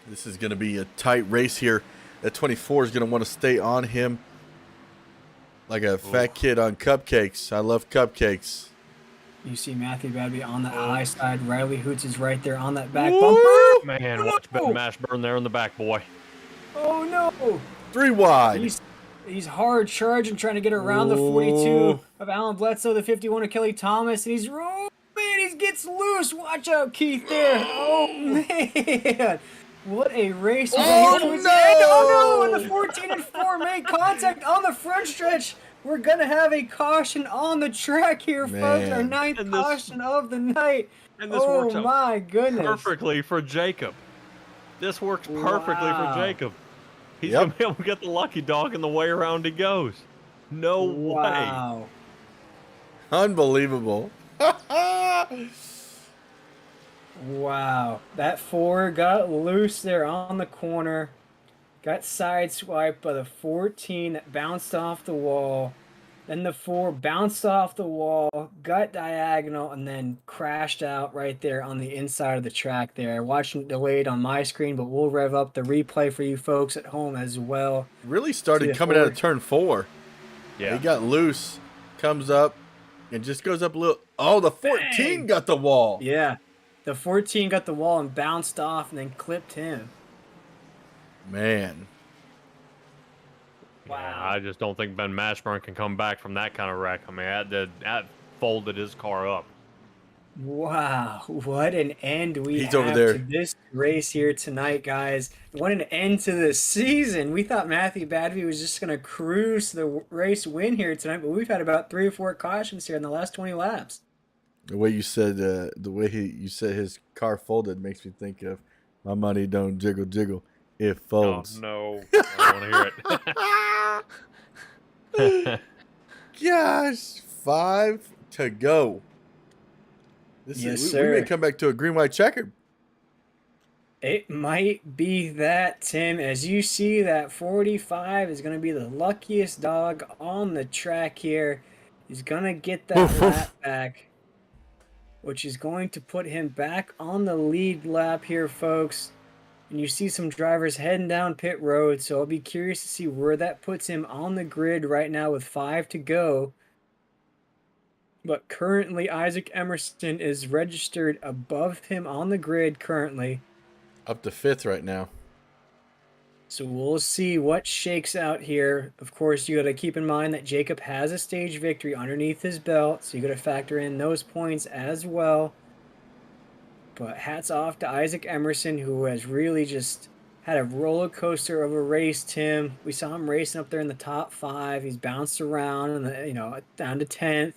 this is going to be a tight race here. That 24 is going to want to stay on him like a fat kid on cupcakes. I love cupcakes. You see Matthew Badby on the high side. Riley Hoots is right there on that back bumper. Man, watch Ben Mashburn there in the back, boy. Oh, no. 3 wide. He's hard charging, trying to get around the 42 of Alan Bledsoe, the 51 of Kelly Thomas, and he gets loose. Watch out, Keith there. Oh, man. What a race. Oh, no. Oh, no. And the 14 and 4 make contact on the front stretch. We're going to have a caution on the track here, folks. Our 9th caution of the night. And this works out my goodness. perfectly for Jacob. This works perfectly for Jacob. He's going to be able to get the lucky dog in the way around he goes. No way. Unbelievable. Wow. That 4 got loose there on the corner. Got sideswiped by the 14 that bounced off the wall. Then the 4 bounced off the wall, got diagonal, and then crashed out right there on the inside of the track there. Watching it delayed on my screen, but we'll rev up the replay for you folks at home as well. Really started coming out of turn 4. Yeah. He got loose, comes up, and just goes up a little. Oh, the 14 got the wall. Yeah. The 14 got the wall and bounced off and then clipped him. Man. Wow. Yeah, I just don't think Ben Mashburn can come back from that kind of wreck. I mean, that folded his car up. Wow, what an end we have over there. to this race here tonight, guys. What an end to the season. We thought Matthew Badby was just going to cruise to the race win here tonight, but we've had about 3 or 4 cautions here in the last 20 laps. The way you said you said his car folded makes me think of my money don't jiggle jiggle. It folds. Oh, no. I don't want to hear it. Gosh, 5 to go. Yes, we sir. may come back to a green white checker. It might be that, Tim. As you see, that 45 is going to be the luckiest dog on the track here. He's going to get that lap back, which is going to put him back on the lead lap here, folks. And you see some drivers heading down pit road, so I'll be curious to see where that puts him on the grid right now with 5 to go. But currently, Isaac Emerson is registered above him on the grid currently. Up to 5th right now. So we'll see what shakes out here. Of course, you got to keep in mind that Jacob has a stage victory underneath his belt, so you got to factor in those points as well. But hats off to Isaac Emerson, who has really just had a roller coaster of a race, Tim. We saw him racing up there in the top 5. He's bounced around and down to 10th.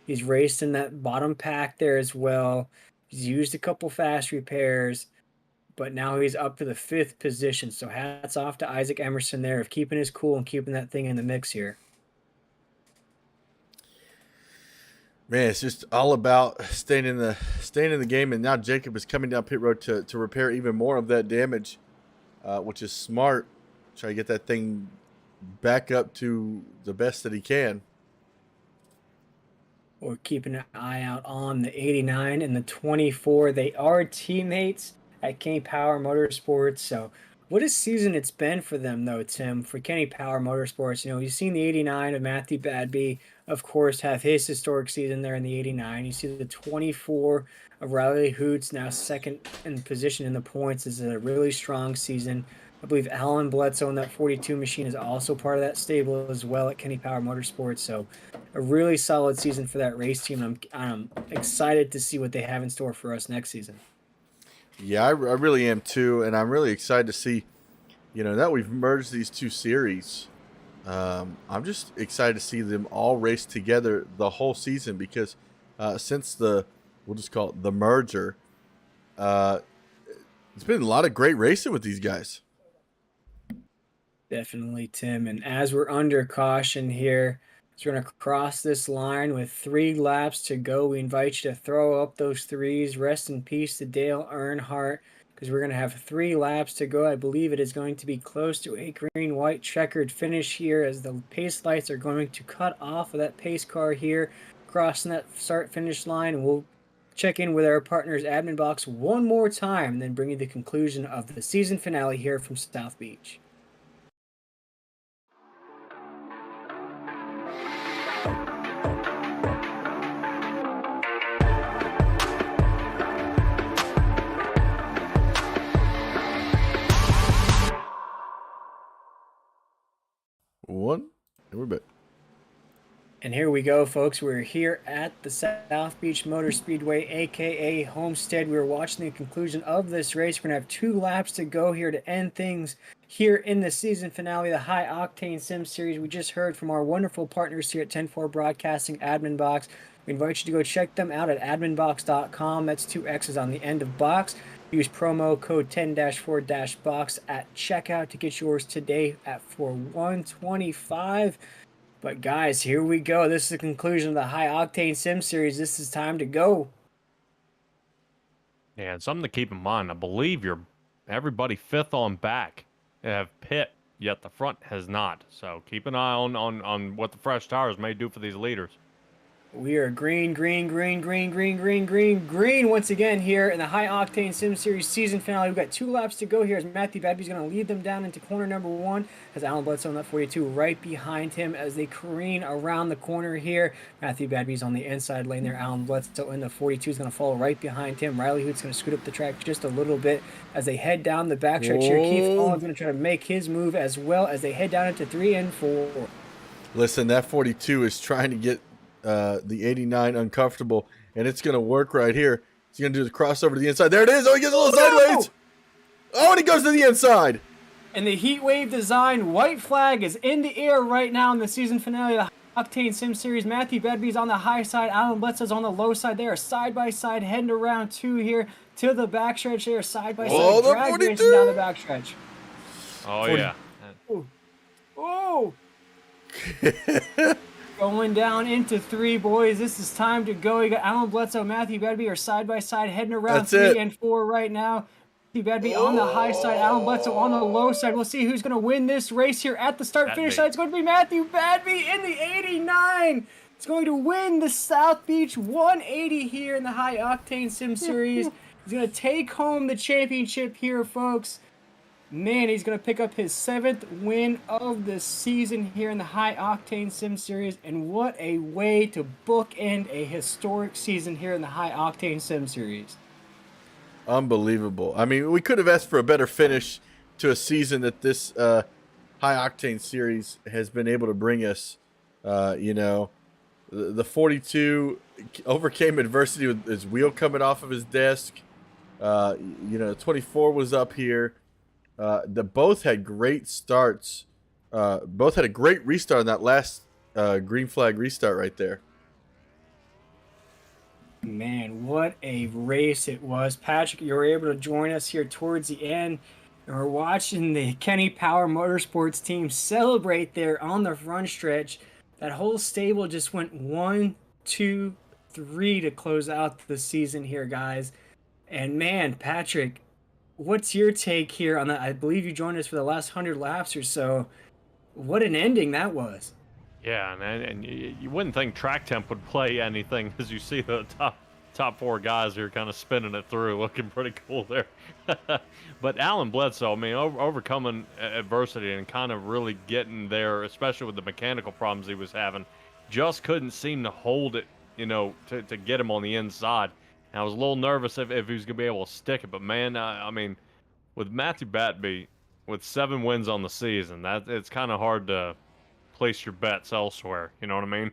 He's raced in that bottom pack there as well. He's used a couple fast repairs, but now he's up to the 5th position. So hats off to Isaac Emerson there of keeping his cool and keeping that thing in the mix here. Man, it's just all about staying in the game, and now Jacob is coming down pit road to repair even more of that damage, which is smart. Try to get that thing back up to the best that he can. We're keeping an eye out on the 89 and the 24. They are teammates at Kenny Power Motorsports. So what a season it's been for them, though, Tim, for Kenny Power Motorsports. You've seen the 89 of Matthew Badby, of course, have his historic season there in the 89. You see the 24 of Riley Hoots, now 2nd in position in the points. This is a really strong season. I believe Alan Bledsoe in that 42 machine is also part of that stable as well at Kenny Power Motorsports. So a really solid season for that race team. I'm excited to see what they have in store for us next season. Yeah, I really am too, and I'm really excited to see Now we've merged these two series, I'm just excited to see them all race together the whole season because since we'll just call it the merger, uh, it's been a lot of great racing with these guys. Definitely, Tim. And as we're under caution here, so we're going to cross this line with 3 laps to go. We invite you to throw up those threes. Rest in peace to Dale Earnhardt, because we're going to have 3 laps to go. I believe it is going to be close to a green-white checkered finish here as the pace lights are going to cut off of that pace car here, crossing that start-finish line. And we'll check in with our partners AdminBoxx one more time and then bring you the conclusion of the season finale here from South Beach. One, and we're back. And here we go, folks. We're here at the South Beach Motor Speedway, aka Homestead. We're watching the conclusion of this race. We're going to have 2 laps to go here to end things here in the season finale, the High Octane Sim Series. We just heard from our wonderful partners here at 10-4 Broadcasting, AdminBoxx. We invite you to go check them out at adminboxx.com. That's 2 X's on the end of box. Use promo code 10-4-box at checkout to get yours today for $125. But guys, here we go. This is the conclusion of the High Octane Sim Series. This is time to go. Yeah, and something to keep in mind. I believe everybody 5th on back have pit, yet the front has not. So keep an eye on what the fresh tires may do for these leaders. We are green once again here in the High Octane Sim Series season finale. We've got 2 laps to go here as Matthew Badby's going to lead them down into corner number 1 as Alan Bledsoe on that 42 right behind him as they careen around the corner here. Matthew Badby's on the inside lane there. Alan Bledsoe in the 42 is going to follow right behind him. Riley Hoot's going to scoot up the track just a little bit as they head down the backstretch here. Keith Collins going to try to make his move as well as they head down into 3 and 4. Listen, that 42 is trying to get the 89 uncomfortable, and it's going to work right here. He's going to do the crossover to the inside. There it is. Oh, he gets a little sideways. Oh, and he goes to the inside. And the Heat Wave design white flag is in the air right now in the season finale of the Octane Sim Series. Matthew Bedby's on the high side. Alan Bledsoe's on the low side. They are side by side heading around 2 here to the backstretch. They are side by side drag racing down the backstretch. Oh, 40. Yeah. Oh. Going down into 3, boys. This is time to go. You got Alan Bledsoe, Matthew Bedby are side by side heading around 3 and 4 right now. Matthew Bedby on the high side, Alan Bledsoe on the low side. We'll see who's going to win this race here at the start-finish side. It's going to be Matthew Bedby in the 89. It's going to win the South Beach 180 here in the High Octane Sim Series. He's going to take home the championship here, folks. Man, he's going to pick up his 7th win of the season here in the High Octane Sim Series. And what a way to bookend a historic season here in the High Octane Sim Series. Unbelievable. I mean, we could have asked for a better finish to a season that this High Octane Series has been able to bring us. The 42 overcame adversity with his wheel coming off of his desk. 24 was up here. Both had great starts. Both had a great restart on that last green flag restart right there. Man, what a race it was. Patrick, you were able to join us here towards the end. And we're watching the Kenny Power Motorsports team celebrate there on the front stretch. That whole stable just went 1, 2, 3 to close out the season here, guys. And man, Patrick, what's your take here on that? I believe you joined us for the last 100 laps or so. What an ending that was. Yeah, man, and you wouldn't think track temp would play anything as you see the top 4 guys here kind of spinning it through, looking pretty cool there. But Alan Bledsoe, I mean, overcoming adversity and kind of really getting there, especially with the mechanical problems he was having, just couldn't seem to hold it, to get him on the inside. And I was a little nervous if he was going to be able to stick it, but man, I mean, with Matthew Batby, with 7 wins on the season, it's kind of hard to place your bets elsewhere. You know what I mean?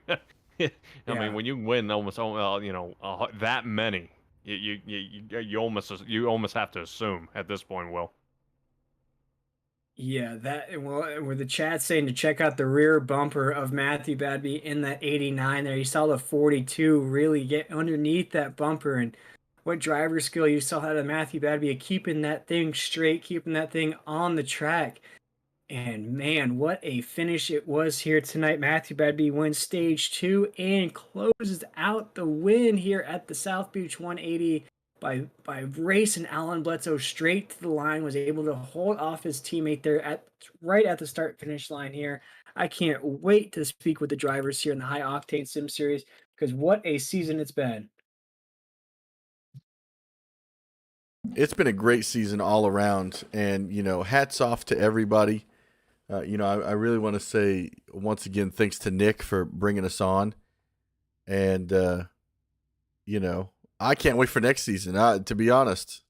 I mean, when you win almost, that many, you almost have to assume at this point, Will. Yeah, that well, where the chat saying to check out the rear bumper of Matthew Badby in that 89 there. You saw the 42 really get underneath that bumper, and what driver skill you saw out of Matthew Badby of keeping that thing straight, keeping that thing on the track. And man, what a finish it was here tonight. Matthew Badby wins stage 2 and closes out the win here at the South Beach 180 by racing Alan Bledsoe straight to the line, was able to hold off his teammate there at right at the start finish line here. I can't wait to speak with the drivers here in the High Octane Sim Series, because what a season it's been. It's been a great season all around, and hats off to everybody. I really want to say once again thanks to Nick for bringing us on, and I can't wait for next season. To be honest.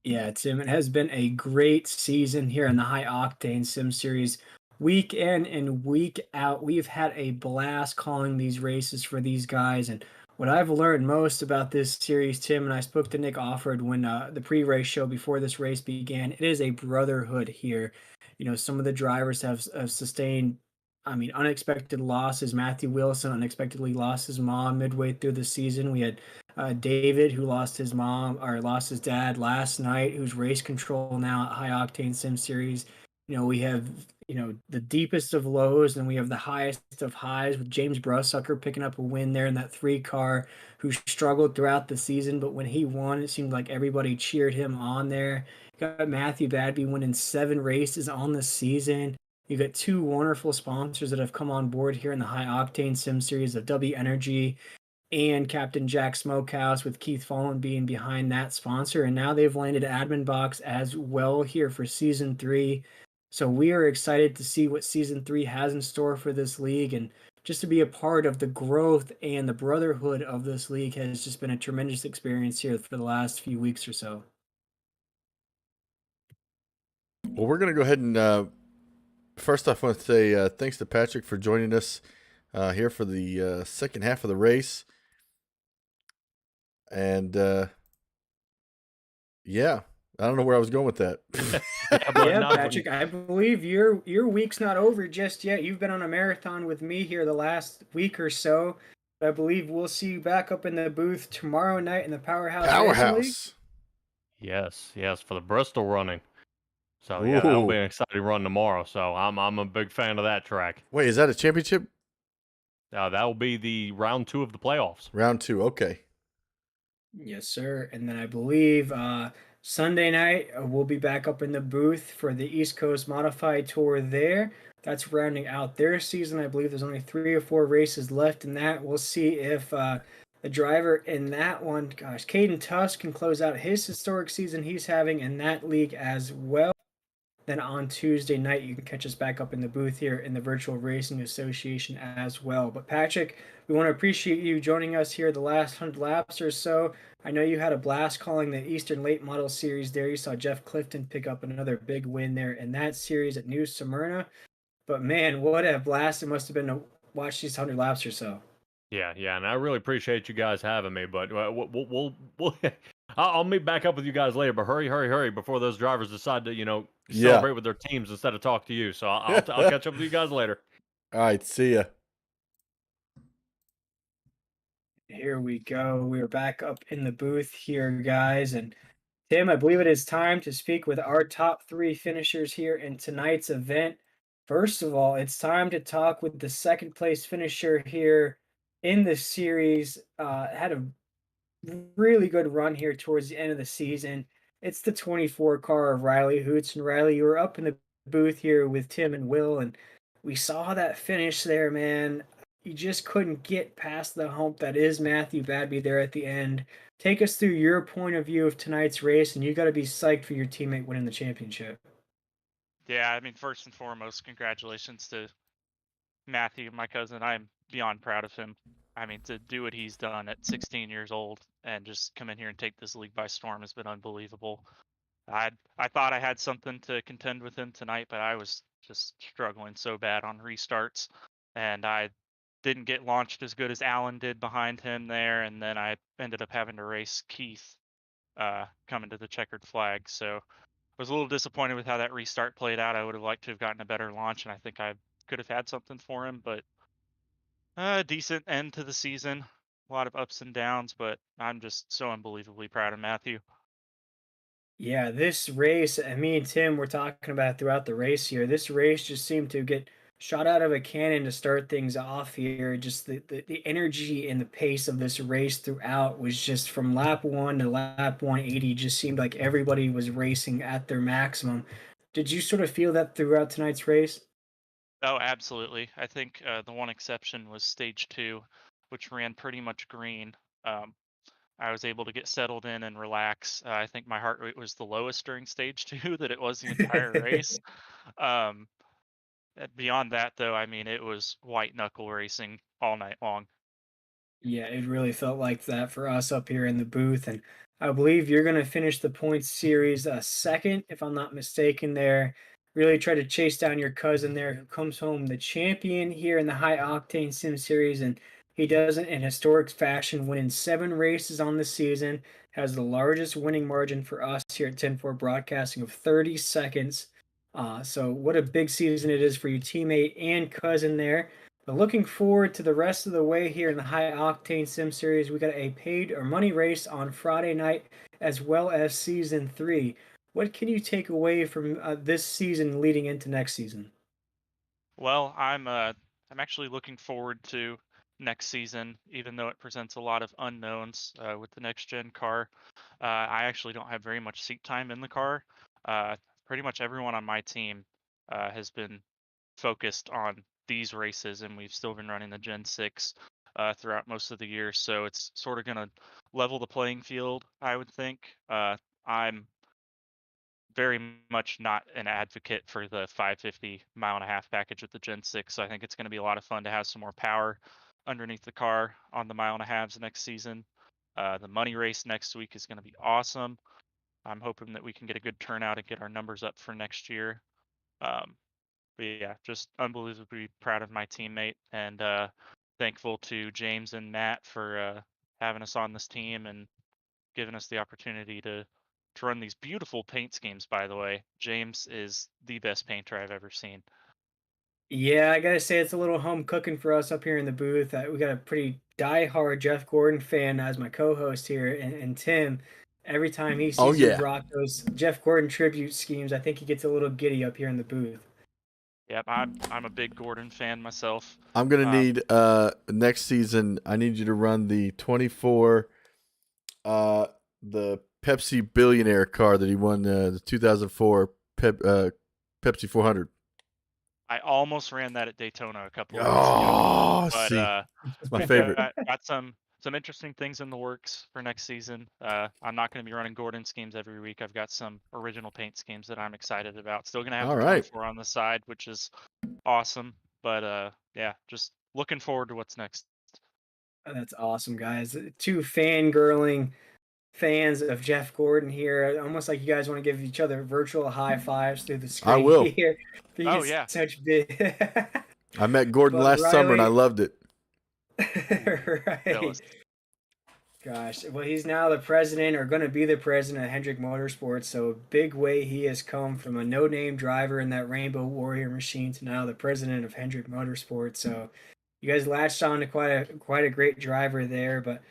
Yeah, Tim, it has been a great season here in the High Octane Sim Series. Week in and week out, we've had a blast calling these races for these guys. And what I've learned most about this series, Tim, and I spoke to Nick Offord when the pre-race show before this race began, it is a brotherhood here. Some of the drivers have sustained, unexpected losses. Matthew Wilson unexpectedly lost his mom midway through the season. We had David, who lost his mom or lost his dad last night, who's race control now at High Octane Sim Series. We have the deepest of lows, and we have the highest of highs with James Brussucker picking up a win there in that 3 car, who struggled throughout the season, but when he won, it seemed like everybody cheered him on there. Got Matthew Badby winning 7 races on the season. You got 2 wonderful sponsors that have come on board here in the High Octane Sim Series of W Energy and Captain Jack Smokehouse, with Keith Fallen being behind that sponsor. And now they've landed AdminBoxx as well here for season 3. So we are excited to see what season 3 has in store for this league, and just to be a part of the growth and the brotherhood of this league has just been a tremendous experience here for the last few weeks or so. Well, we're going to go ahead and first off, I want to say thanks to Patrick for joining us here for the second half of the race. And yeah, I don't know where I was going with that. Yeah, Patrick, I believe your week's not over just yet. You've been on a marathon with me here the last week or so. I believe we'll see you back up in the booth tomorrow night in the Powerhouse. Powerhouse. Yes, for the Bristol running. So yeah, that'll be an exciting run tomorrow. So I'm a big fan of that track. Wait, is that a championship? That will be the round 2 of the playoffs. Round 2, okay. Yes, sir. And then I believe Sunday night we'll be back up in the booth for the East Coast Modified Tour there. That's rounding out their season. I believe there's only 3 or 4 races left in that. We'll see if the driver in that one, gosh, Caden Tusk, can close out his historic season he's having in that league as well. Then on Tuesday night, you can catch us back up in the booth here in the Virtual Racing Association as well. But Patrick, we want to appreciate you joining us here the last 100 laps or so. I know you had a blast calling the Eastern Late Model Series there. You saw Jeff Clifton pick up another big win there in that series at New Smyrna. But man, what a blast it must have been to watch these 100 laps or so. Yeah, and I really appreciate you guys having me. But we'll I'll meet back up with you guys later. But hurry before those drivers decide to celebrate with their teams instead of talk to you. So I'll catch up with you guys later. All right, see ya. Here we go. We're back up in the booth here, guys. And Tim, I believe it is time to speak with our top 3 finishers here in tonight's event. First of all, it's time to talk with the second place finisher here in the series. Had a really good run here towards the end of the season. It's the 24 car of Riley Hoots. And Riley, you were up in the booth here with Tim and Will, and we saw that finish there, man. You just couldn't get past the hump that is Matthew Badby there at the end. Take us through your point of view of tonight's race, and you got to be psyched for your teammate winning the championship. Yeah, I mean, first and foremost, congratulations to Matthew, my cousin. I'm beyond proud of him. I mean, to do what he's done at 16 years old and just come in here and take this league by storm has been unbelievable. I thought I had something to contend with him tonight, but I was just struggling so bad on restarts, and I didn't get launched as good as Alan did behind him there, and then I ended up having to race Keith coming to the checkered flag. So was a little disappointed with how that restart played out. I would have liked to have gotten a better launch, and I think I could have had something for him. But decent end to the season. A lot of ups and downs, but I'm just so unbelievably proud of Matthew. Yeah, this race, and me and Tim were talking about throughout the race here. This race just seemed to get shot out of a cannon to start things off here. Just the energy and the pace of this race throughout was just from lap 1 to lap 180, just seemed like everybody was racing at their maximum. Did you sort of feel that throughout tonight's race? Oh, absolutely. I think the one exception was stage 2, which ran pretty much green. Um, I was able to get settled in and relax. I think my heart rate was the lowest during stage 2 that it was the entire race. Um, Beyond that, though, I mean, it was white knuckle racing all night long. Yeah, it really felt like that for us up here in the booth. And I believe you're going to finish the points series second, if I'm not mistaken, there. Really try to chase down your cousin there, who comes home the champion here in the High Octane Sim Series. And he does it in historic fashion, winning 7 races on the season, has the largest winning margin for us here at 10-4 Broadcasting of 30 seconds. So, what a big season it is for your teammate and cousin there. But looking forward to the rest of the way here in the High Octane Sim Series. We got a paid or money race on Friday night, as well as Season 3. What can you take away from this season leading into next season? Well, I'm actually looking forward to next season, even though it presents a lot of unknowns with the next gen car. I actually don't have very much seat time in the car. Uh, Pretty much everyone on my team has been focused on these races, and we've still been running the Gen 6 throughout most of the year. So it's sort of going to level the playing field, I would think. I'm very much not an advocate for the 550 mile-and-a-half package with the Gen 6. So I think it's going to be a lot of fun to have some more power underneath the car on the mile-and-a-halves next season. The money race next week is going to be awesome. I'm hoping that we can get a good turnout and get our numbers up for next year. Um, but yeah, just unbelievably proud of my teammate and thankful to James and Matt for having us on this team and giving us the opportunity to run these beautiful paint schemes. By the way, James is the best painter I've ever seen. Yeah, I gotta say it's a little home cooking for us up here in the booth. We got a pretty die-hard Jeff Gordon fan as my co-host here, and Tim. Every time he Oh sees you yeah. rock those Jeff Gordon tribute schemes, I think he gets a little giddy up here in the booth. Yep, I'm a big Gordon fan myself. I'm gonna Um, need next season. I need you to run the 24, the Pepsi billionaire car that he won the 2004 Pepsi 400. I almost ran that at Daytona a couple of weeks ago, Oh, but see, it's my we've favorite. got some interesting things in the works for next season. I'm not going to be running Gordon schemes every week. I've got some original paint schemes that I'm excited about. Still going to have All the right. 24 on the side, which is awesome. But yeah, just looking forward to what's next. That's awesome, guys. Two fangirling fans of Jeff Gordon here. Almost like you guys want to give each other virtual high fives through the I screen will. here. Oh He's yeah, such big. I met Gordon But last summer and I Riley, loved it. right. jealous. Gosh, well, he's now the president or going to be the president of Hendrick Motorsports. So, big way he has come from a no name driver in that Rainbow Warrior machine to now the president of Hendrick Motorsports. So, you guys latched on to quite a great driver there. But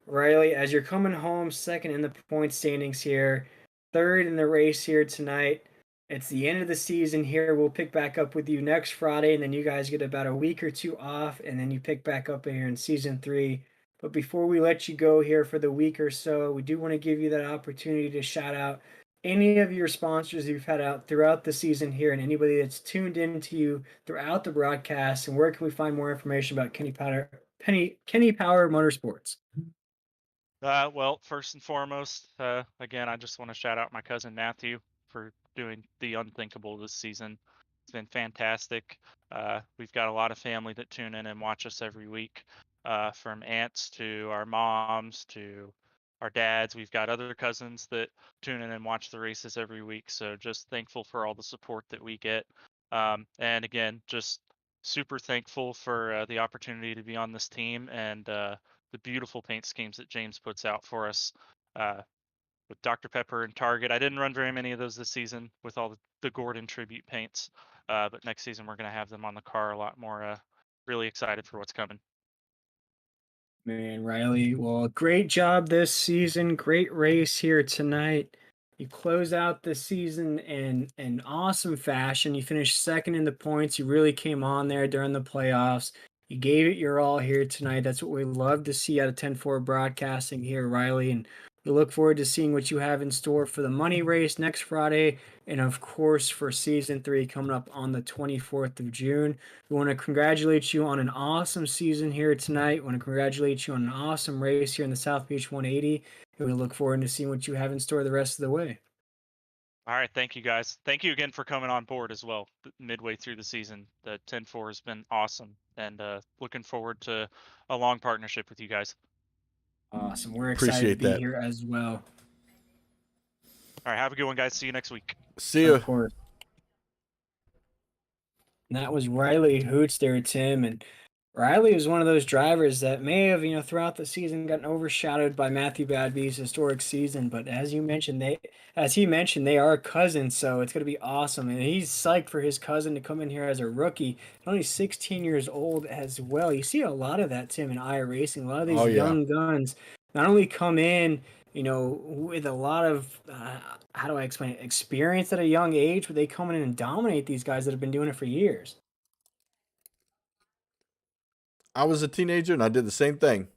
Riley, as you're coming home second in the point standings here, third in the race here tonight. It's the end of the season here. We'll pick back up with you next Friday, and then you guys get about a week or two off, and then you pick back up here in season 3. But before we let you go here for the week or so, we do want to give you that opportunity to shout out any of your sponsors you've had out throughout the season here and anybody that's tuned in to you throughout the broadcast. And where can we find more information about Kenny Power Motorsports? Well, first and foremost, again, I just want to shout out my cousin Matthew for doing the unthinkable this season. It's been fantastic. We've got a lot of family that tune in and watch us every week, from aunts to our moms to our dads. We've got other cousins that tune in and watch the races every week. So just thankful for all the support that we get. And again, just super thankful for the opportunity to be on this team and the beautiful paint schemes that James puts out for us. Uh, with Dr. Pepper and Target. I didn't run very many of those this season with all the Gordon tribute paints, but next season we're going to have them on the car a lot more. Really excited for what's coming. Man, Riley, well, great job this season. Great race here tonight. You close out the season in an awesome fashion. You finished second in the points. You really came on there during the playoffs. You gave it your all here tonight. That's what we love to see out of 10-4 broadcasting here, Riley. And we look forward to seeing what you have in store for the money race next Friday. And of course, for season 3 coming up on the 24th of June. We want to congratulate you on an awesome season here tonight. We want to congratulate you on an awesome race here in the South Beach 180. And we look forward to seeing what you have in store the rest of the way. All right, thank you guys. Thank you again for coming on board as well. Midway through the season, the 10-4 has been awesome, and looking forward to a long partnership with you guys. Awesome. We're excited Appreciate to be that. here as well. All right, have a good one, guys. See you next week. See you. Of course. And that was Riley Hoots there, Tim. And Riley was one of those drivers that may have, throughout the season gotten overshadowed by Matthew Badby's historic season. But as he mentioned, they are cousins, so it's going to be awesome. And he's psyched for his cousin to come in here as a rookie, only 16 years old as well. You see a lot of that, Tim, in iRacing. A lot of these young guns not only come in, with a lot of, how do I explain it, experience at a young age, but they come in and dominate these guys that have been doing it for years. I was a teenager and I did the same thing.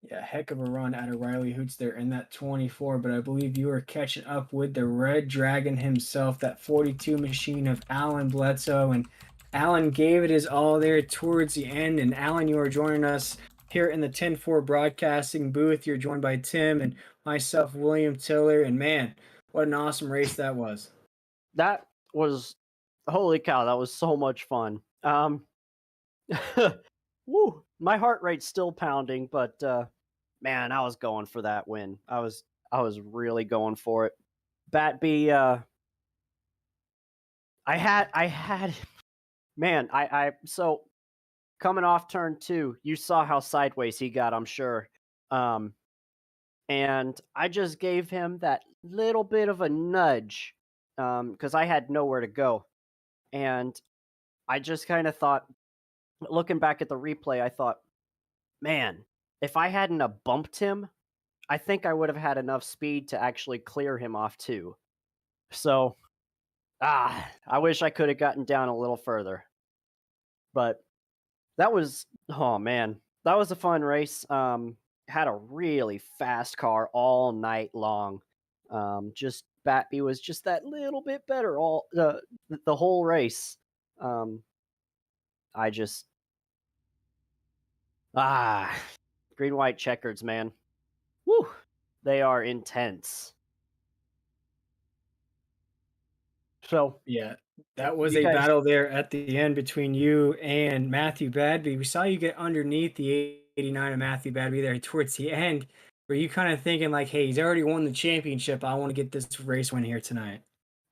Yeah, heck of a run out of Riley Hoots there in that 24, but I believe you were catching up with the Red Dragon himself, that 42 machine of Alan Bledsoe, and Alan gave it his all there towards the end. And Alan, you are joining us here in the 10-4 broadcasting booth. You're joined by Tim and myself, William Tiller, and man, what an awesome race that was. That was, holy cow, that was so much fun. Woo, my heart rate's still pounding, but man, I was going for that win. I was really going for it. Batby, so coming off turn 2, you saw how sideways he got, I'm sure. And I just gave him that little bit of a nudge, because I had nowhere to go. And I just kind of thought, looking back at the replay, I thought, man, if I hadn't have bumped him, I think I would have had enough speed to actually clear him off too. So, I wish I could have gotten down a little further. But that was, oh man, that was a fun race. Had a really fast car all night long. Just Batby was just that little bit better all the whole race. I just green white checkers, man. Woo! They are intense. So yeah, that was a battle there at the end between you and Matthew Badby. We saw you get underneath the 89 of Matthew Badby there towards the end. Were you kind of thinking like, hey, he's already won the championship, I want to get this race win here tonight?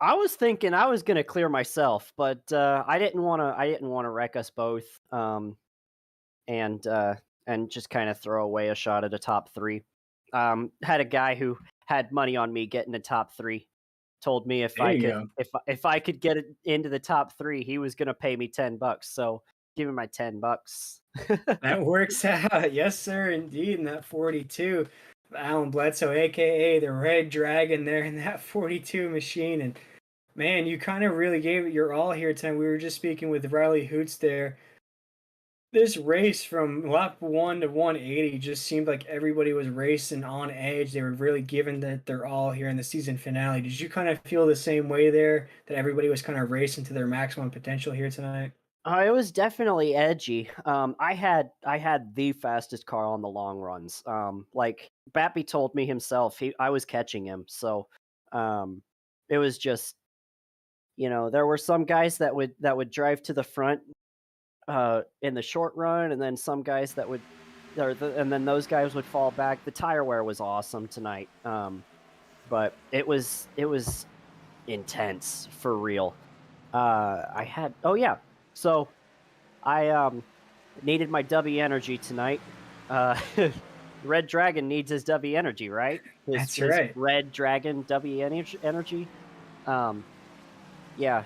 I was thinking I was going to clear myself, but I didn't want to wreck us both. And just kind of throw away a shot at a top 3. Had a guy who had money on me getting the top 3. Told me if I could get it into the top 3, he was gonna pay me $10. So give me my $10. That works out, yes sir, indeed. In that 42, Alan Bledsoe, aka the Red Dragon, there in that 42 machine, and man, you kind of really gave it your all here tonight. We were just speaking with Riley Hoots there. This race from lap 1 to 180 just seemed like everybody was racing on edge. They were really giving that their all here in the season finale. Did you kind of feel the same way there, that everybody was kind of racing to their maximum potential here tonight? It was definitely edgy. I had the fastest car on the long runs. Like Bappy told me himself, I was catching him. So it was just, there were some guys that would drive to the front in the short run, and then some guys that would, and then those guys would fall back. The tire wear was awesome tonight, but it was intense for real. So I needed my W energy tonight. Red Dragon needs his W energy, right? That's His right. Red Dragon W energy. Yeah,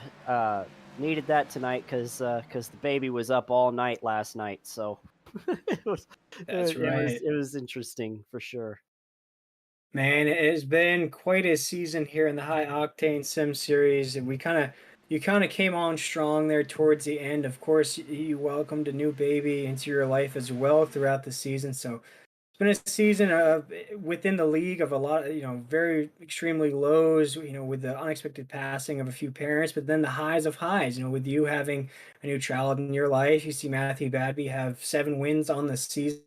needed that tonight because the baby was up all night last night, so it was That's right. it was interesting for sure. Man, it has been quite a season here in the High Octane Sim series, and you kind of came on strong there towards the end. Of course, you welcomed a new baby into your life as well throughout the season. So it's been a season of within the league of a lot of, very extremely lows, with the unexpected passing of a few parents, but then the highs of highs, with you having a new child in your life. You see Matthew Badby have 7 wins on the season.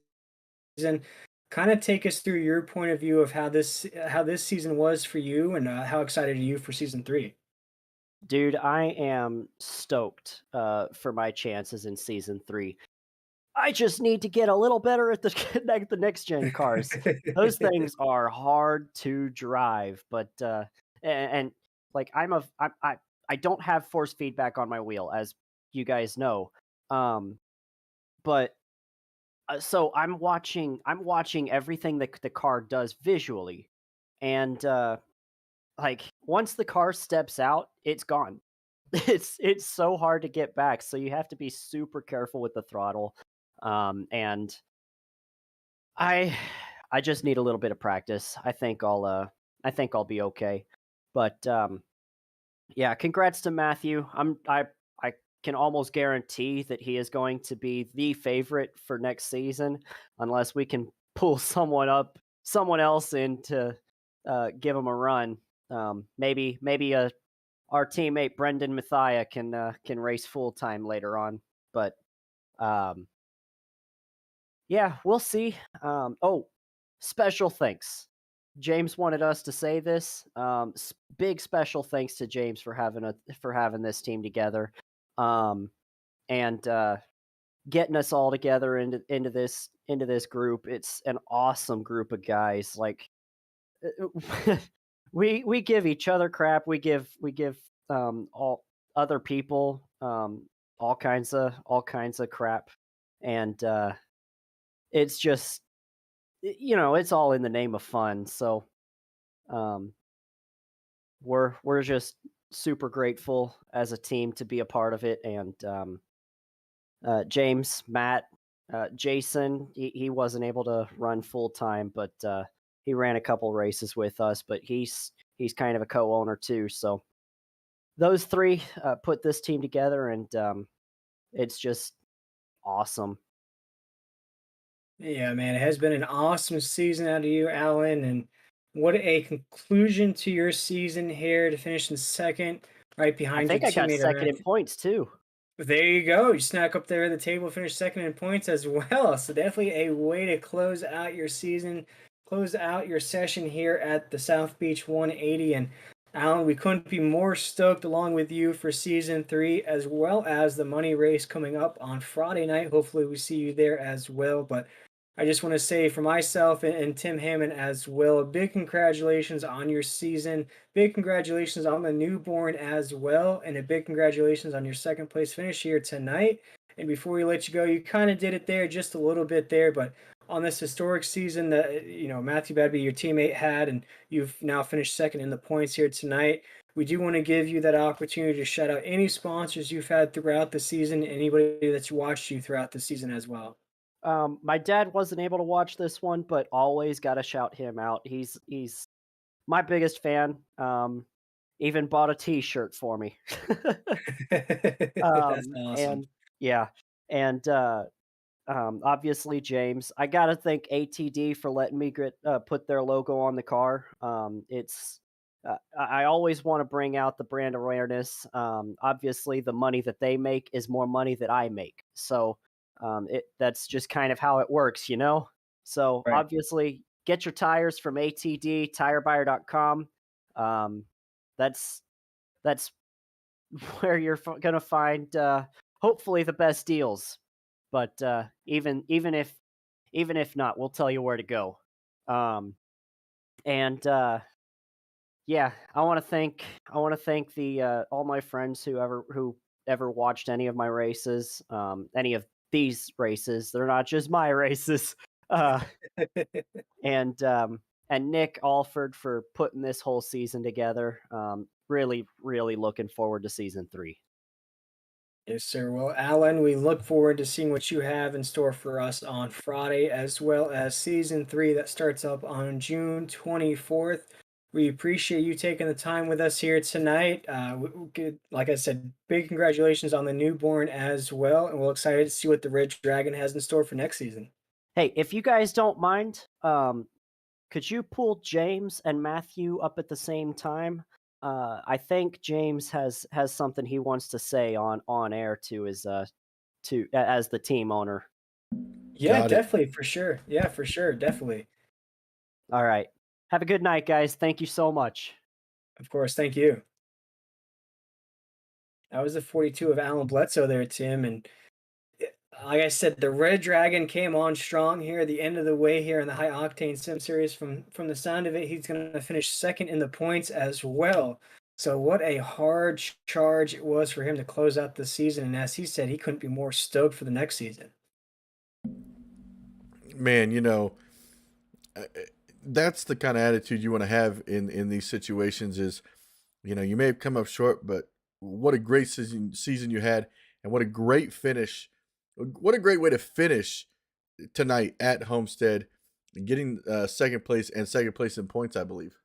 Kind of take us through your point of view of how this season was for you, and how excited are you for season 3? Dude, I am stoked for my chances in season 3. I just need to get a little better at the next gen cars. Those things are hard to drive, but and like I don't have force feedback on my wheel, as you guys know. But so I'm watching everything that the car does visually, and like once the car steps out, it's gone. It's so hard to get back, so you have to be super careful with the throttle. And I I just need a little bit of practice. I think I'll be okay. But yeah, congrats to Matthew. I can almost guarantee that he is going to be the favorite for next season, unless we can pull someone else in to give him a run. Maybe our teammate Brendan Mathia can race full time later on. But um, yeah, we'll see. Oh, special thanks. James wanted us to say this. Big special thanks to James for having this team together, and getting us all together into this group. It's an awesome group of guys. Like we give each other crap. We give all other people all kinds of crap, and it's just it's all in the name of fun. So um, we're just super grateful as a team to be a part of it. And James, Matt, Jason, he wasn't able to run full time, but he ran a couple races with us. But he's kind of a co-owner too. So those three put this team together, and it's just awesome. Yeah, man, it has been an awesome season out of you, Alan, and what a conclusion to your season here to finish in second, right I behind your think I got teammate. second in points too. There you go. You snack up there at the table, finish second in points as well. So definitely a way to close out your season, close out your session here at the South Beach 180. And Alan, we couldn't be more stoked along with you for season 3, as well as the money race coming up on Friday night. Hopefully we see you there as well. But I just want to say for myself and Tim Hammond as well, a big congratulations on your season. Big congratulations on the newborn as well, and a big congratulations on your second place finish here tonight. And before we let you go, you kind of did it there just a little bit there, but on this historic season that Matthew Badby, your teammate, had, and you've now finished second in the points here tonight. We do want to give you that opportunity to shout out any sponsors you've had throughout the season, anybody that's watched you throughout the season as well. My dad wasn't able to watch this one, but always got to shout him out. He's my biggest fan. Even bought a T-shirt for me. That's awesome. And yeah, and obviously James. I gotta thank ATD for letting me put their logo on the car. It's I always want to bring out the brand awareness. Obviously, the money that they make is more money that I make. So that's just kind of how it works, you know? So Right. obviously, get your tires from ATD, tirebuyer.com. That's that's where you're gonna find hopefully the best deals. But even if not, we'll tell you where to go. And yeah, I want to thank the all my friends who ever watched any of my races, any of these races. They're not just my races. Uh, and Nick Alford for putting this whole season together. Really, really looking forward to season 3. Yes, sir. Well, Alan, we look forward to seeing what you have in store for us on Friday, as well as season 3 that starts up on June 24th. We appreciate you taking the time with us here tonight. Like I said, big congratulations on the newborn as well, and we're excited to see what the Red Dragon has in store for next season. Hey, if you guys don't mind, could you pull James and Matthew up at the same time? I think James has something he wants to say on air to his as the team owner. Yeah, Got it. definitely, for sure. Yeah, for sure, definitely. All right. Have a good night, guys. Thank you so much. Of course, thank you. That was the 42 of Alan Bledsoe there, Tim, and like I said, the Red Dragon came on strong here at the end of the way here in the High Octane Sim Series. From the sound of it, he's going to finish second in the points as well. So what a hard charge it was for him to close out the season. And as he said, he couldn't be more stoked for the next season. Man, that's the kind of attitude you want to have in these situations. Is you may have come up short, but what a great season you had, and what a great finish. What a great way to finish tonight at Homestead, getting second place in points, I believe.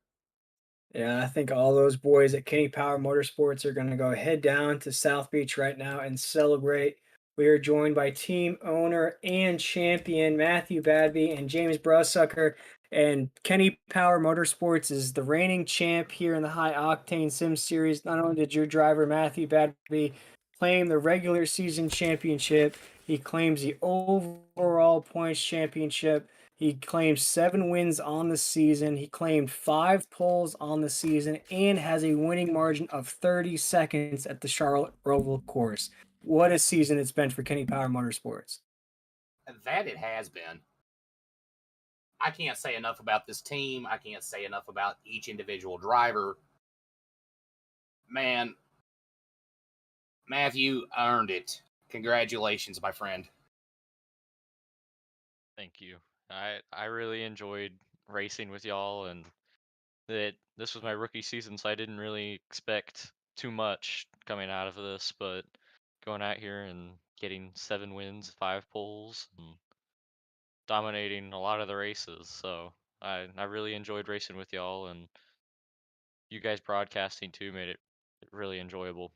Yeah, I think all those boys at Kenny Power Motorsports are going to go head down to South Beach right now and celebrate. We are joined by team owner and champion Matthew Badby and James Brussucker. And Kenny Power Motorsports is the reigning champ here in the High Octane Sim Series. Not only did your driver Matthew Badby claim the regular season championship, he claims the overall points championship. He claimed 7 wins on the season. He claimed 5 poles on the season and has a winning margin of 30 seconds at the Charlotte Roval course. What a season it's been for Kenny Power Motorsports. That it has been. I can't say enough about this team. I can't say enough about each individual driver. Man, Matthew earned it. Congratulations, my friend. Thank you. I really enjoyed racing with y'all, and that this was my rookie season, so I didn't really expect too much coming out of this, but going out here and getting 7 wins, 5 poles, and dominating a lot of the races. So I really enjoyed racing with y'all, and you guys broadcasting too made it really enjoyable.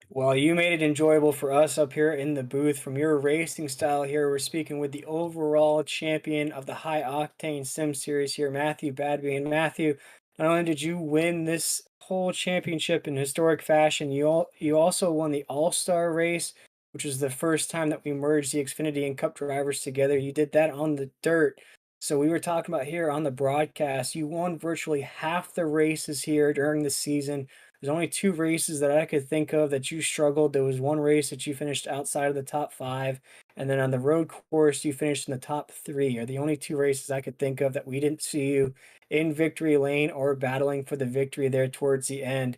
Well, you made it enjoyable for us up here in the booth. From your racing style here, we're speaking with the overall champion of the High Octane Sim Series here, Matthew Badby. And Matthew, not only did you win this whole championship in historic fashion, you also won the All-Star race, which was the first time that we merged the Xfinity and Cup drivers together. You did that on the dirt. So we were talking about here on the broadcast, you won virtually half the races here during the season. There's only 2 races that I could think of that you struggled. There was 1 race that you finished outside of the top 5, and then on the road course, you finished in the top 3. Are the only 2 races I could think of that we didn't see you in victory lane or battling for the victory there towards the end.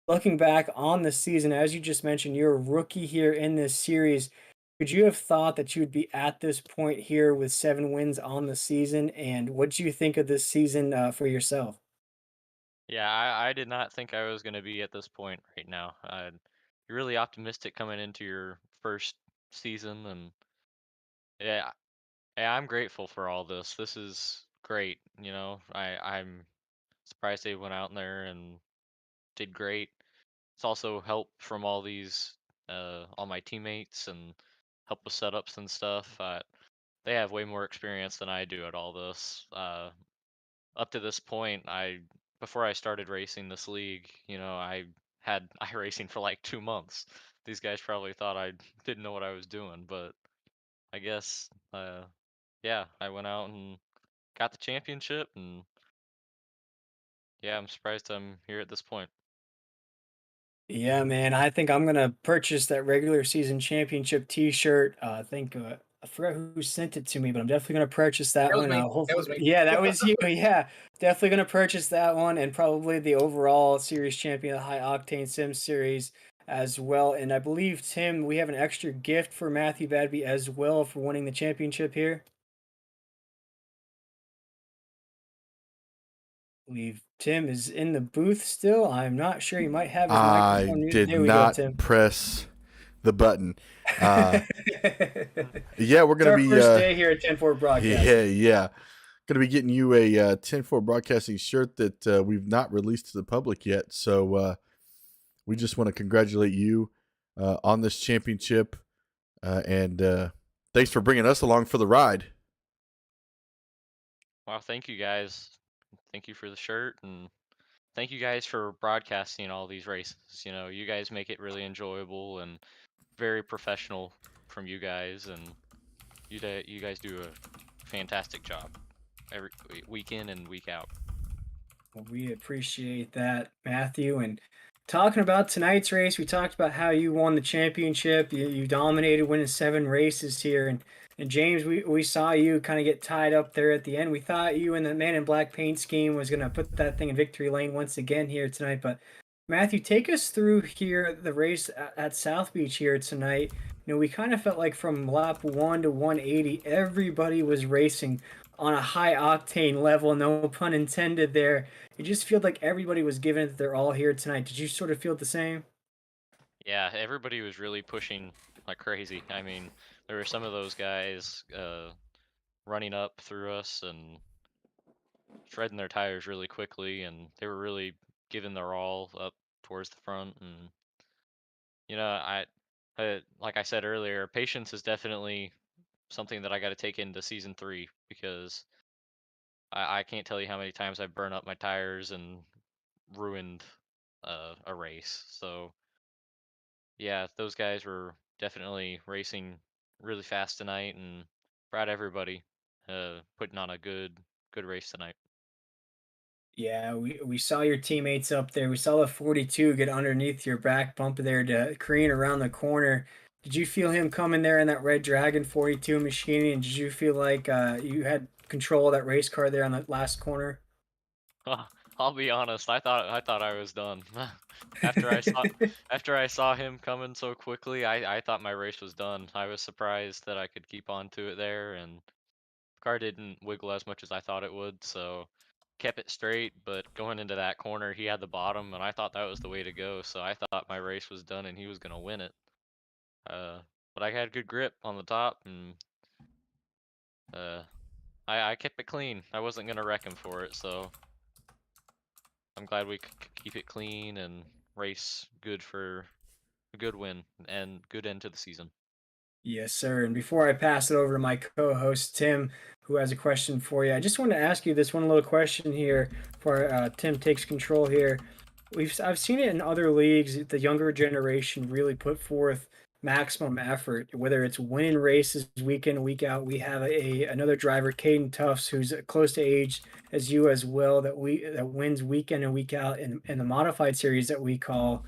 Looking back on the season, as you just mentioned, you're a rookie here in this series. Could you have thought that you would be at this point here with 7 wins on the season? And what do you think of this season for yourself? Yeah, I did not think I was going to be at this point right now. You're really optimistic coming into your first season, and yeah, I'm grateful for all this. This is great. I'm surprised they went out there and did great. It's also help from all my teammates, and help with setups and stuff. They have way more experience than I do at all this. Up to this point, before I started racing this league, I had iRacing for like 2 months. These guys probably thought I didn't know what I was doing, but I guess, yeah, I went out and got the championship, and yeah, I'm surprised I'm here at this point. Yeah, man. I think I'm gonna purchase that regular season championship T-shirt. I forgot who sent it to me, but I'm definitely gonna purchase that That was one. me. That Hopefully, was me. yeah, that was you. Yeah, definitely gonna purchase that one, and probably the overall series champion of the High Octane Sim Series. as well. And I believe, Tim, we have an extra gift for Matthew Badby as well for winning the championship here. I believe Tim is in the booth still. I'm not sure. He might have his I microphone muted. did There we go, not Tim. press the button. It's Yeah, we're gonna our be first day here at 10-4 Broadcasting. yeah. Gonna be getting you a 10-4 Broadcasting shirt that we've not released to the public yet. So we just want to congratulate you on this championship, and thanks for bringing us along for the ride. Wow, thank you guys. Thank you for the shirt, and thank you guys for broadcasting all these races. You know, you guys make it really enjoyable and very professional from you guys, and you guys do a fantastic job every week in and week out. Well, we appreciate that, Matthew. And talking about tonight's race, we talked about how you won the championship. You dominated, winning 7 races here. And James, we saw you kind of get tied up there at the end. We thought you and the Man in Black paint scheme was going to put that thing in victory lane once again here tonight. But Matthew, take us through here the race at South Beach here tonight. You know, we kind of felt like from lap 1 to 180, everybody was racing on a high octane level, no pun intended there. It just feels like everybody was giving it their all here tonight. Did you sort of feel the same? Yeah, everybody was really pushing like crazy. I mean, there were some of those guys running up through us and shredding their tires really quickly, and they were really giving their all up towards the front. And you know, like I said earlier, patience is definitely something that I got to take into season 3, because I can't tell you how many times I burned up my tires and ruined a race. So yeah, those guys were definitely racing really fast tonight, and proud of everybody putting on a good race tonight. Yeah, we saw your teammates up there. We saw the 42 get underneath your back bump there to Crean around the corner. Did you feel him coming there in that Red Dragon 42 machine? And did you feel like you had control of that race car there on that last corner? I'll be honest, I thought I was done. After I saw after I saw him coming so quickly, I thought my race was done. I was surprised that I could keep on to it there, and the car didn't wiggle as much as I thought it would, so kept it straight. But going into that corner, he had the bottom, and I thought that was the way to go. So I thought my race was done and he was gonna win it. Uh, but I had good grip on the top, and uh, I kept it clean. I wasn't gonna wreck him for it, so I'm glad we could keep it clean and race good for a good win and good end to the season. Yes, sir. And before I pass it over to my co-host Tim, who has a question for you, I just want to ask you this one little question here before Tim takes control here. I've seen it in other leagues. The younger generation really put forth maximum effort, whether it's winning races week in week out. We have another driver, Caden Tufts, who's close to age as you as well, that wins week in and week out in the modified series that we call.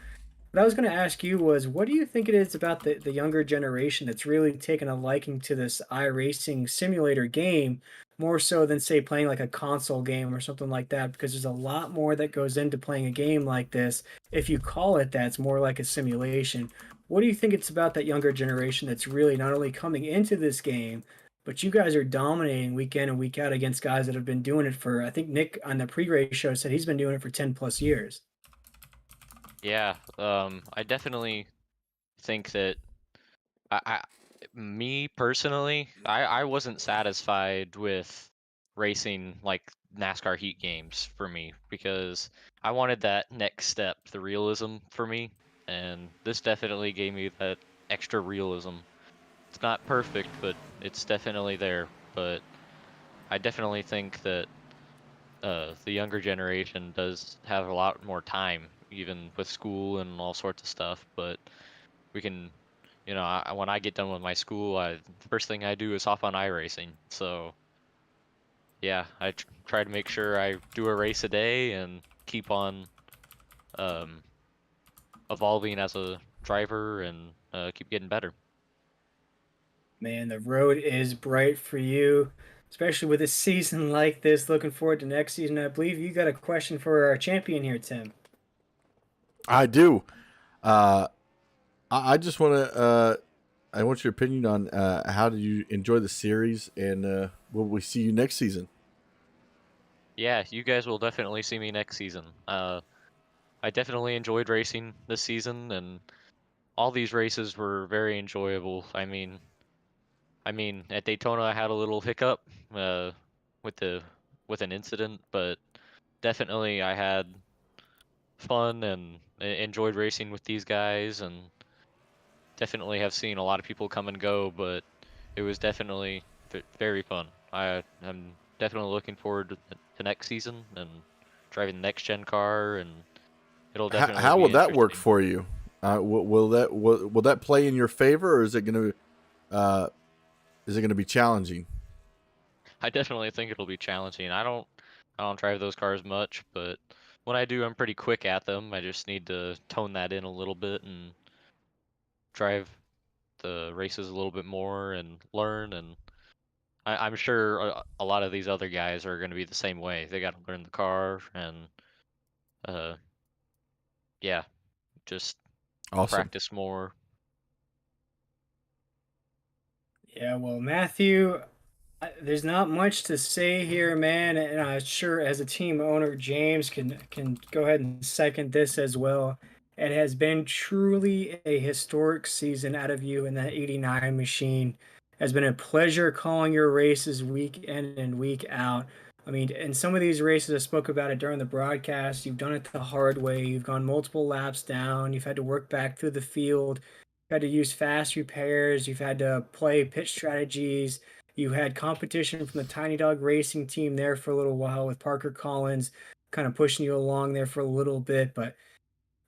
What I was going to ask you was, what do you think it is about the younger generation that's really taken a liking to this iRacing simulator game more so than, say, playing like a console game or something like that? Because there's a lot more that goes into playing a game like this. If you call it that, it's more like a simulation. What do you think it's about that younger generation that's really not only coming into this game, but you guys are dominating week in and week out against guys that have been doing it for, I think Nick on the pre-race show said he's been doing it for 10 plus years. Yeah, I definitely think that I me personally, I wasn't satisfied with racing like NASCAR heat games for me, because I wanted that next step, the realism for me, and this definitely gave me that extra realism. It's not perfect, but it's definitely there. But I definitely think that the younger generation does have a lot more time, even with school and all sorts of stuff. But we can, you know, when I get done with my school, the first thing I do is hop on iRacing. So yeah, I try to make sure I do a race a day and keep on um, evolving as a driver, and keep getting better. Man, the road is bright for you, especially with a season like this. Looking forward to next season. I believe you got a question for our champion here, Tim. I do. I just want to. I want your opinion on how did you enjoy the series, and will we see you next season? Yeah, you guys will definitely see me next season. I definitely enjoyed racing this season, and all these races were very enjoyable. I mean, at Daytona I had a little hiccup with the with an incident, but definitely I had fun and enjoyed racing with these guys, and definitely have seen a lot of people come and go, but it was definitely very fun. I'm definitely looking forward to next season and driving the next gen car, and it'll definitely How be will that work interesting. for you? Will that play in your favor, or is it going to be challenging? I definitely think it'll be challenging. I don't drive those cars much, but when I do, I'm pretty quick at them. I just need to tone that in a little bit and drive the races a little bit more and learn. And I'm sure a lot of these other guys are going to be the same way. They got to learn the car and uh, yeah, just Awesome. practice more. Yeah, well, Matthew, there's not much to say here, man, and I'm sure as a team owner, James can go ahead and second this as well. It has been truly a historic season out of you in that 89 machine. It has been a pleasure calling your races week in and week out. I mean, in some of these races, I spoke about it during the broadcast. You've done it the hard way. You've gone multiple laps down. You've had to work back through the field. You've had to use fast repairs. You've had to play pit strategies. You had competition from the Tiny Dog Racing team there for a little while with Parker Collins kind of pushing you along there for a little bit. But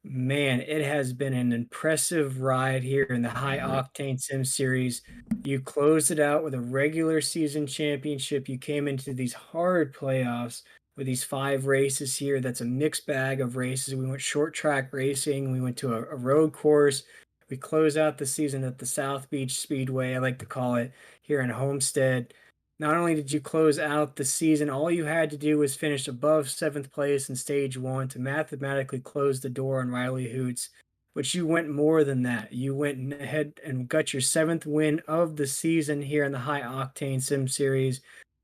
man, it has been an impressive ride here in the High Octane Sim Series. You closed it out with a regular season championship. You came into these hard playoffs with these 5 races here. That's a mixed bag of races. We went short track racing, we went to a road course. We close out the season at the South Beach Speedway, I like to call it, here in Homestead. Not only did you close out the season, all you had to do was finish above 7th place in stage one to mathematically close the door on Riley Hoots. But you went more than that. You went ahead and got your 7th win of the season here in the High Octane Sim Series.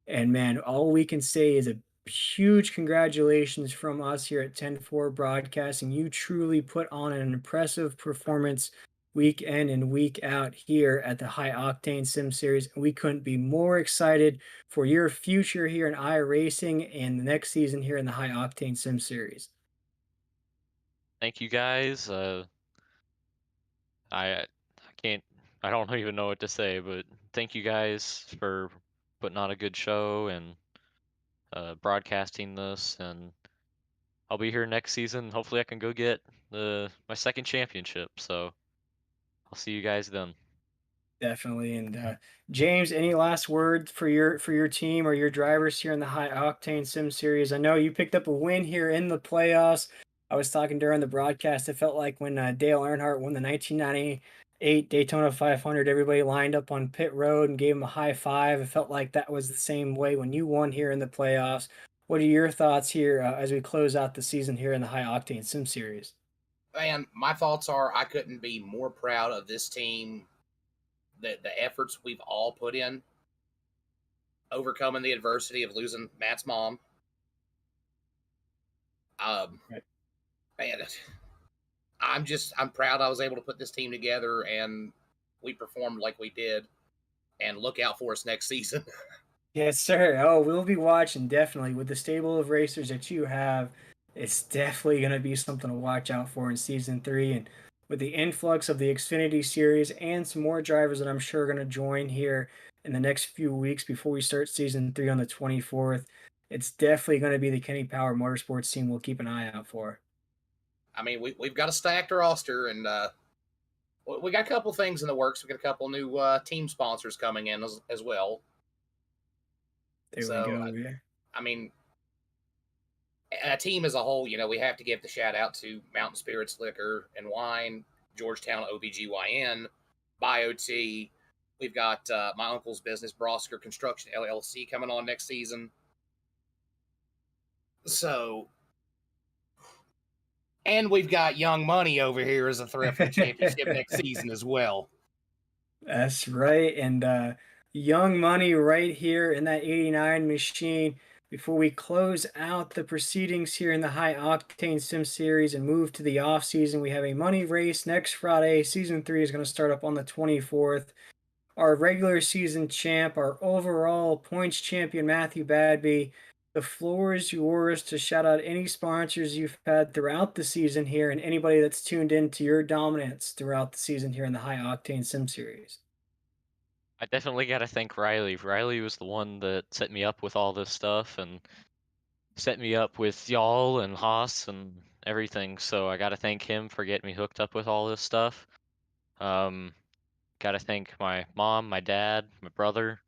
And man, all we can say is a huge congratulations from us here at 10-4 Broadcasting. You truly put on an impressive performance week in and week out here at the High Octane Sim Series. We couldn't be more excited for your future here in iRacing and the next season here in the High Octane Sim Series. Thank you guys. I can't. I don't even know what to say, but thank you guys for putting on a good show and broadcasting this. And I'll be here next season. Hopefully, I can go get my second championship. So I'll see you guys then. Definitely. And James, any last word for your team or your drivers here in the High Octane Sim Series? I know you picked up a win here in the playoffs. I was talking during the broadcast. It felt like when Dale Earnhardt won the 1998 Daytona 500, everybody lined up on pit road and gave him a high five. It felt like that was the same way when you won here in the playoffs. What are your thoughts here as we close out the season here in the High Octane Sim Series? Man, my thoughts are I couldn't be more proud of this team, the efforts we've all put in, overcoming the adversity of losing Matt's mom. Right. Man, I'm proud I was able to put this team together and we performed like we did. And look out for us next season. Yes, sir. Oh, we'll be watching definitely with the stable of racers that you have. It's definitely going to be something to watch out for in season 3. And with the influx of the Xfinity series and some more drivers that I'm sure are going to join here in the next few weeks before we start season 3 on the 24th, it's definitely going to be the Kenny Power Motorsports team we'll keep an eye out for. I mean, we've got a stacked roster, and we got a couple things in the works. We got a couple new team sponsors coming in as well. There we So, go. Yeah. I mean, a team as a whole, we have to give the shout out to Mountain Spirits Liquor and Wine, Georgetown OBGYN, BioT. We've got my uncle's business, Brosker Construction LLC, coming on next season. So, And we've got Young Money over here as a threat for the championship next season as well. That's right. And Young Money right here in that 89 machine. Before we close out the proceedings here in the High Octane Sim Series and move to the off season, we have a money race next Friday. Season 3 is going to start up on the 24th. Our regular season champ, our overall points champion, Matthew Badby. The floor is yours to shout out any sponsors you've had throughout the season here and anybody that's tuned in to your dominance throughout the season here in the High Octane Sim Series. I definitely got to thank Riley. Riley was the one that set me up with all this stuff and set me up with y'all and Haas and everything. So I got to thank him for getting me hooked up with all this stuff. Got to thank my mom, my dad, my brother,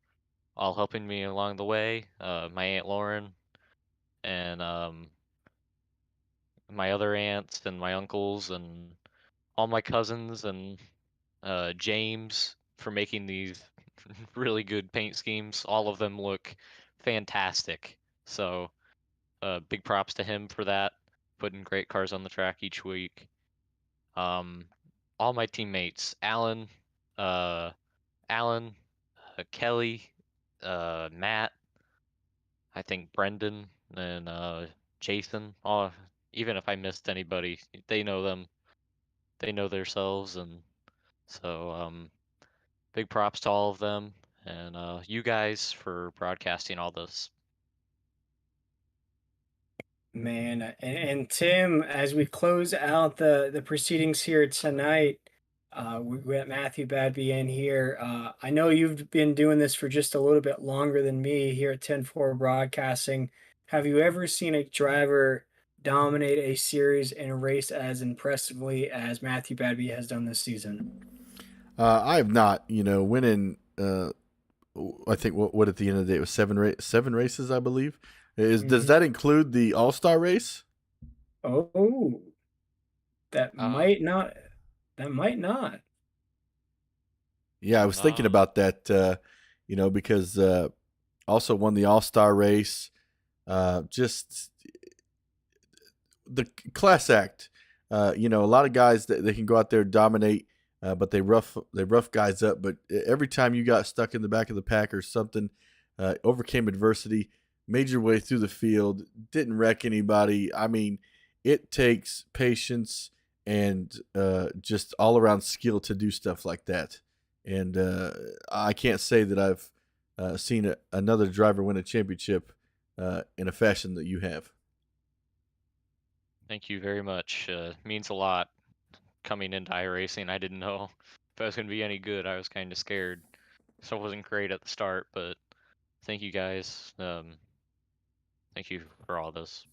all helping me along the way. My Aunt Lauren and my other aunts and my uncles and all my cousins and James for making these really good paint schemes. All of them look fantastic. So big props to him for that, putting great cars on the track each week. All my teammates, uh, Alan, Kelly, Matt, I think Brendan, and Jason. All, even if I missed anybody, they know them. They know themselves, and so big props to all of them, and you guys for broadcasting all this. Man, and Tim, as we close out the proceedings here tonight, we got Matthew Badby in here. I know you've been doing this for just a little bit longer than me here at 10-4 Broadcasting. Have you ever seen a driver dominate a series and race as impressively as Matthew Badby has done this season? I have not. Winning. I think what at the end of the day it was seven races, I believe. Does that include the All-Star race? Oh, that might not. That might not. Yeah, I was thinking about that. Because also won the All-Star race. Just the class act. A lot of guys that they can go out there and dominate, but they rough guys up. But every time you got stuck in the back of the pack or something, overcame adversity, made your way through the field, didn't wreck anybody. I mean, it takes patience and just all around skill to do stuff like that. And I can't say that I've seen another driver win a championship in a fashion that you have. Thank you very much. Means a lot coming into iRacing. I didn't know if I was going to be any good. I was kind of scared. So I wasn't great at the start, but thank you guys. Thank you for all this.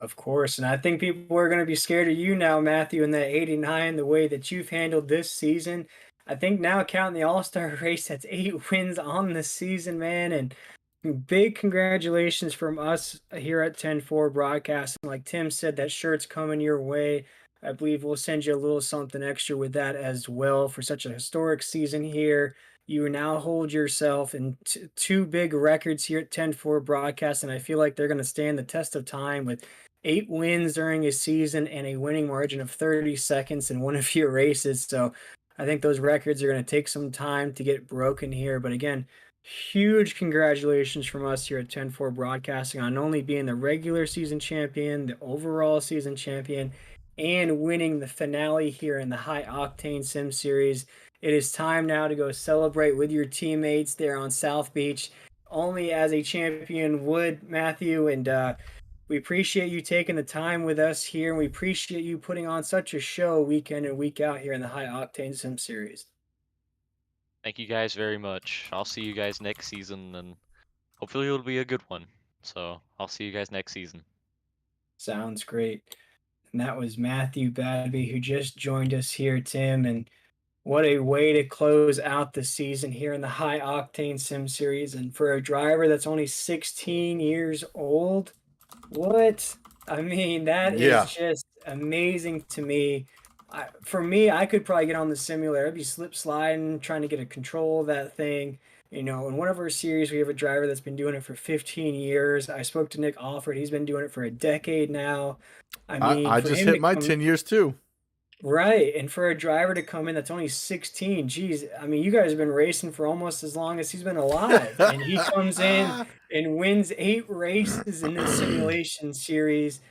Of course, and I think people are going to be scared of you now, Matthew, in that 89, the way that you've handled this season. I think now counting the All-Star race, that's 8 wins on the season, man, and big congratulations from us here at 10-4 Broadcasting. Like Tim said, that shirt's coming your way. I believe we'll send you a little something extra with that as well for such a historic season here. You now hold yourself in two big records here at 10-4 Broadcast, and I feel like they're going to stand the test of time with 8 wins during a season and a winning margin of 30 seconds in one of your races. So I think those records are going to take some time to get broken here. But again, huge congratulations from us here at 10-4 Broadcasting on not only being the regular season champion, the overall season champion, and winning the finale here in the High Octane Sim Series. It is time now to go celebrate with your teammates there on South Beach, only as a champion would, Matthew. And we appreciate you taking the time with us here, and we appreciate you putting on such a show week in and week out here in the High Octane Sim Series. Thank you guys very much. I'll see you guys next season, and hopefully it'll be a good one. So I'll see you guys next season. Sounds great. And that was Matthew Badby, who just joined us here, Tim. And what a way to close out the season here in the High Octane Sim Series. And for a driver that's only 16 years old, what? I mean, that is just amazing to me. For me, I could probably get on the simulator. I'd be slip sliding, trying to get a control of that thing. In one of our series, we have a driver that's been doing it for 15 years. I spoke to Nick Alford. He's been doing it for a decade now. I mean, I for just him hit to my come 10 years too. right, and for a driver to come in that's only 16, geez, I mean, you guys have been racing for almost as long as he's been alive, and he comes in and wins 8 races in this simulation series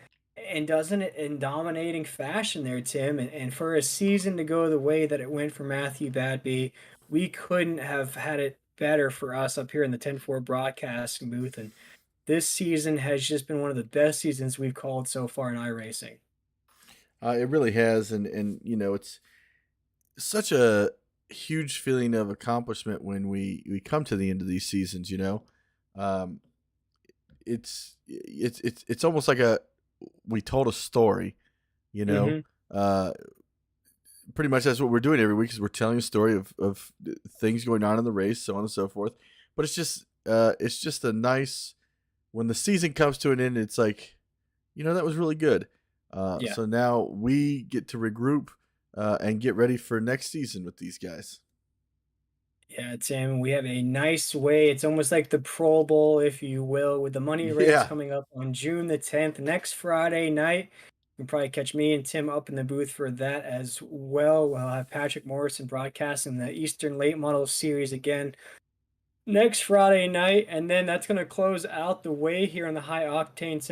and doesn't it in dominating fashion there, Tim. And for a season to go the way that it went for Matthew Badby, we couldn't have had it better for us up here in the 10-4 broadcasting booth. And this season has just been one of the best seasons we've called so far in iRacing. It really has, and you know, it's such a huge feeling of accomplishment when we come to the end of these seasons. You know, um, it's almost like we told a story. You know, Hmm. uh, pretty much that's what we're doing every week is we're telling a story of things going on in the race, so on and so forth. But it's just a nice when the season comes to an end. It's like, you know, that was really good. Yeah. So now we get to regroup and get ready for next season with these guys. Yeah, Tim, we have a nice way. It's almost like the Pro Bowl, if you will, with the money race Yeah. coming up on June the 10th, next Friday night. You can probably catch me and Tim up in the booth for that as well. We'll have Patrick Morrison broadcasting the Eastern Late Model Series again next Friday night, and then that's going to close out the way here on the High Octane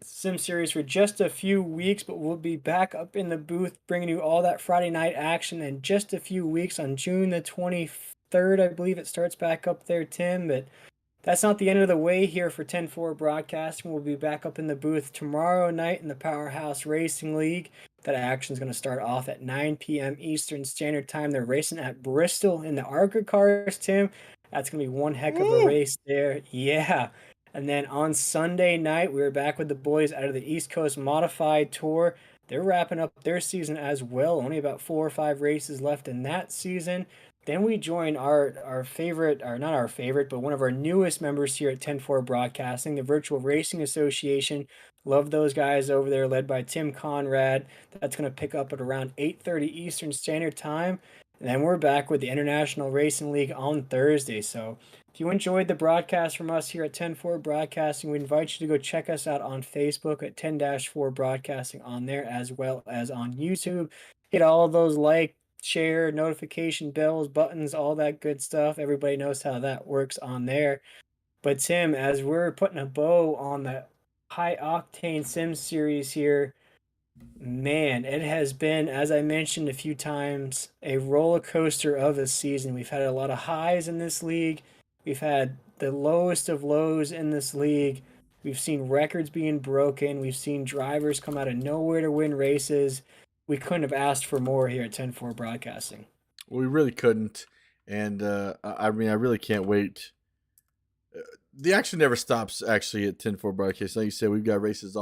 Sim Series for just a few weeks, but we'll be back up in the booth bringing you all that Friday night action in just a few weeks on June the 23rd. I believe it starts back up there, Tim, but that's not the end of the way here for 10-4 broadcasting. We'll be back up in the booth tomorrow night in the Powerhouse Racing League. That action is going to start off at 9 p.m. Eastern Standard Time. They're racing at Bristol in the ARCA cars, Tim. That's going to be one heck of a race there. Yeah. And then on Sunday night, we're back with the boys out of the East Coast Modified Tour. They're wrapping up their season as well. Only about 4 or 5 races left in that season. Then we join our favorite, or not our favorite, but one of our newest members here at 10-4 Broadcasting, the Virtual Racing Association. Love those guys over there, led by Tim Conrad. That's going to pick up at around 8:30 Eastern Standard Time. And then we're back with the International Racing League on Thursday. So if you enjoyed the broadcast from us here at 10-4 Broadcasting, we invite you to go check us out on Facebook at 10-4 Broadcasting on there, as well as on YouTube. Hit all of those share, notification bells, buttons, all that good stuff. Everybody knows how that works on there. But Tim, as we're putting a bow on the High Octane Sim series here, man, it has been, as I mentioned a few times, a roller coaster of a season. We've had a lot of highs in this league. We've had the lowest of lows in this league. We've seen records being broken. We've seen drivers come out of nowhere to win races. We couldn't have asked for more here at 10-4 Broadcasting. We really couldn't, and I mean, I really can't wait. The action never stops. Actually, at 10-4 Broadcast, like you said, we've got races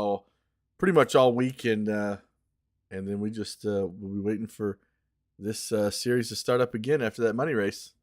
pretty much all week, and then we just we'll be waiting for this series to start up again after that money race.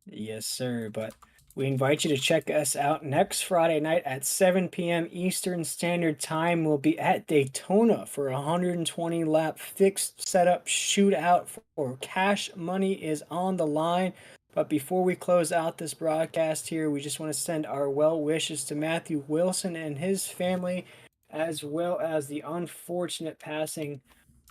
Yes, sir. But we invite you to check us out next Friday night at 7 p.m. Eastern Standard Time. We'll be at Daytona for a 120 lap fixed setup shootout for cash money is on the line. But before we close out this broadcast here, we just want to send our well wishes to Matthew Wilson and his family, as well as the unfortunate passing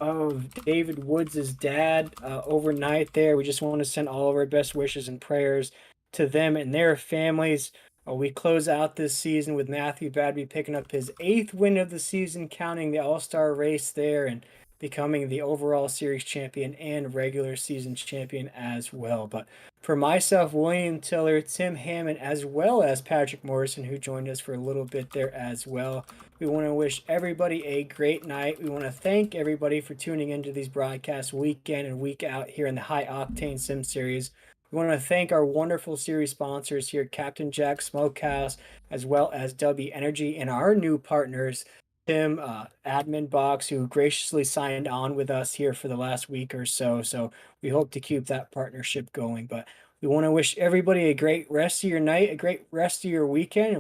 of David Woods' dad overnight there. We just want to send all of our best wishes and prayers to them and their families. We close out this season with Matthew Badby picking up his 8th win of the season, counting the All-Star race there, and becoming the overall series champion and regular season champion as well. But for myself, William Tiller, Tim Hammond, as well as Patrick Morrison, who joined us for a little bit there as well, we want to wish everybody a great night. We want to thank everybody for tuning into these broadcasts week in and week out here in the High Octane Sim Series. We want to thank our wonderful series sponsors here, Captain Jack Smokehouse, as well as W Energy, and our new partners, Tim, AdminBoxx, who graciously signed on with us here for the last week or so. So we hope to keep that partnership going. But we want to wish everybody a great rest of your night, a great rest of your weekend.